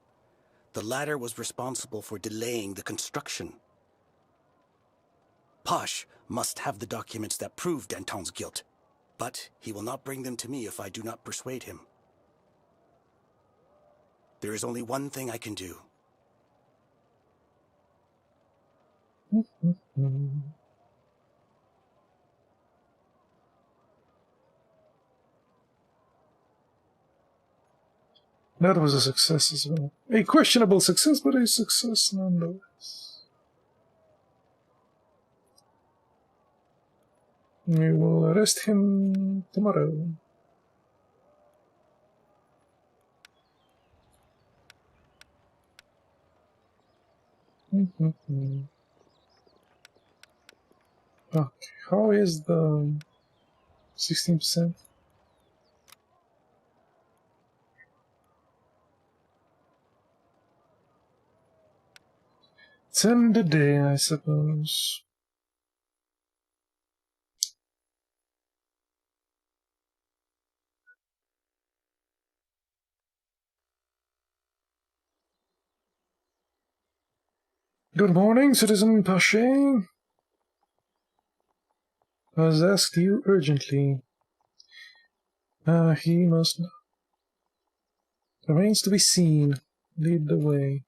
The latter was responsible for delaying the construction. Pache must have the documents that prove Danton's guilt, but he will not bring them to me if I do not persuade him. There is only one thing I can do. That was a success as well. A questionable success, but a success nonetheless. We will arrest him tomorrow. Okay, how is the 16%? It's in the day, I suppose. Good morning, Citizen Pache. Has asked you urgently. He must not. Remains to be seen. Lead the way.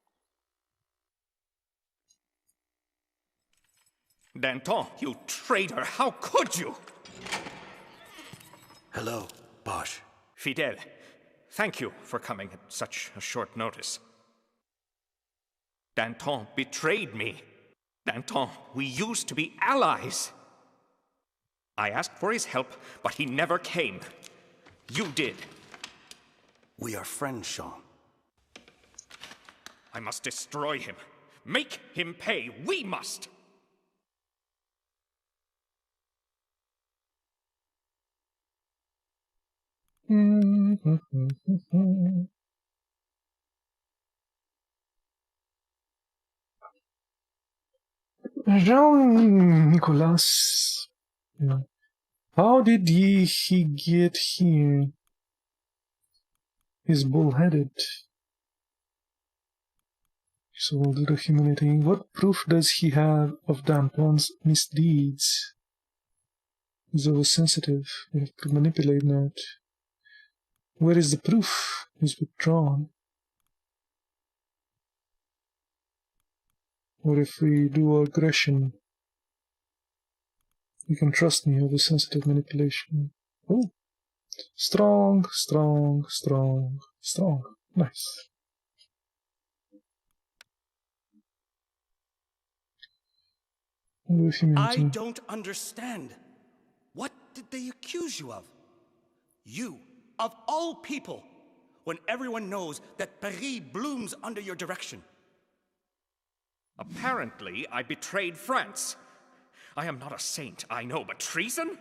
Danton, you traitor! How could you? Hello, Bosch. Fidel, thank you for coming at such a short notice. Danton betrayed me. Danton, we used to be allies. I asked for his help, but he never came. You did. We are friends, Jean. I must destroy him. Make him pay. We must. Jean-Nicolas. Yeah. How did he get here? He's bullheaded. So a little humility. What proof does he have of Danton's misdeeds? He's oversensitive. We have to manipulate that. Where is the proof? He's withdrawn. Or if we do aggression, you can trust me, oversensitive manipulation. Oh, strong, strong, strong, strong. Nice. I don't understand. What did they accuse you of? You, of all people, when everyone knows that Paris blooms under your direction. Apparently, I betrayed France. I am not a saint, I know, but treason?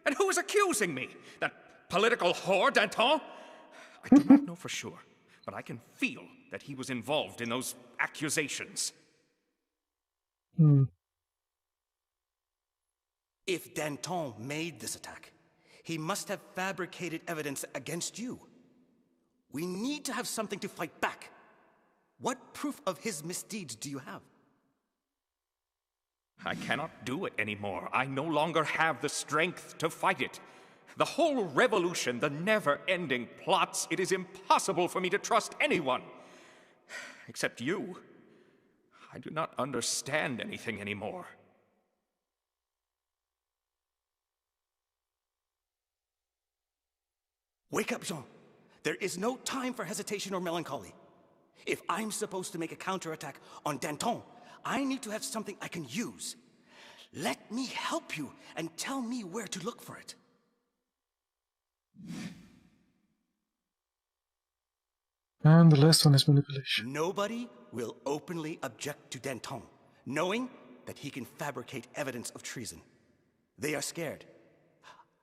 And who is accusing me? That political whore, Danton? I do not know for sure, but I can feel that he was involved in those accusations. If Danton made this attack, he must have fabricated evidence against you. We need to have something to fight back. What proof of his misdeeds do you have? I cannot do it anymore. I no longer have the strength to fight it. The whole revolution, the never-ending plots, it is impossible for me to trust anyone. Except you. I do not understand anything anymore. Wake up, Jean. There is no time for hesitation or melancholy. If I'm supposed to make a counterattack on Danton, I need to have something I can use. Let me help you and tell me where to look for it. And the last one is manipulation. Nobody will openly object to Danton, knowing that he can fabricate evidence of treason. They are scared.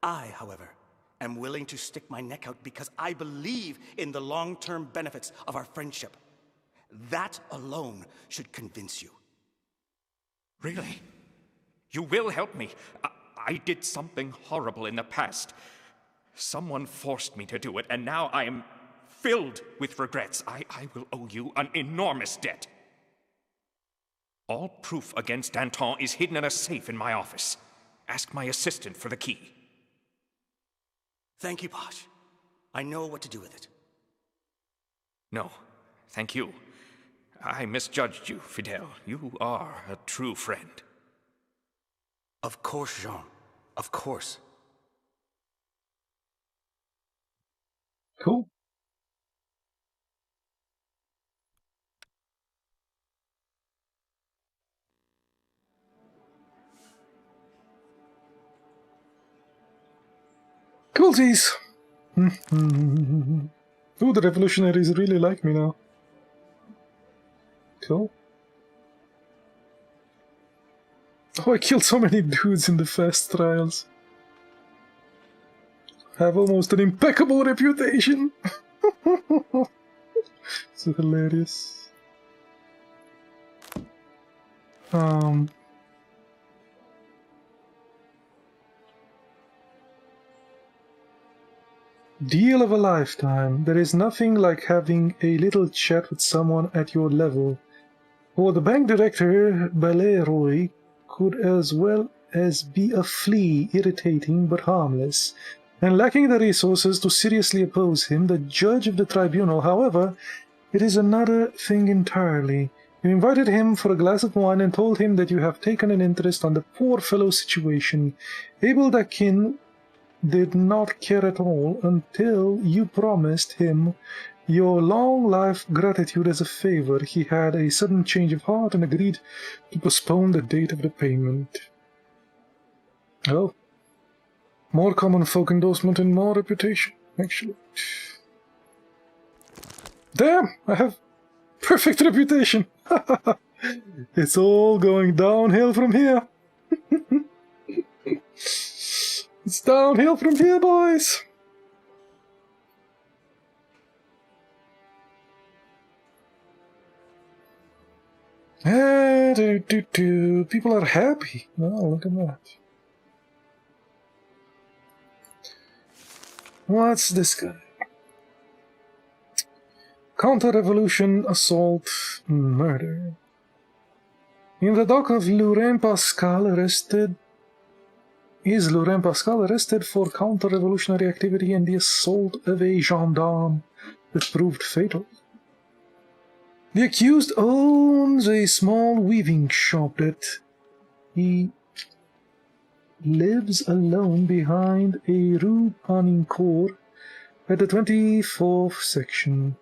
I, however, am willing to stick my neck out because I believe in the long-term benefits of our friendship. That alone should convince you. Really? You will help me? I did something horrible in the past. Someone forced me to do it, and now I am filled with regrets. I will owe you an enormous debt. All proof against Danton is hidden in a safe in my office. Ask my assistant for the key. Thank you, Bosch. I know what to do with it. No, thank you. I misjudged you, Fidel. You are a true friend. Of course, Jean. Of course. Cool. Coolsies! Ooh, the revolutionaries really like me now. Cool. Oh, I killed so many dudes in the fast trials. Have almost an impeccable reputation. So hilarious. Deal of a lifetime. There is nothing like having a little chat with someone at your level. Or the bank director, Baleroy, could as well as be a flea, irritating but harmless, and lacking the resources to seriously oppose him, the judge of the tribunal, however, it is another thing entirely. You invited him for a glass of wine and told him that you have taken an interest on the poor fellow's situation. Abel Dakin did not care at all until you promised him your long life gratitude as a favor. He had a sudden change of heart and agreed to postpone the date of the payment. Oh. More common folk endorsement and more reputation, actually. Damn! I have perfect reputation! It's all going downhill from here. It's downhill from here, boys. People are happy. Oh, look at that. What's this guy? Counter-revolution, assault, murder. In the dock of Laurent Pascal arrested... Is Laurent Pascal arrested for counter-revolutionary activity and the assault of a gendarme that proved fatal? The accused owns a small weaving shop that he lives alone behind a Rue Panincourt at the 24th section.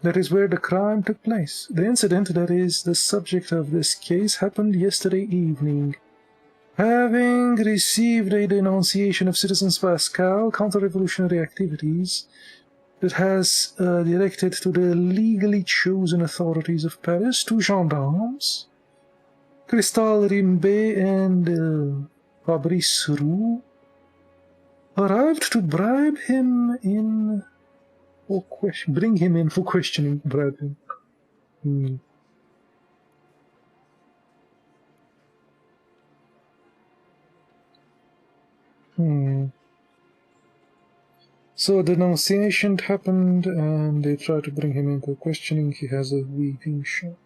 That is where the crime took place. The incident that is the subject of this case happened yesterday evening. Having received a denunciation of Citizens Pascal counter-revolutionary activities that has directed to the legally chosen authorities of Paris, two gendarmes, Cristal Rimbaud and Fabrice Roux, arrived to bribe him in... bring him in for questioning, bribe him. So a denunciation happened and they tried to bring him in for questioning. He has a weaving shop.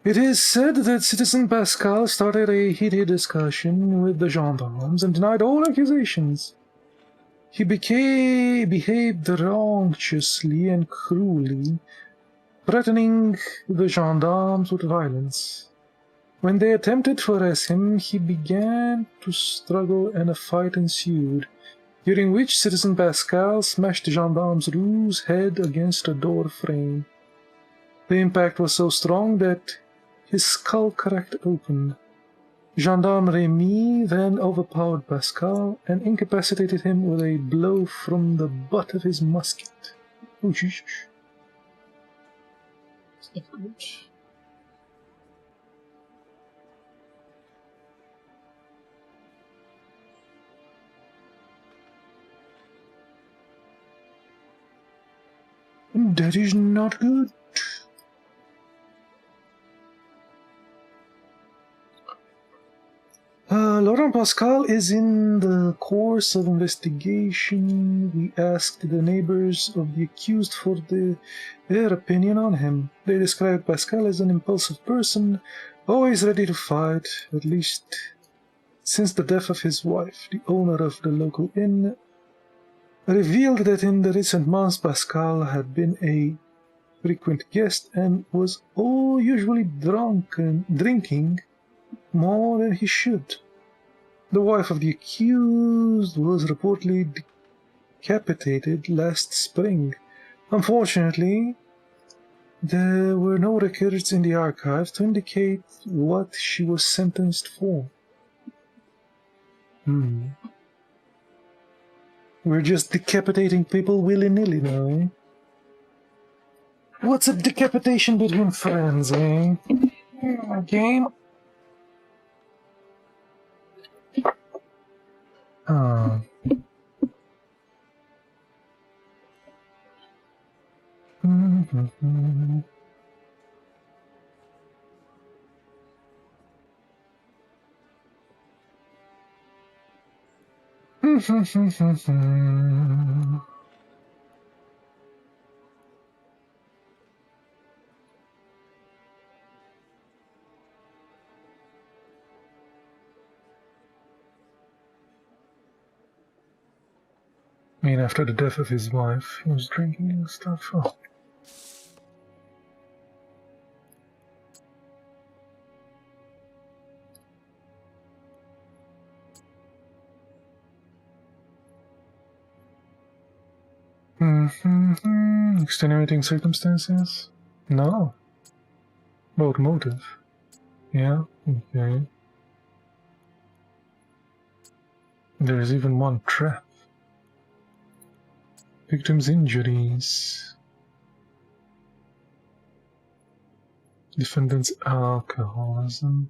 It is said that Citizen Pascal started a heated discussion with the gendarmes and denied all accusations. He behaved raucously and cruelly, threatening the gendarmes with violence. When they attempted to arrest him, he began to struggle and a fight ensued, during which Citizen Pascal smashed the gendarme's Roux's head against a door frame. The impact was so strong that his skull cracked open. Gendarme Remy then overpowered Pascal and incapacitated him with a blow from the butt of his musket. Oh, Jesus. It's not good. That is not good. Laurent Pascal is in the course of investigation. We asked the neighbors of the accused for their opinion on him. They described Pascal as an impulsive person, always ready to fight, at least since the death of his wife. The owner of the local inn revealed that in the recent months Pascal had been a frequent guest and was usually drinking more than he should. The wife of the accused was reportedly decapitated last spring. Unfortunately, there were no records in the archive to indicate what she was sentenced for. We're just decapitating people willy-nilly now, eh? What's a decapitation between friends, eh? A game? Ah. I mean, after the death of his wife, he was drinking and stuff. Oh. Extenuating circumstances? No. About motive? Yeah, okay. There is even one trap. Victim's injuries. Defendant's alcoholism.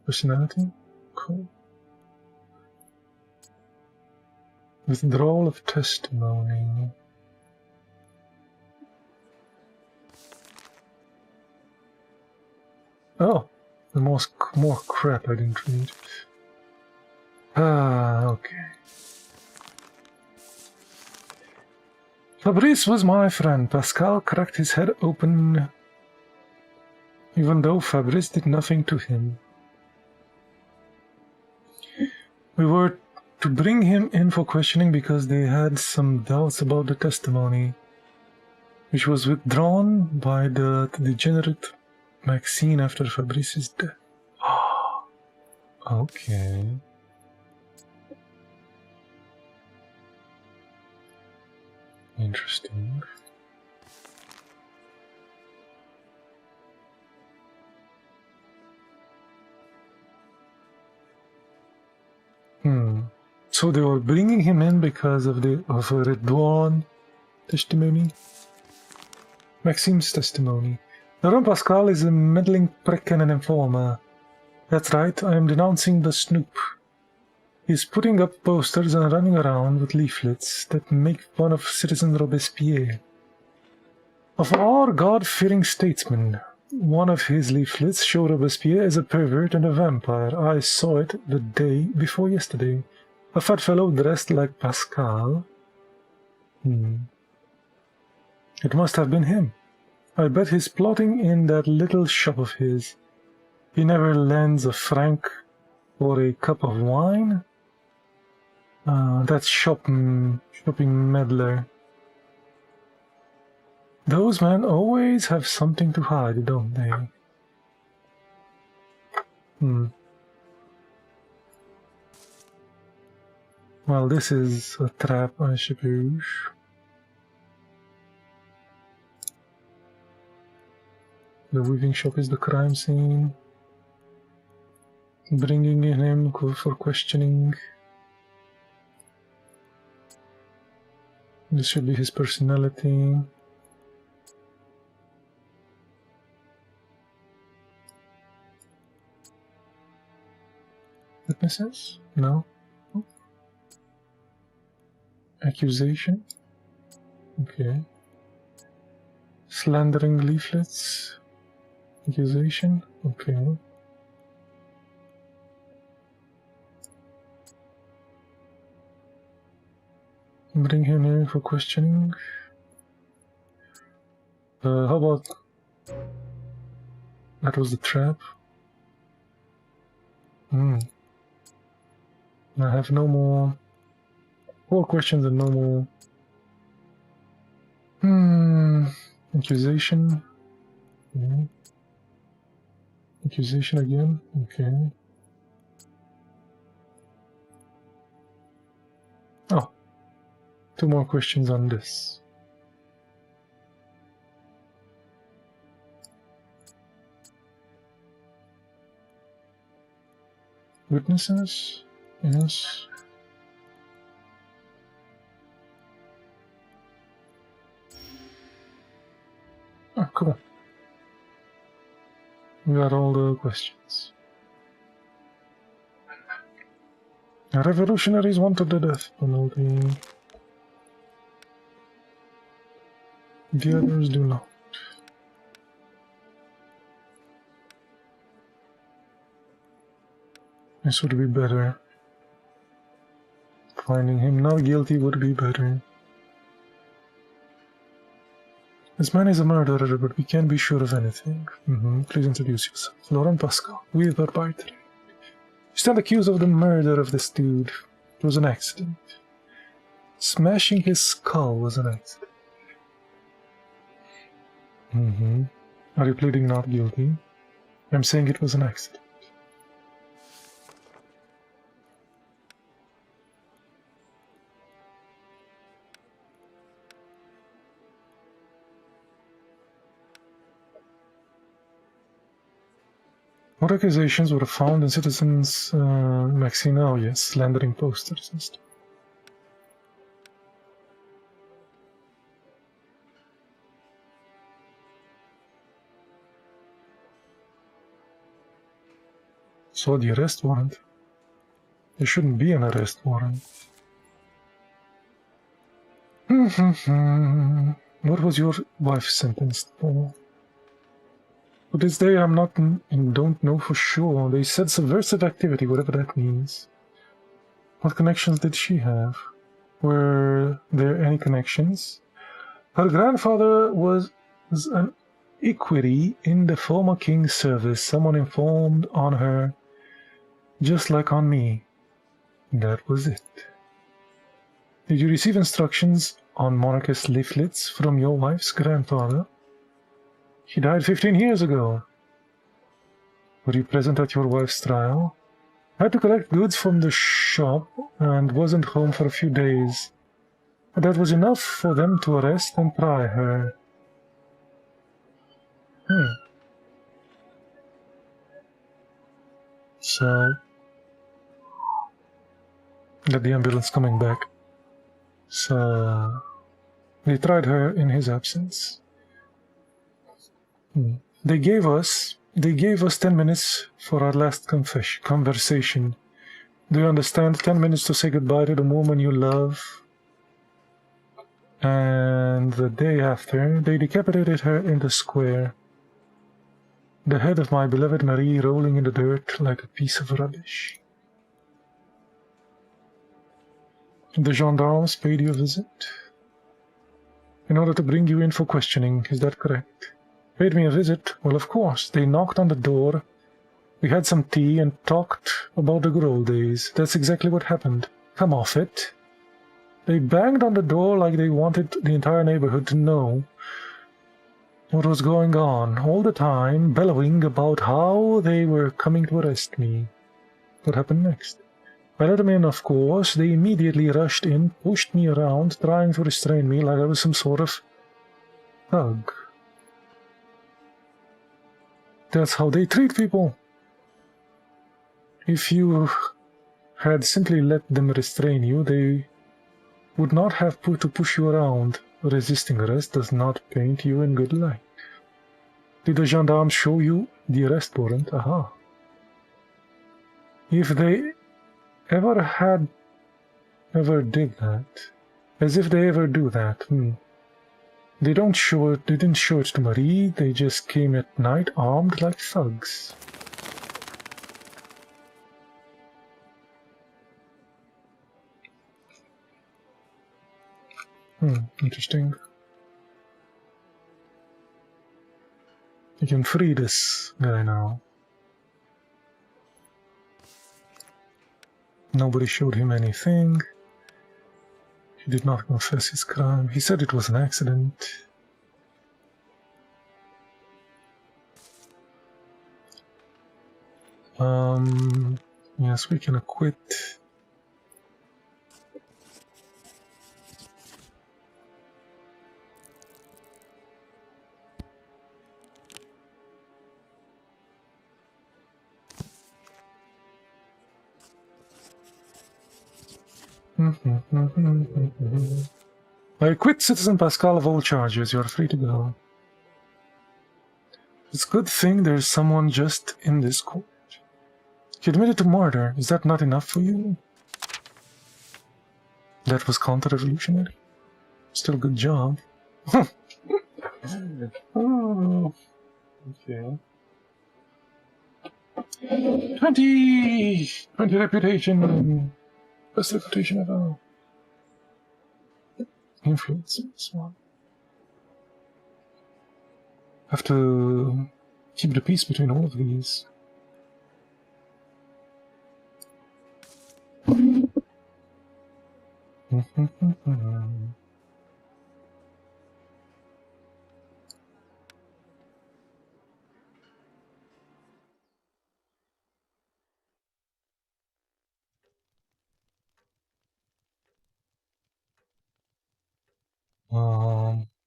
Personality? Cool. Withdrawal of testimony. Oh, the more crap I didn't read. Okay. Fabrice was my friend. Pascal cracked his head open, even though Fabrice did nothing to him. We were to bring him in for questioning because they had some doubts about the testimony, which was withdrawn by the degenerate Maxine after Fabrice's death. Okay. Interesting. So they were bringing him in because of a Redouane testimony? Maxime's testimony. Laurent Pascal is a meddling prick and an informer. That's right, I am denouncing the snoop. He's putting up posters and running around with leaflets that make fun of Citizen Robespierre. Of our God-fearing statesmen, one of his leaflets showed Robespierre as a pervert and a vampire. I saw it the day before yesterday. A fat fellow dressed like Pascal. It must have been him. I bet he's plotting in that little shop of his. He never lends a franc or a cup of wine. That shopping meddler. Those men always have something to hide, don't they? Well, this is a trap, I suppose. The weaving shop is the crime scene. Bringing in him for questioning. This should be his personality. Witnesses? No. Accusation? Okay. Slandering leaflets? Accusation? Okay. Bring him in for questioning. How about... That was the trap. I have no more... 4 questions and no more... Accusation. Okay. Accusation again. Okay. Oh. 2 more questions on this. Witnesses? Yes. Oh, cool. We got all the questions. Revolutionaries wanted the death penalty. The others do not. This would be better. Finding him not guilty would be better. This man is a murderer, but we can't be sure of anything. Please introduce yourself. Laurent Pascal, weaver by trade. You stand accused of the murder of this dude. It was an accident. Smashing his skull was an accident. Are you pleading not guilty? I'm saying it was an accident. What accusations were found in citizens' Maxine? Oh yes, slandering posters and stuff. So the arrest warrant. There shouldn't be an arrest warrant. What was your wife sentenced for? To this day, I'm not and don't know for sure. They said subversive activity, whatever that means. What connections did she have? Were there any connections? Her grandfather was an equerry in the former king's service. Someone informed on her, just like on me. That was it. Did you receive instructions on monarchist leaflets from your wife's grandfather? He died 15 years ago. Were you present at your wife's trial? I had to collect goods from the shop and wasn't home for a few days. But that was enough for them to arrest and try her. So... Got the ambulance coming back. So... They tried her in his absence. They gave us 10 minutes for our last conversation. Do you understand? 10 minutes to say goodbye to the woman you love. And the day after, they decapitated her in the square. The head of my beloved Marie rolling in the dirt like a piece of rubbish. The gendarmes paid you a visit? In order to bring you in for questioning, is that correct? Paid me a visit? Well, of course. They knocked on the door. We had some tea and talked about the good old days. That's exactly what happened. Come off it. They banged on the door like they wanted the entire neighborhood to know what was going on, all the time bellowing about how they were coming to arrest me. What happened next? I let them in, of course. They immediately rushed in, pushed me around, trying to restrain me like I was some sort of thug. That's how they treat people. If you had simply let them restrain you, they would not have to push you around. Resisting arrest does not paint you in good light. Did the gendarmes show you the arrest warrant? Aha. If they ever did that, as if they ever do that, They didn't show it to Marie, they just came at night armed like thugs. Interesting. You can free this guy now. Nobody showed him anything. He did not confess his crime. He said it was an accident. Yes, we can acquit. I acquit Citizen Pascal of all charges. You're free to go. It's a good thing there's someone just in this court. He admitted to murder. Is that not enough for you? That was counter-revolutionary. Still good job. Oh, okay. 20 reputation. Best reputation ever. Influence. This one. Have to keep the peace between all of these.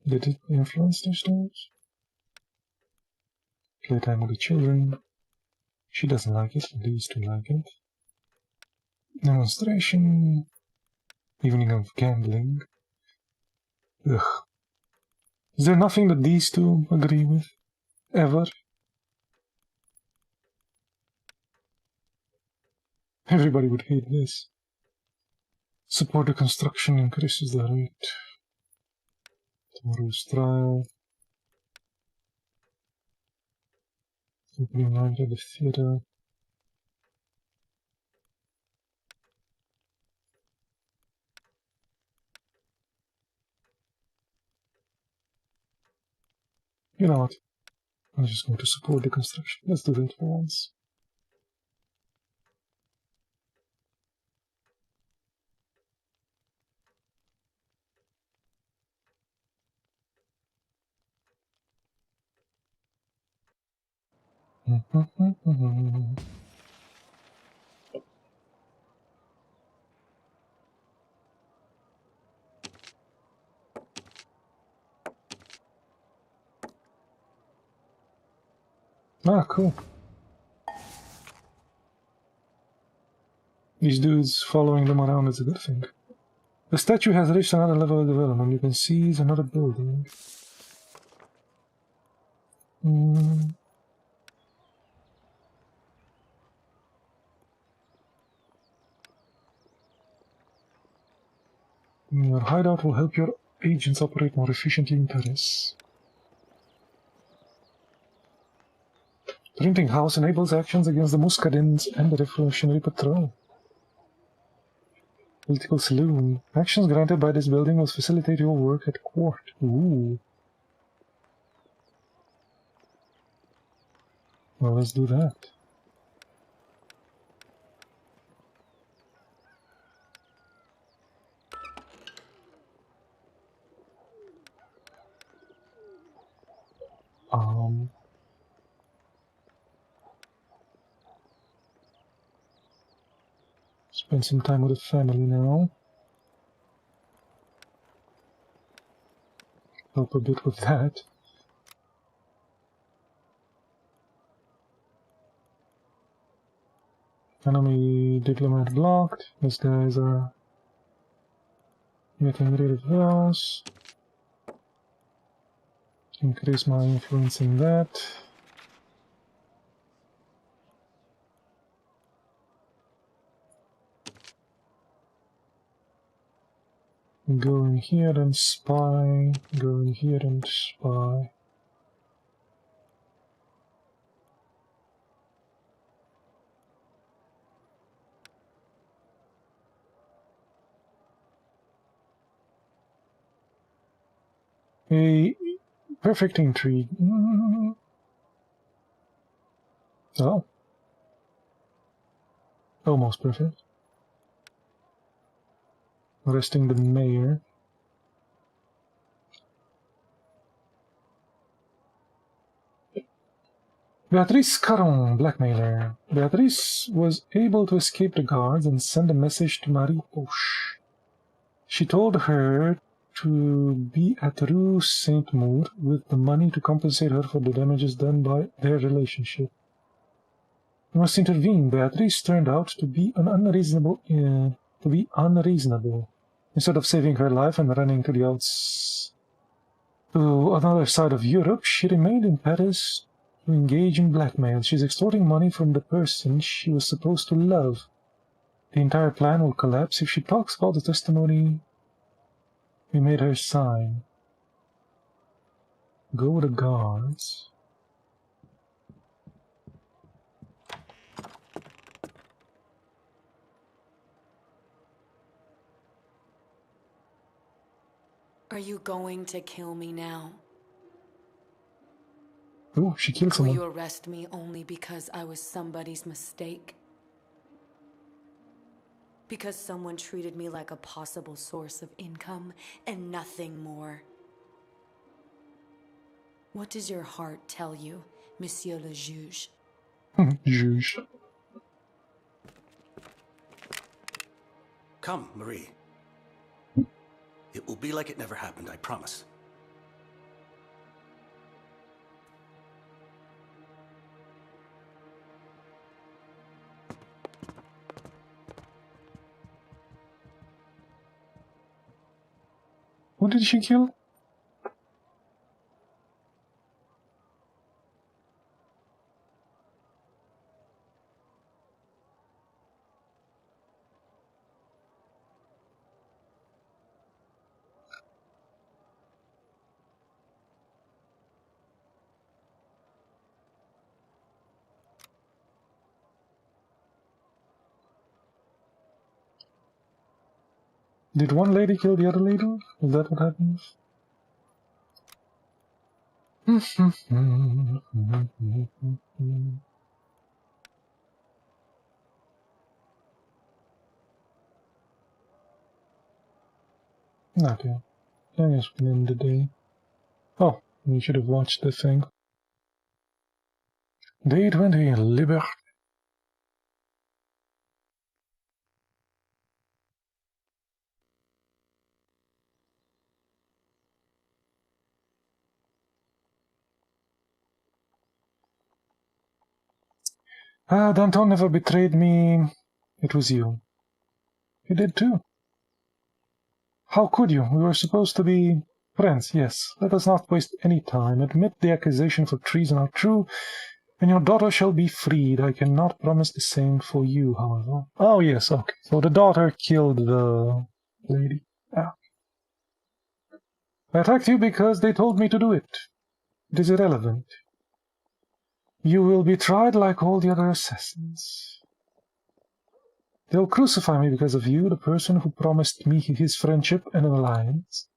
Did it influence their stars? Playtime with the children. She doesn't like it, these two like it. Demonstration. Evening of gambling. Ugh. Is there nothing that these two agree with? Ever? Everybody would hate this. Support the construction increases the rate. Tomorrow's trial. Opening night at the theater. You know what? I'm just going to support the construction. Let's do that for once. Ah, cool. These dudes following them around is a good thing. The statue has reached another level of development. You can seize another building. Your hideout will help your agents operate more efficiently in Paris. Printing house enables actions against the Muscadins and the Revolutionary Patrol. Political saloon. Actions granted by this building will facilitate your work at court. Ooh. Well, let's do that. Spend some time with the family now. Help a bit with that. Enemy diplomat blocked. These guys are getting rid of those. Increase my influence in that. Go in here and spy. Go in here and spy. A perfect intrigue. Oh. Almost perfect. Arresting the mayor. Beatrice Caron, blackmailer. Beatrice was able to escape the guards and send a message to Marie Poche. She told her to be at Rue Saint-Maur with the money to compensate her for the damages done by their relationship. You must intervene. Beatrice turned out to be unreasonable. Instead of saving her life and running to the another side of Europe, she remained in Paris to engage in blackmail. She's extorting money from the person she was supposed to love. The entire plan will collapse if she talks about the testimony we made her sign. Go with the guards. Are you going to kill me now? Oh, she killed Will someone. you arrest me only because I was somebody's mistake? Because someone treated me like a possible source of income and nothing more? What does your heart tell you, Monsieur le Juge? Juge. Come, Marie. It will be like it never happened, I promise. Who did she kill? Did one lady kill the other lady? Is that what happens? Not yet. I guess we can end the day. Oh, we should have watched the thing. Day 20, Liberté. Danton never betrayed me. It was you. You did too. How could you? We were supposed to be friends, yes. Let us not waste any time. Admit the accusation for treason are true, and your daughter shall be freed. I cannot promise the same for you, however. Oh, yes, okay. So the daughter killed the lady. Ah. I attacked you because they told me to do it. It is irrelevant. You will be tried like all the other assassins. They'll crucify me because of you, the person who promised me his friendship and an alliance.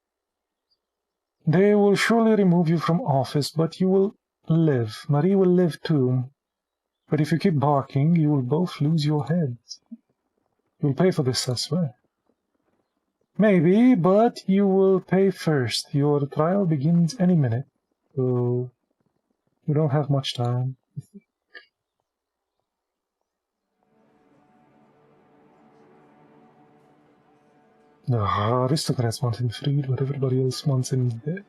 They will surely remove you from office, but you will live. Marie will live too. But if you keep barking, you will both lose your heads. You'll pay for this, I swear. Maybe, but you will pay first. Your trial begins any minute, so you don't have much time. The aristocrats want him freed, but everybody else wants him dead.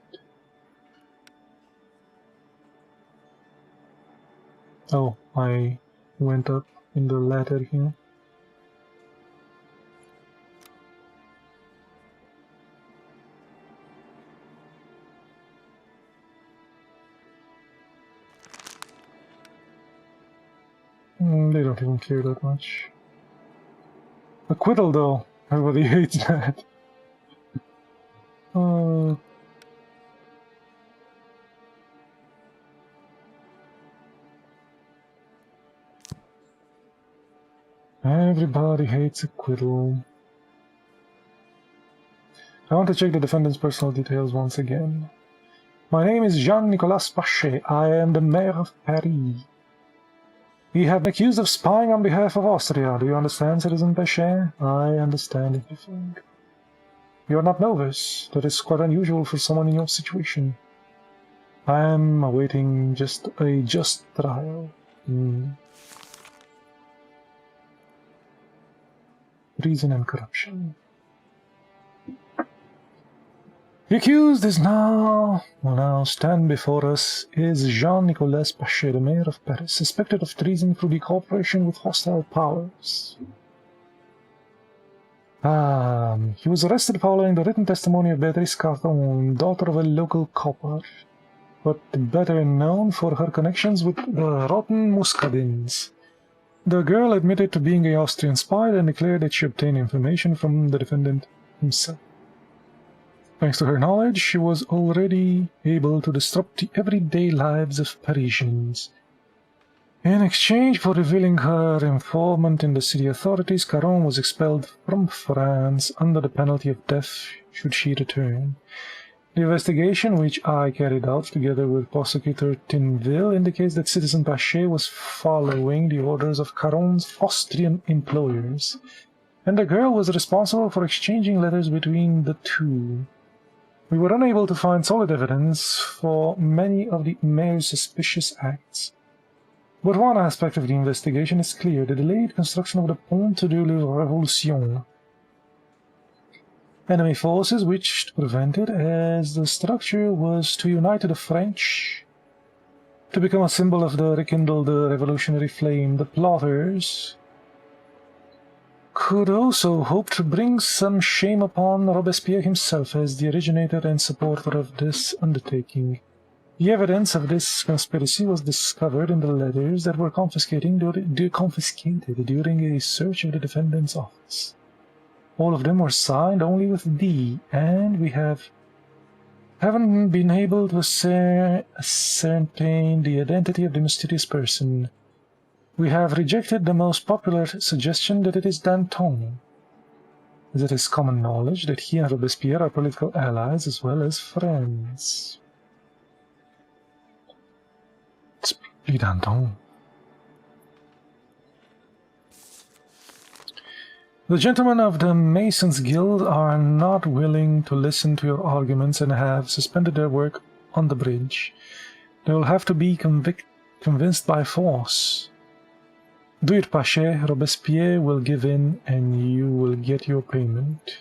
Oh, I went up in the ladder here. They don't even care that much. Acquittal, though. Everybody hates that. Everybody hates acquittal. I want to check the defendant's personal details once again. My name is Jean-Nicolas Pachet. I am the mayor of Paris. We have been accused of spying on behalf of Austria. Do you understand, Citizen Pachet? I understand everything. You are not nervous. That is quite unusual for someone in your situation. I am awaiting a just trial. Treason and corruption. The accused will now stand before us is Jean-Nicolas Pachet, the mayor of Paris, suspected of treason through the cooperation with hostile powers. He was arrested following the written testimony of Beatrice Carton, daughter of a local copper, but better known for her connections with the rotten Muscadins. The girl admitted to being an Austrian spy and declared that she obtained information from the defendant himself. Thanks to her knowledge, she was already able to disrupt the everyday lives of Parisians. In exchange for revealing her informant in the city authorities, Caron was expelled from France under the penalty of death should she return. The investigation, which I carried out together with Prosecutor Tinville, indicates that Citizen Pachet was following the orders of Caron's Austrian employers, and the girl was responsible for exchanging letters between the two. We were unable to find solid evidence for many of the mayor's suspicious acts. But one aspect of the investigation is clear: the delayed construction of the Pont de la Révolution. Enemy forces wished to prevent it, as the structure was to unite the French, to become a symbol of the rekindled revolutionary flame. The plotters could also hope to bring some shame upon Robespierre himself as the originator and supporter of this undertaking. The evidence of this conspiracy was discovered in the letters that were confiscated during a search of the defendant's office. All of them were signed only with D, and we haven't been able to ascertain the identity of the mysterious person. We have rejected the most popular suggestion that it is Danton, as it is common knowledge that he and Robespierre are political allies as well as friends. It's probably Danton. The gentlemen of the Masons' Guild are not willing to listen to your arguments and have suspended their work on the bridge. They will have to be convinced by force. Do it, Pache. Robespierre will give in and you will get your payment.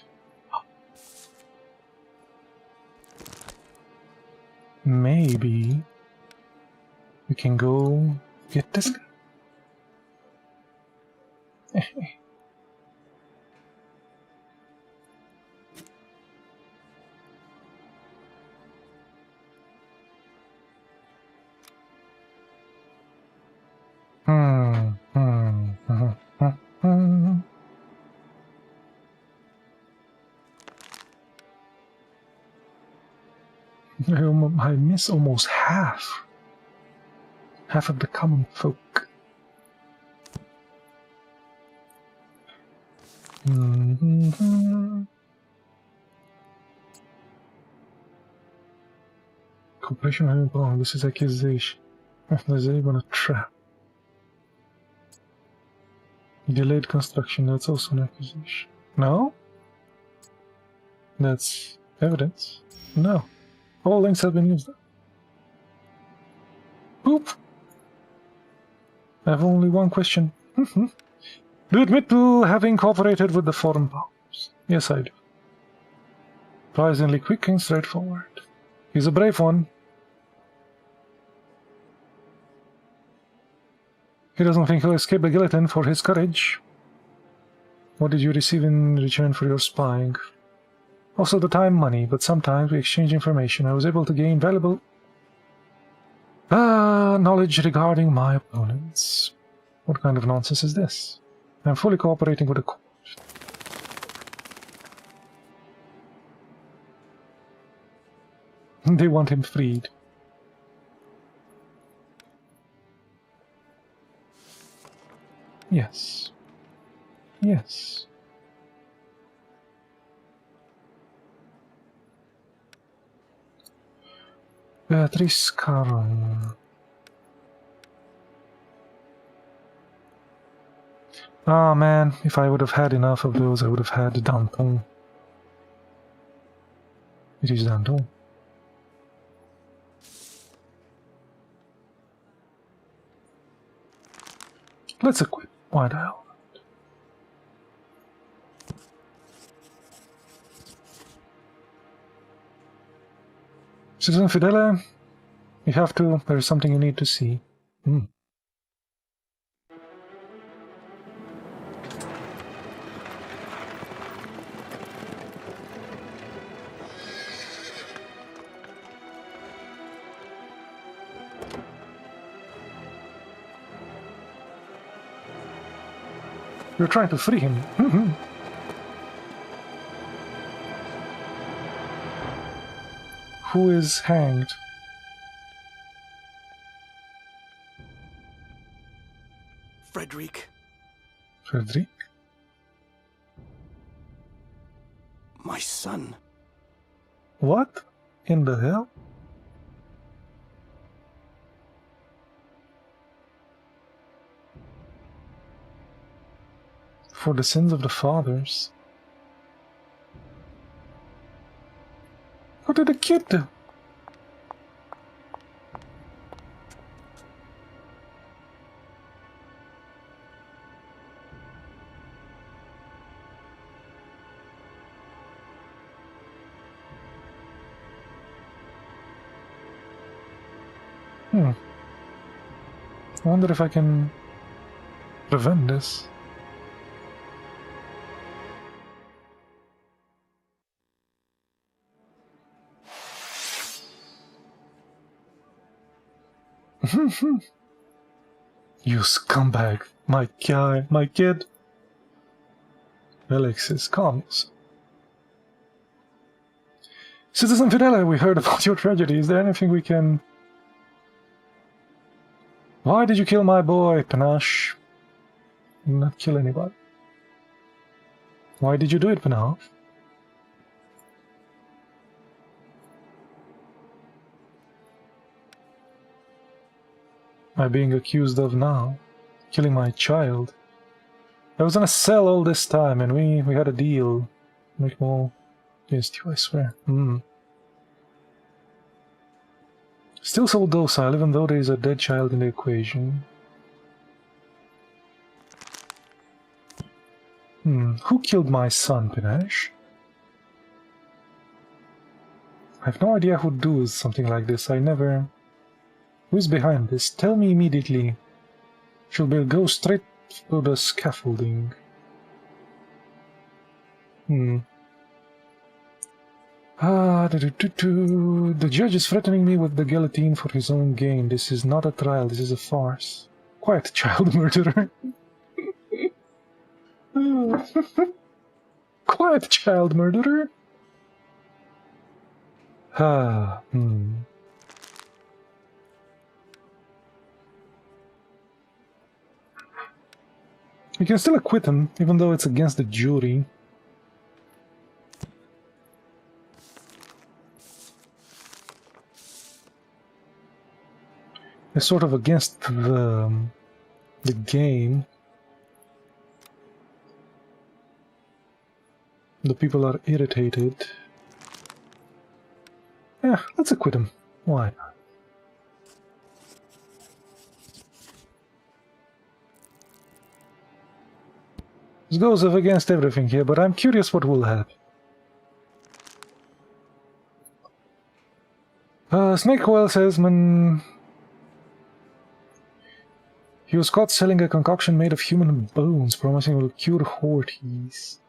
Maybe we can go get this guy. I miss almost half of the common folk. Completion of wrong. This is accusation. There's even a trap. Delayed construction, that's also an accusation. No? That's evidence. No. All links have been used. Boop! I have only one question. Do you admit to having cooperated with the foreign powers? Yes, I do. Surprisingly quick and straightforward. He's a brave one. He doesn't think he'll escape the guillotine for his courage. What did you receive in return for your spying? Also the time, money, but sometimes we exchange information. I was able to gain valuable knowledge regarding my opponents. What kind of nonsense is this? I'm fully cooperating with the court. They want him freed. Yes. Yes. Beatrice Caron. Ah, man, if I would have had enough of those, I would have had Danton. It is Danton. Let's equip White Island. Citizen Fidele, you have to. There is something you need to see. You're trying to free him. Who is hanged? Frederic. Frederic? My son. What in the hell? For the sins of the fathers. What did the kid do? I wonder if I can prevent this. You scumbag. My guy, my kid. Alexis, calm yourself. Citizen Fidele, we heard about your tragedy. Is there anything we can... Why did you kill my boy, Panache? Not kill anybody. Why did you do it, Panache? Am I being accused of now? Killing my child? I was in a cell all this time, and we had a deal. Make more against you, I swear. Still so docile, even though there is a dead child in the equation. Who killed my son, Panache? I have no idea who does something like this. I never... Who is behind this? Tell me immediately. She'll go straight to the scaffolding. The judge is threatening me with the guillotine for his own gain. This is not a trial, this is a farce. Quiet, child murderer. Quiet, child murderer. You can still acquit him, even though it's against the jury. It's sort of against the game. The people are irritated. Yeah, let's acquit him. Why not? This goes up against everything here, but I'm curious what will happen. Snake Oil Salesman... He was caught selling a concoction made of human bones, promising it will cure Horties.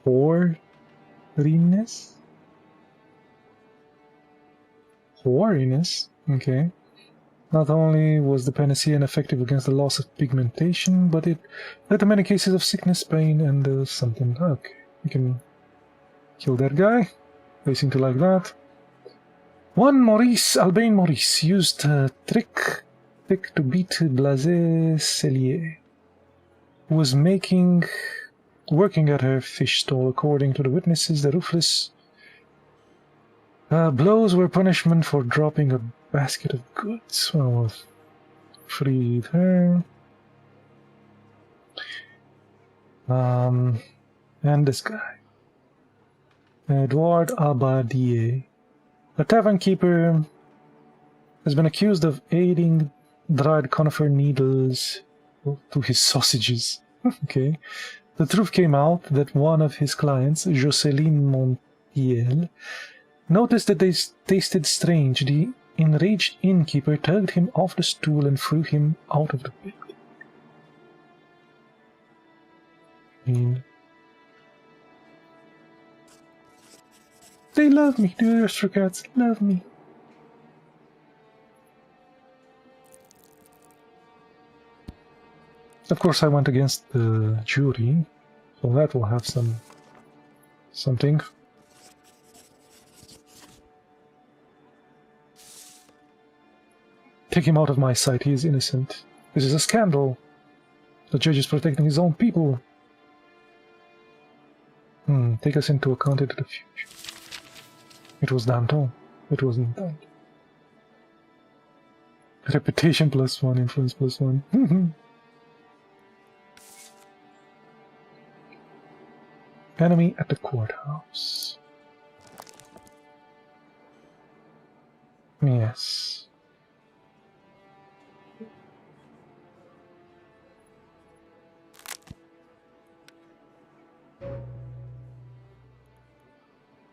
Hoariness? Hoariness? Okay. Not only was the panacea ineffective against the loss of pigmentation, but it led to many cases of sickness, pain, and something. Okay, we can kill that guy. They seem to like that. One Albane Maurice used a trick to beat Blasé Cellier, who was working at her fish stall. According to the witnesses, the ruthless blows were punishment for dropping a basket of goods. Well, we'll freed her. And this guy. Edouard Abadier. A tavern keeper has been accused of aiding dried conifer needles to his sausages. Okay. The truth came out that one of his clients, Jocelyn Montiel, noticed that they tasted strange. The enraged innkeeper tugged him off the stool and threw him out of the building. They love me, the aristocrats love me. Of course, I went against the jury, so that will have something. Take him out of my sight, he is innocent. This is a scandal. The judge is protecting his own people. Take us into account into the future. It was Danton. It wasn't done. Reputation +1, influence +1. Enemy at the courthouse. Yes.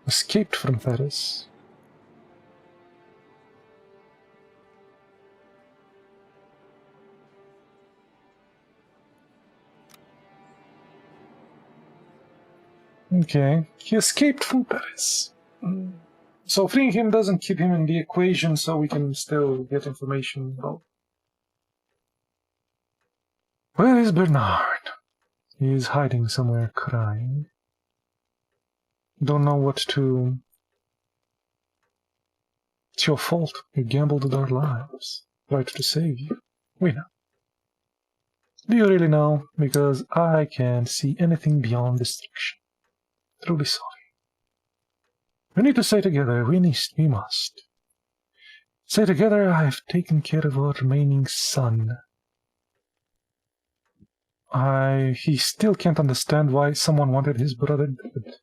Escaped from Paris. Okay, he escaped from Paris. So freeing him doesn't keep him in the equation, so we can still get information about... Where is Bernard? He is hiding somewhere, crying. Don't know what to... It's your fault. You gambled with our lives. Tried to save you. We know. Do you really know? Because I can't see anything beyond destruction. Truly sorry. We need to stay together. We must. Stay together. I have taken care of our remaining son. He still can't understand why someone wanted his brother dead.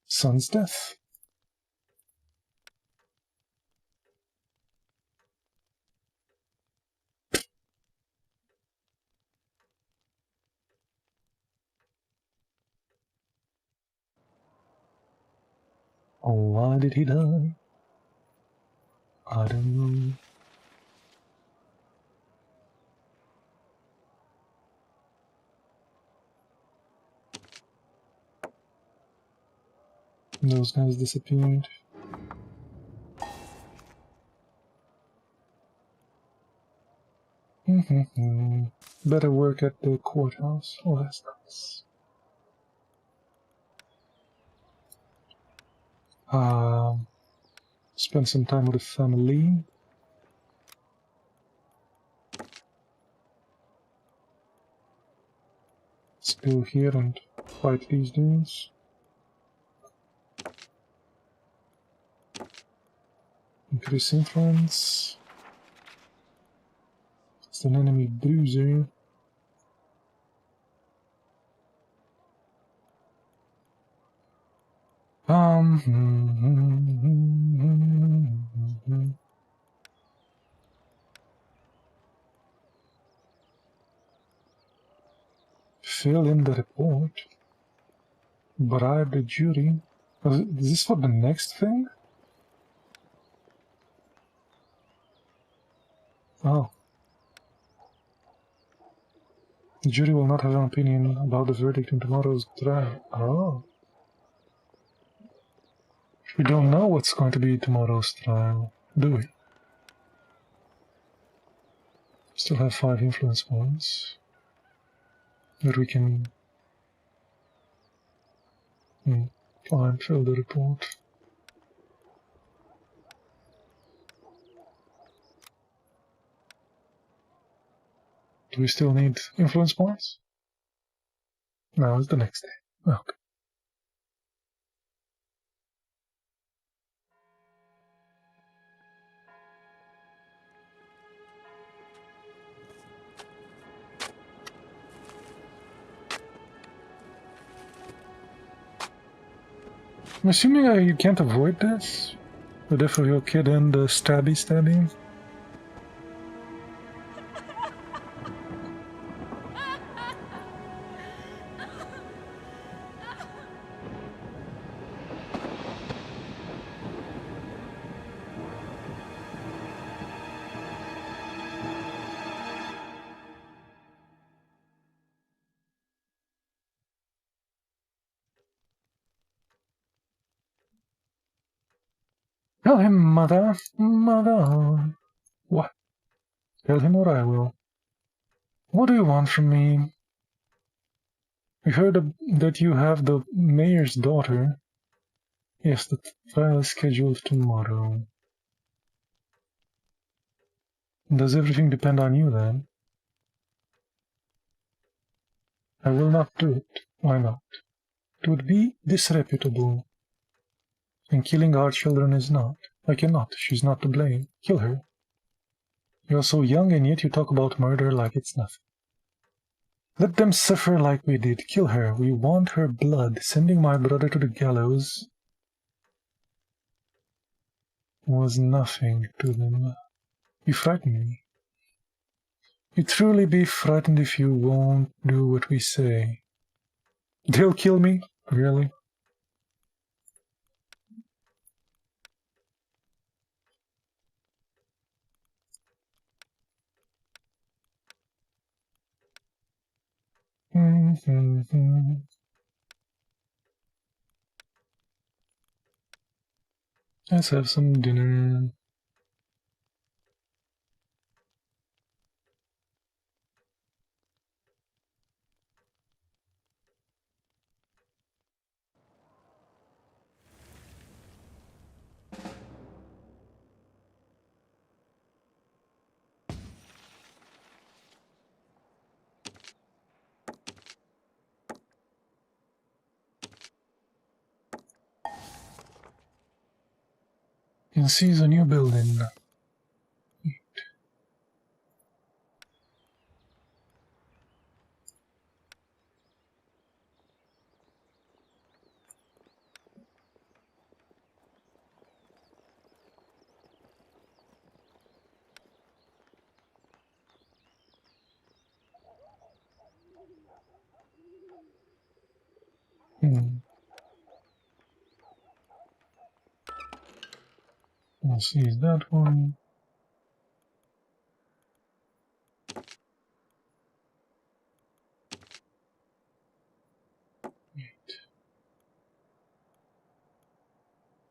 Son's death. Oh, why did he die? I don't know. Those guys disappeared. Better work at the courthouse. Oh, that's nice. Spend some time with the family. Let's go here and fight these dudes. Increase influence. It's an enemy bruiser. Fill in the report. Bribe the jury. Is this for the next thing? Oh. The jury will not have an opinion about the verdict in tomorrow's trial. Oh. We don't know what's going to be tomorrow's trial, do we? Still have 5 influence points that we can fine, fill the report. Do we still need influence points? No, it's the next day. Okay. I'm assuming you can't avoid this? The death of your kid and the stabby. Tell him, mother. What? Tell him or I will. What do you want from me? We heard that you have the mayor's daughter. Yes, the trial is scheduled tomorrow. Does everything depend on you, then? I will not do it. Why not? It would be disreputable. And killing our children is not. I cannot. She's not to blame. Kill her. You are so young, and yet you talk about murder like it's nothing. Let them suffer like we did. Kill her. We want her blood. Sending my brother to the gallows was nothing to them. You frighten me. You'd truly be frightened if you won't do what we say. They'll kill me? Really? Let's have some dinner. You can see the new building. Let's see that one.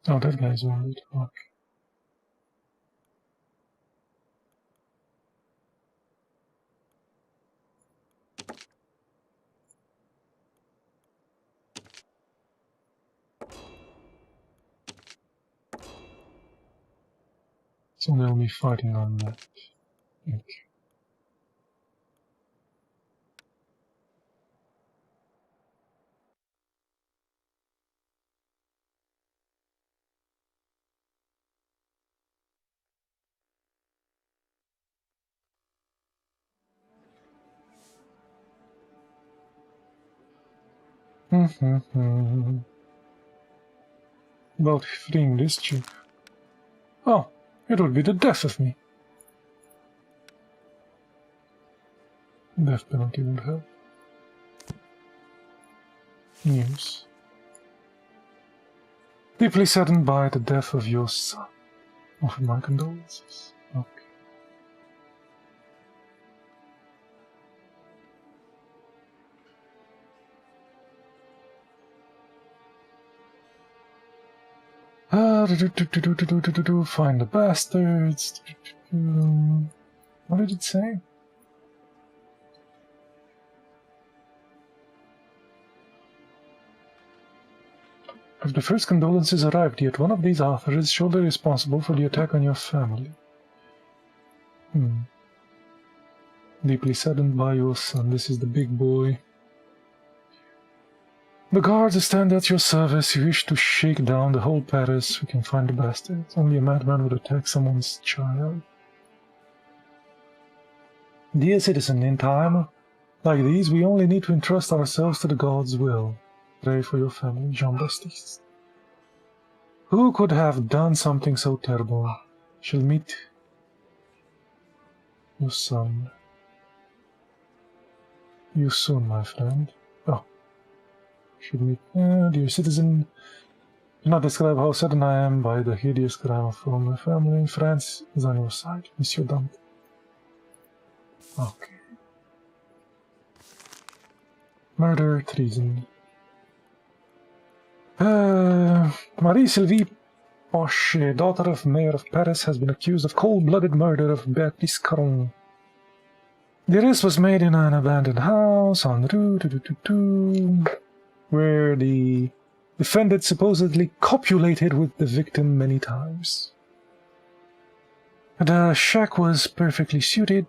Oh, that guy's worried. Okay. So they'll be fighting on that. Okay. About freeing this chick. Oh, it would be the death of me. Death penalty would help. News. Deeply saddened by the death of your son. Offer my condolences. Okay. Find the bastards. What did it say? If the first condolences arrived yet, one of these authors is surely responsible for the attack on your family. Deeply saddened by your son. This is the big boy. The guards stand at your service. You wish to shake down the whole Paris. We can find the bastards. Only a madman would attack someone's child. Dear citizen, in time like these, we only need to entrust ourselves to the gods' will. Pray for your family, Jean Baptiste. Who could have done something so terrible? Shall meet your son. You soon, my friend. Oh. Should meet, dear citizen. Do not describe how saddened I am by the hideous crime from my family. France is on your side, Monsieur Dante. Okay. Murder, treason. Marie-Sylvie Poche, daughter of Mayor of Paris, has been accused of cold-blooded murder of Béatrice Caron. The arrest was made in an abandoned house on Rue where the defendant supposedly copulated with the victim many times. The shack was perfectly suited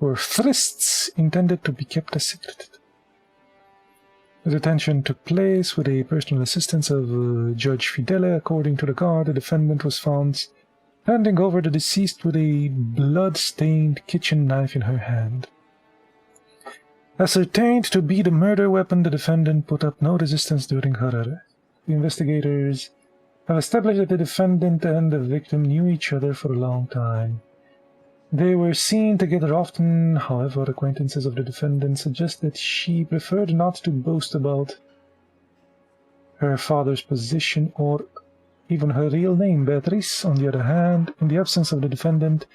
for trysts intended to be kept a secret. The detention took place with the personal assistance of Judge Fidele. According to the guard, the defendant was found handing over the deceased with a blood-stained kitchen knife in her hand. Ascertained to be the murder weapon, the defendant put up no resistance during her arrest. The investigators have established that the defendant and the victim knew each other for a long time. They were seen together often. However, acquaintances of the defendant suggest that she preferred not to boast about her father's position or even her real name. Beatrice, on the other hand, in the absence of the defendant,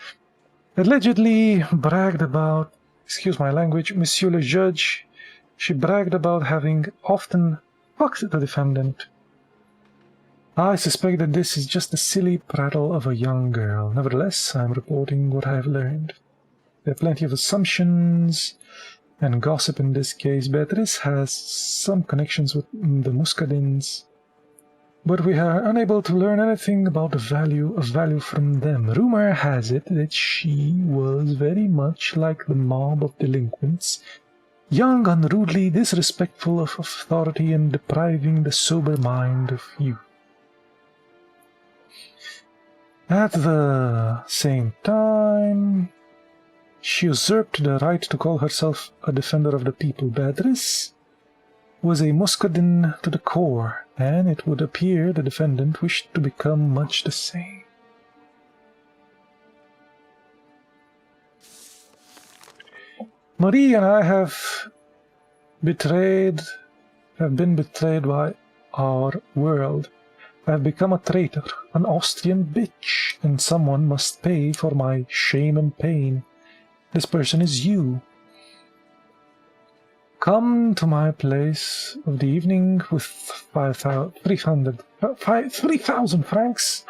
allegedly bragged about, excuse my language, Monsieur le Judge, She bragged about having often fucked the defendant. I suspect that this is just the silly prattle of a young girl. Nevertheless, I am reporting what I have learned. There are plenty of assumptions and gossip in this case. Beatrice has some connections with the Muscadins, but we are unable to learn anything about the value from them. Rumor has it that she was very much like the mob of delinquents, young, unruly, disrespectful of authority, and depriving the sober mind of youth. At the same time, she usurped the right to call herself a defender of the people. Beatrice was a Muscadin to the core, and it would appear the defendant wished to become much the same. Marie and I have been betrayed by our world. I have become a traitor, an Austrian bitch, and someone must pay for my shame and pain. This person is you. Come to my place of the evening with 3,000 francs.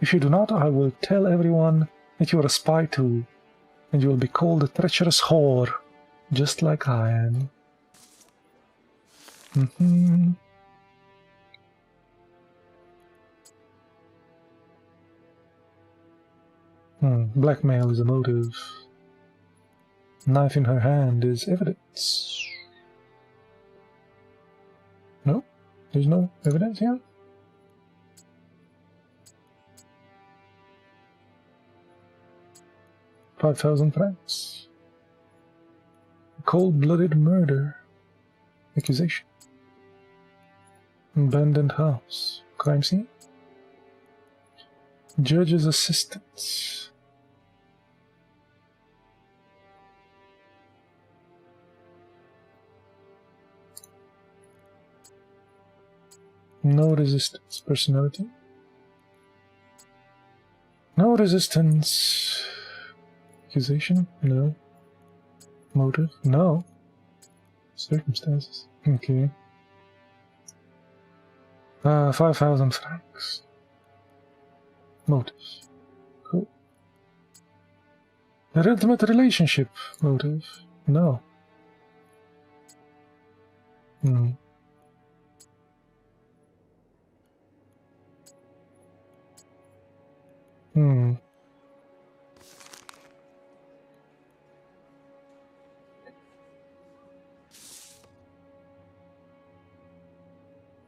If you do not, I will tell everyone that you are a spy too, and you will be called a treacherous whore, just like I am. Blackmail is a motive. Knife in her hand is evidence. No? There's no evidence here? £5,000. Cold-blooded murder. Accusation. Abandoned house. Crime scene. Judge's assistant. No resistance. Personality. No resistance. Accusation? No. Motive? No. Circumstances? Okay. 5,000 francs. Motive. Cool. Their intimate relationship. Motive. No.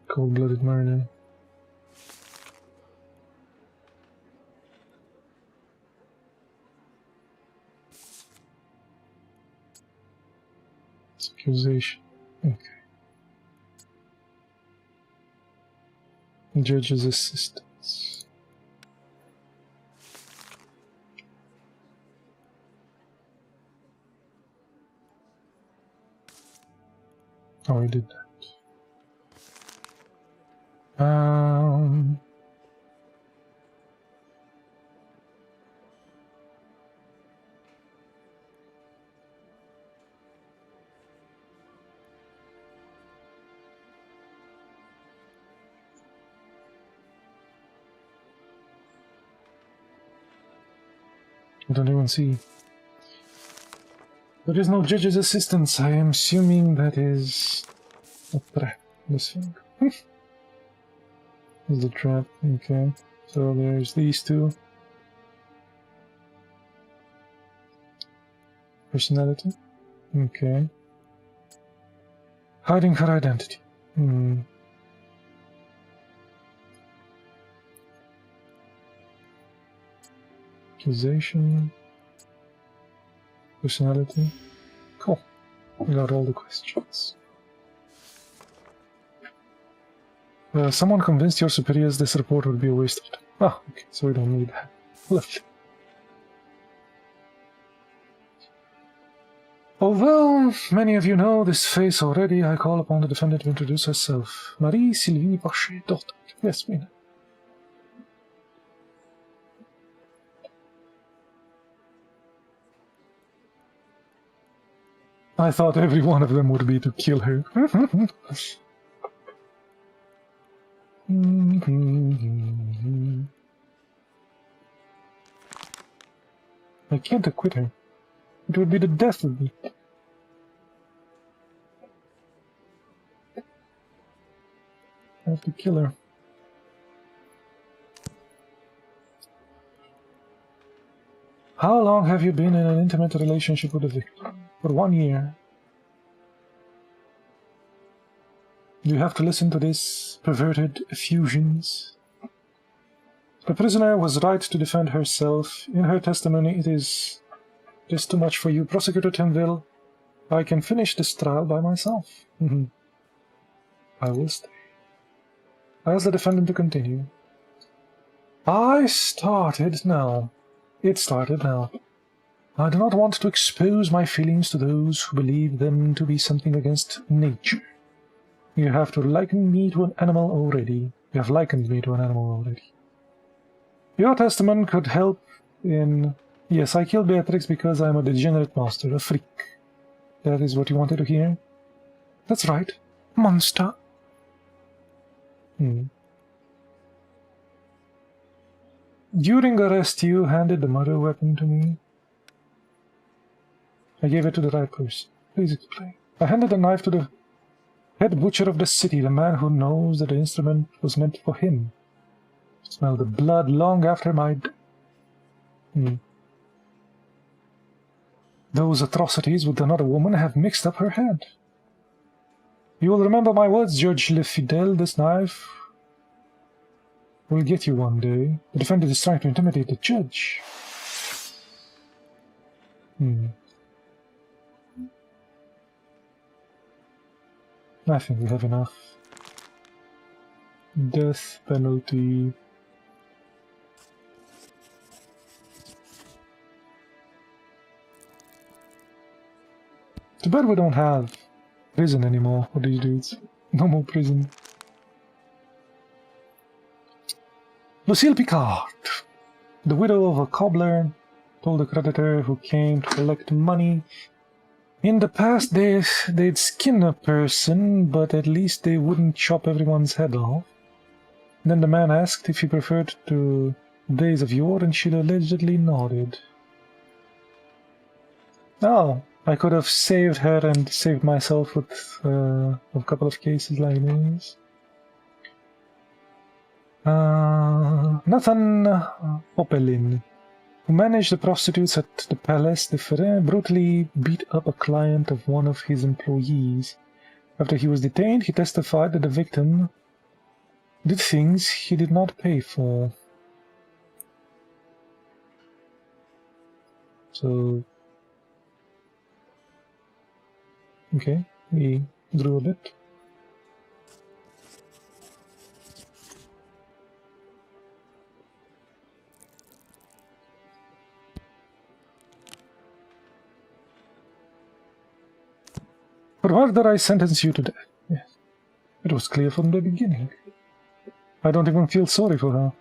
Cold-blooded murder. It's accusation. Okay. Judge's assistants. Oh, he did that. I don't even see. There is no judge's assistance. I am assuming that is a trap. This thing. Is the trap. Okay. So there's these two. Personality. Okay. Hiding her identity. Accusation. Personality. Cool. We got all the questions. Someone convinced your superiors this report would be a waste of time. Ah, okay, so we don't need that. Lovely. Although many of you know this face already, I call upon the defendant to introduce herself. Marie-Sylvie Bachet, daughter. Yes, we know. I thought every one of them would be to kill her. I can't acquit her. It would be the death of me. I have to kill her. How long have you been in an intimate relationship with a victim? For 1 year. You have to listen to this perverted effusions. The prisoner was right to defend herself. In her testimony, it is just too much for you, Prosecutor Timville. I can finish this trial by myself. I will stay. I ask the defendant to continue. It started now. I do not want to expose my feelings to those who believe them to be something against nature. You have to liken me to an animal already. You have likened me to an animal already. Your testament could help in... Yes, I killed Beatrix because I'm a degenerate monster, a freak. That is what you wanted to hear? That's right. Monster. During arrest, you handed the murder weapon to me. I gave it to the right person. Please explain. I handed the knife to the head butcher of the city, the man who knows that the instrument was meant for him. I smelled the blood long after my... Those atrocities with another woman have mixed up her head. You will remember my words, Judge Le Fidel. This knife will get you one day. The defendant is trying to intimidate the judge. I think we have enough. Death penalty. Too bad we don't have prison anymore for these dudes. No more prison. Lucille Picard, the widow of a cobbler, told a creditor who came to collect money. In the past they'd skin a person, but at least they wouldn't chop everyone's head off. Then the man asked if he preferred to days of yore, and she allegedly nodded. Oh, I could have saved her and saved myself with a couple of cases like this. Nathan Opelin, who managed the prostitutes at the Palais de Ferrin, brutally beat up a client of one of his employees. After he was detained, he testified that the victim did things he did not pay for. So... okay, we drew a bit. For murder, I sentence you to death. Yes. It was clear from the beginning. I don't even feel sorry for her.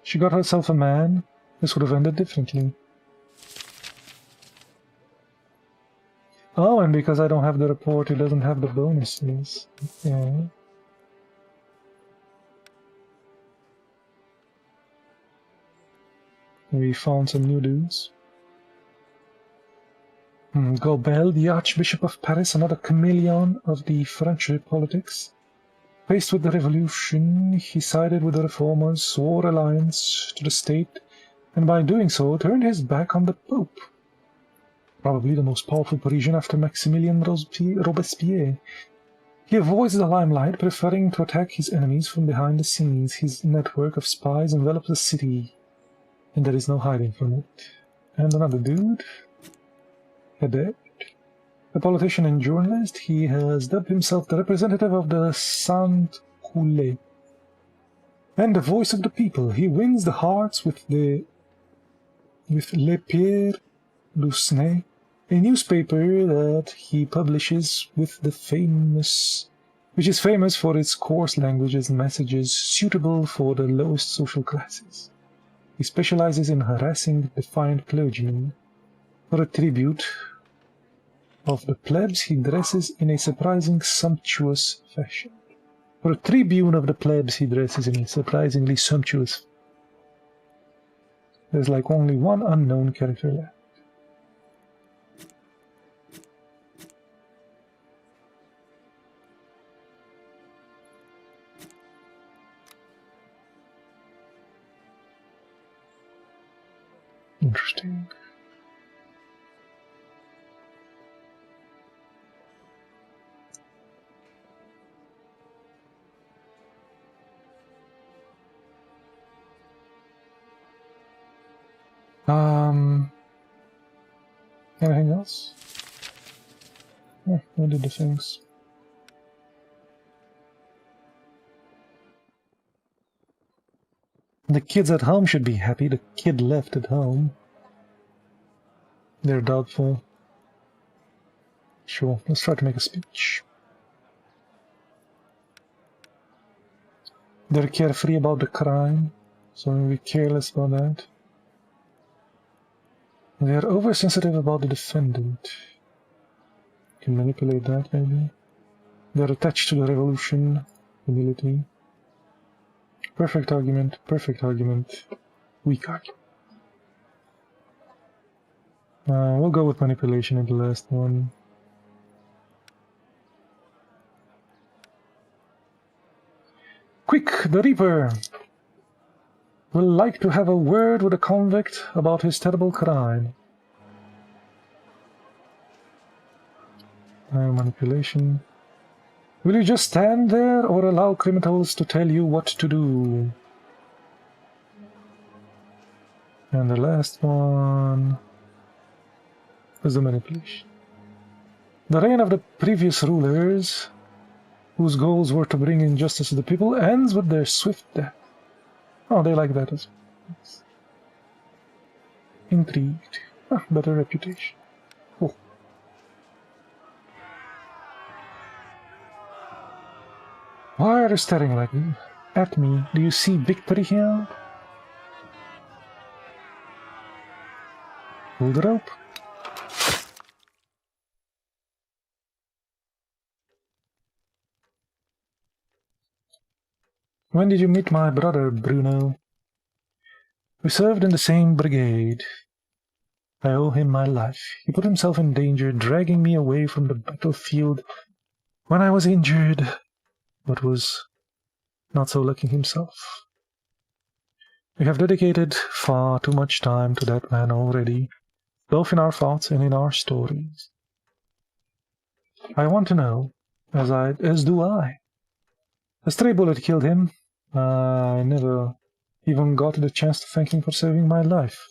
She got herself a man. This would have ended differently. Oh, and because I don't have the report, it doesn't have the bonuses. Yeah. We found some new dudes. Gobel, the Archbishop of Paris, another chameleon of the French politics. Faced with the revolution, he sided with the reformers, swore alliance to the state, and by doing so turned his back on the Pope. Probably the most powerful Parisian after Maximilien Robespierre. He avoids the limelight, preferring to attack his enemies from behind the scenes. His network of spies envelops the city, and there is no hiding from it. And another dude, Hebert, a politician and journalist, he has dubbed himself the representative of the Saint-Coulé and the voice of the people. He wins the hearts with Le Pierre Lusnay, a newspaper that he publishes which is famous for its coarse languages and messages suitable for the lowest social classes. He specializes in harassing defiant clergymen. For a tribute, of the plebs, he dresses in a surprising sumptuous fashion. For a tribune of the plebs, he dresses in a surprisingly sumptuous. There's like only one unknown character left. Interesting. Anything else? Oh, I did the things. The kids at home should be happy. The kid left at home. They're doubtful. Sure, let's try to make a speech. They're carefree about the crime, so we'll be careless about that. They are oversensitive about the defendant. Can manipulate that, maybe. They're attached to the revolution. Humility. Perfect argument, perfect argument. Weak argument. We'll go with manipulation in the last one. Quick, the Reaper will like to have a word with a convict about his terrible crime. Manipulation. Will you just stand there or allow criminals to tell you what to do? And the last one is the manipulation. The reign of the previous rulers, whose goals were to bring injustice to the people, ends with their swift death. Oh, they like that as well. Intrigued. Ah, better reputation. Oh. Why are you staring like at me? Do you see victory here? Pull the rope. When did you meet my brother, Bruno? We served in the same brigade. I owe him my life. He put himself in danger, dragging me away from the battlefield when I was injured, but was not so lucky himself. We have dedicated far too much time to that man already, both in our thoughts and in our stories. I want to know, as do I. A stray bullet killed him. I never even got the chance to thank him for saving my life.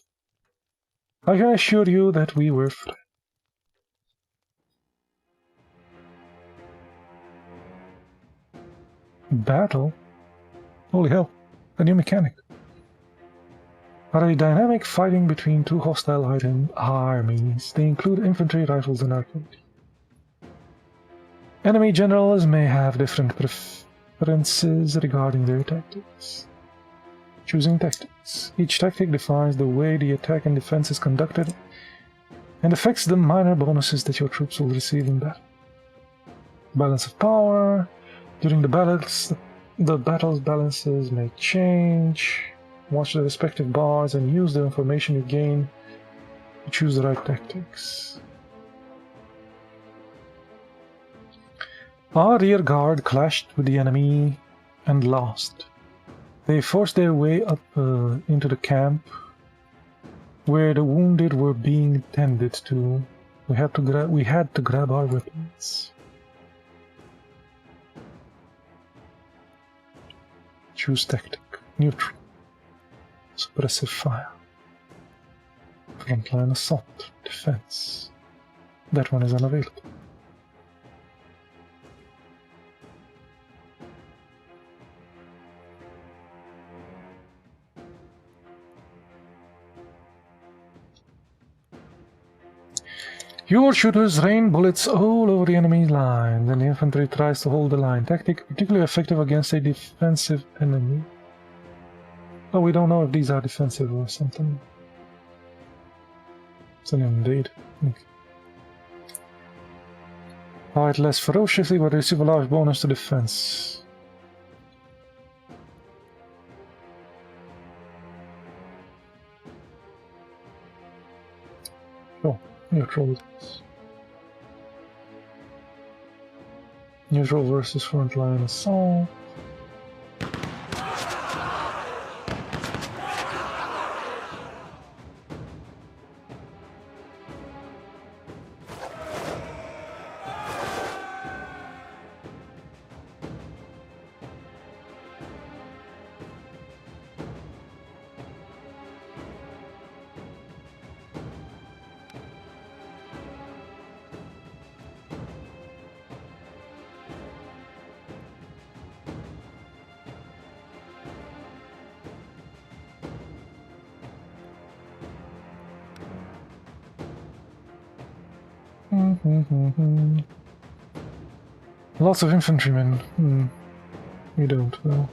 I can assure you that we were friends. Battle? Holy hell, a new mechanic. Are a dynamic fighting between two hostile armies. They include infantry, rifles, and artillery. Enemy generals may have different preferences regarding their tactics. Choosing tactics. Each tactic defines the way the attack and defense is conducted and affects the minor bonuses that your troops will receive in battle. Balance of power. During the battles balances may change. Watch the respective bars and use the information you gain to choose the right tactics. Our rear guard clashed with the enemy and lost. They forced their way up into the camp where the wounded were being tended to. We had to grab our weapons. Choose tactic. Neutral. Suppressive fire. Frontline assault. Defense. That one is unavailable. Your shooters rain bullets all over the enemy's lines, and the infantry tries to hold the line. Tactic particularly effective against a defensive enemy. Oh, we don't know if these are defensive or something. It's an invade. Okay. Fight less ferociously, but receive a large bonus to defense. Oh, neutral. Neutral versus frontline assault. Lots of infantrymen. We don't, though.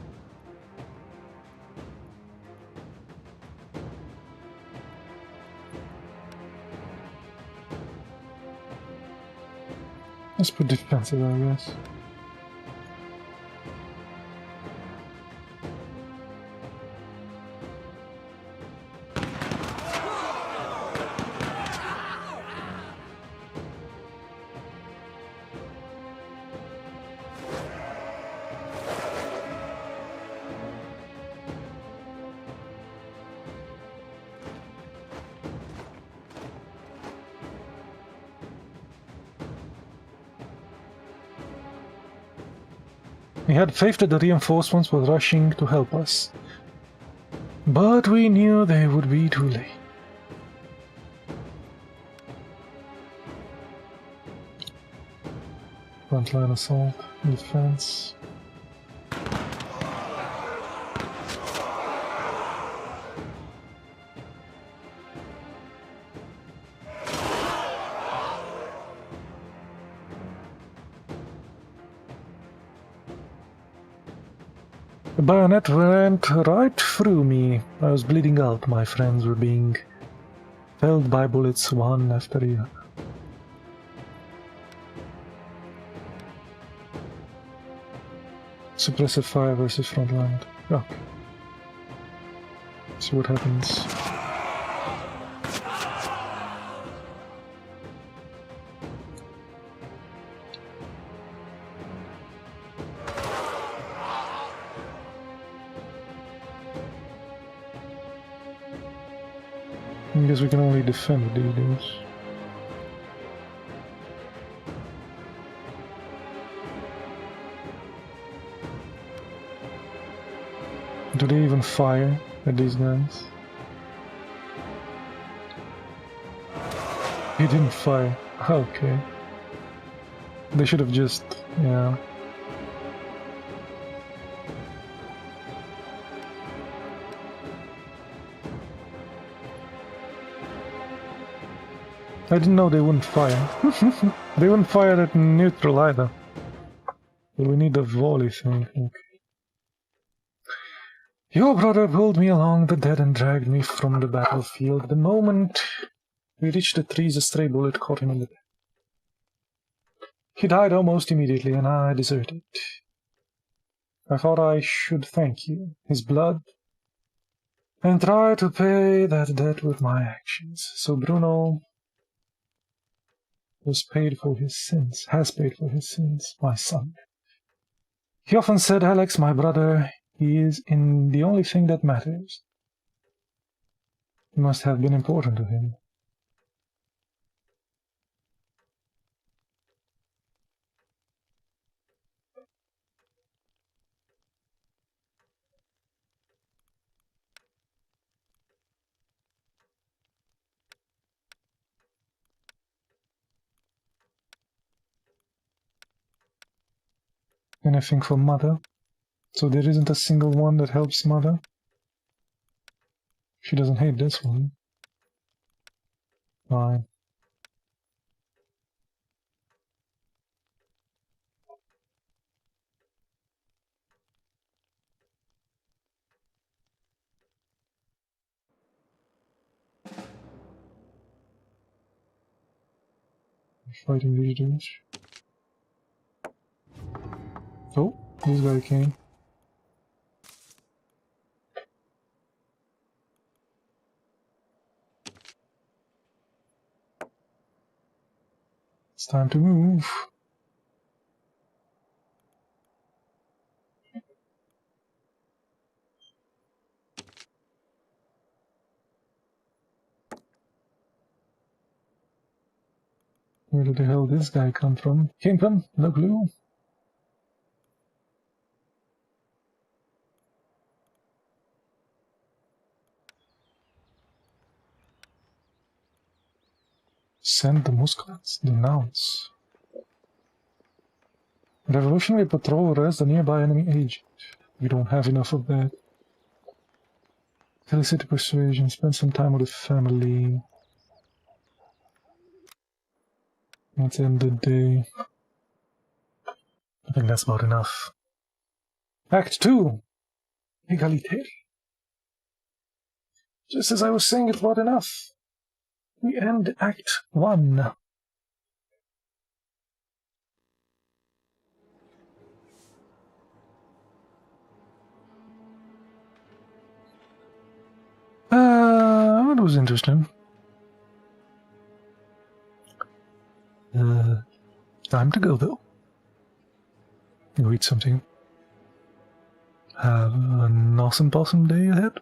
Let's put defensive, I guess. We had faith that the reinforcements were rushing to help us, but we knew they would be too late. Frontline assault, defense. The bayonet went right through me. I was bleeding out. My friends were being felled by bullets one after the other. Suppressive fire versus frontline. Okay. See what happens. I guess we can only defend with these dudes. Do they even fire at these guys? He didn't fire. Okay. They should have just... yeah. I didn't know they wouldn't fire. They wouldn't fire at neutral either. But we need a volley thing. Okay. Your brother pulled me along the dead and dragged me from the battlefield. The moment we reached the trees, a stray bullet caught him in the back. He died almost immediately, and I deserted. I thought I should thank you, his blood, and try to pay that debt with my actions. So Bruno has paid for his sins, my son. He often said, Alex, my brother, he is in the only thing that matters. It must have been important to him. Anything for Mother? So there isn't a single one that helps Mother? She doesn't hate this one. Fine. Fighting these dudes. Oh, this guy came. It's time to move. Where the hell did this guy come from? No clue. Send the Muscats. Denounce. Revolutionary patrol arrest a nearby enemy agent. We don't have enough of that. Felicity persuasion. Spend some time with the family. Let's end the day. I think that's about enough. Act 2. Egalitaire. Just as I was saying it's about enough. We end Act 1. It was interesting. Time to go though. Go eat something. Have an awesome day ahead.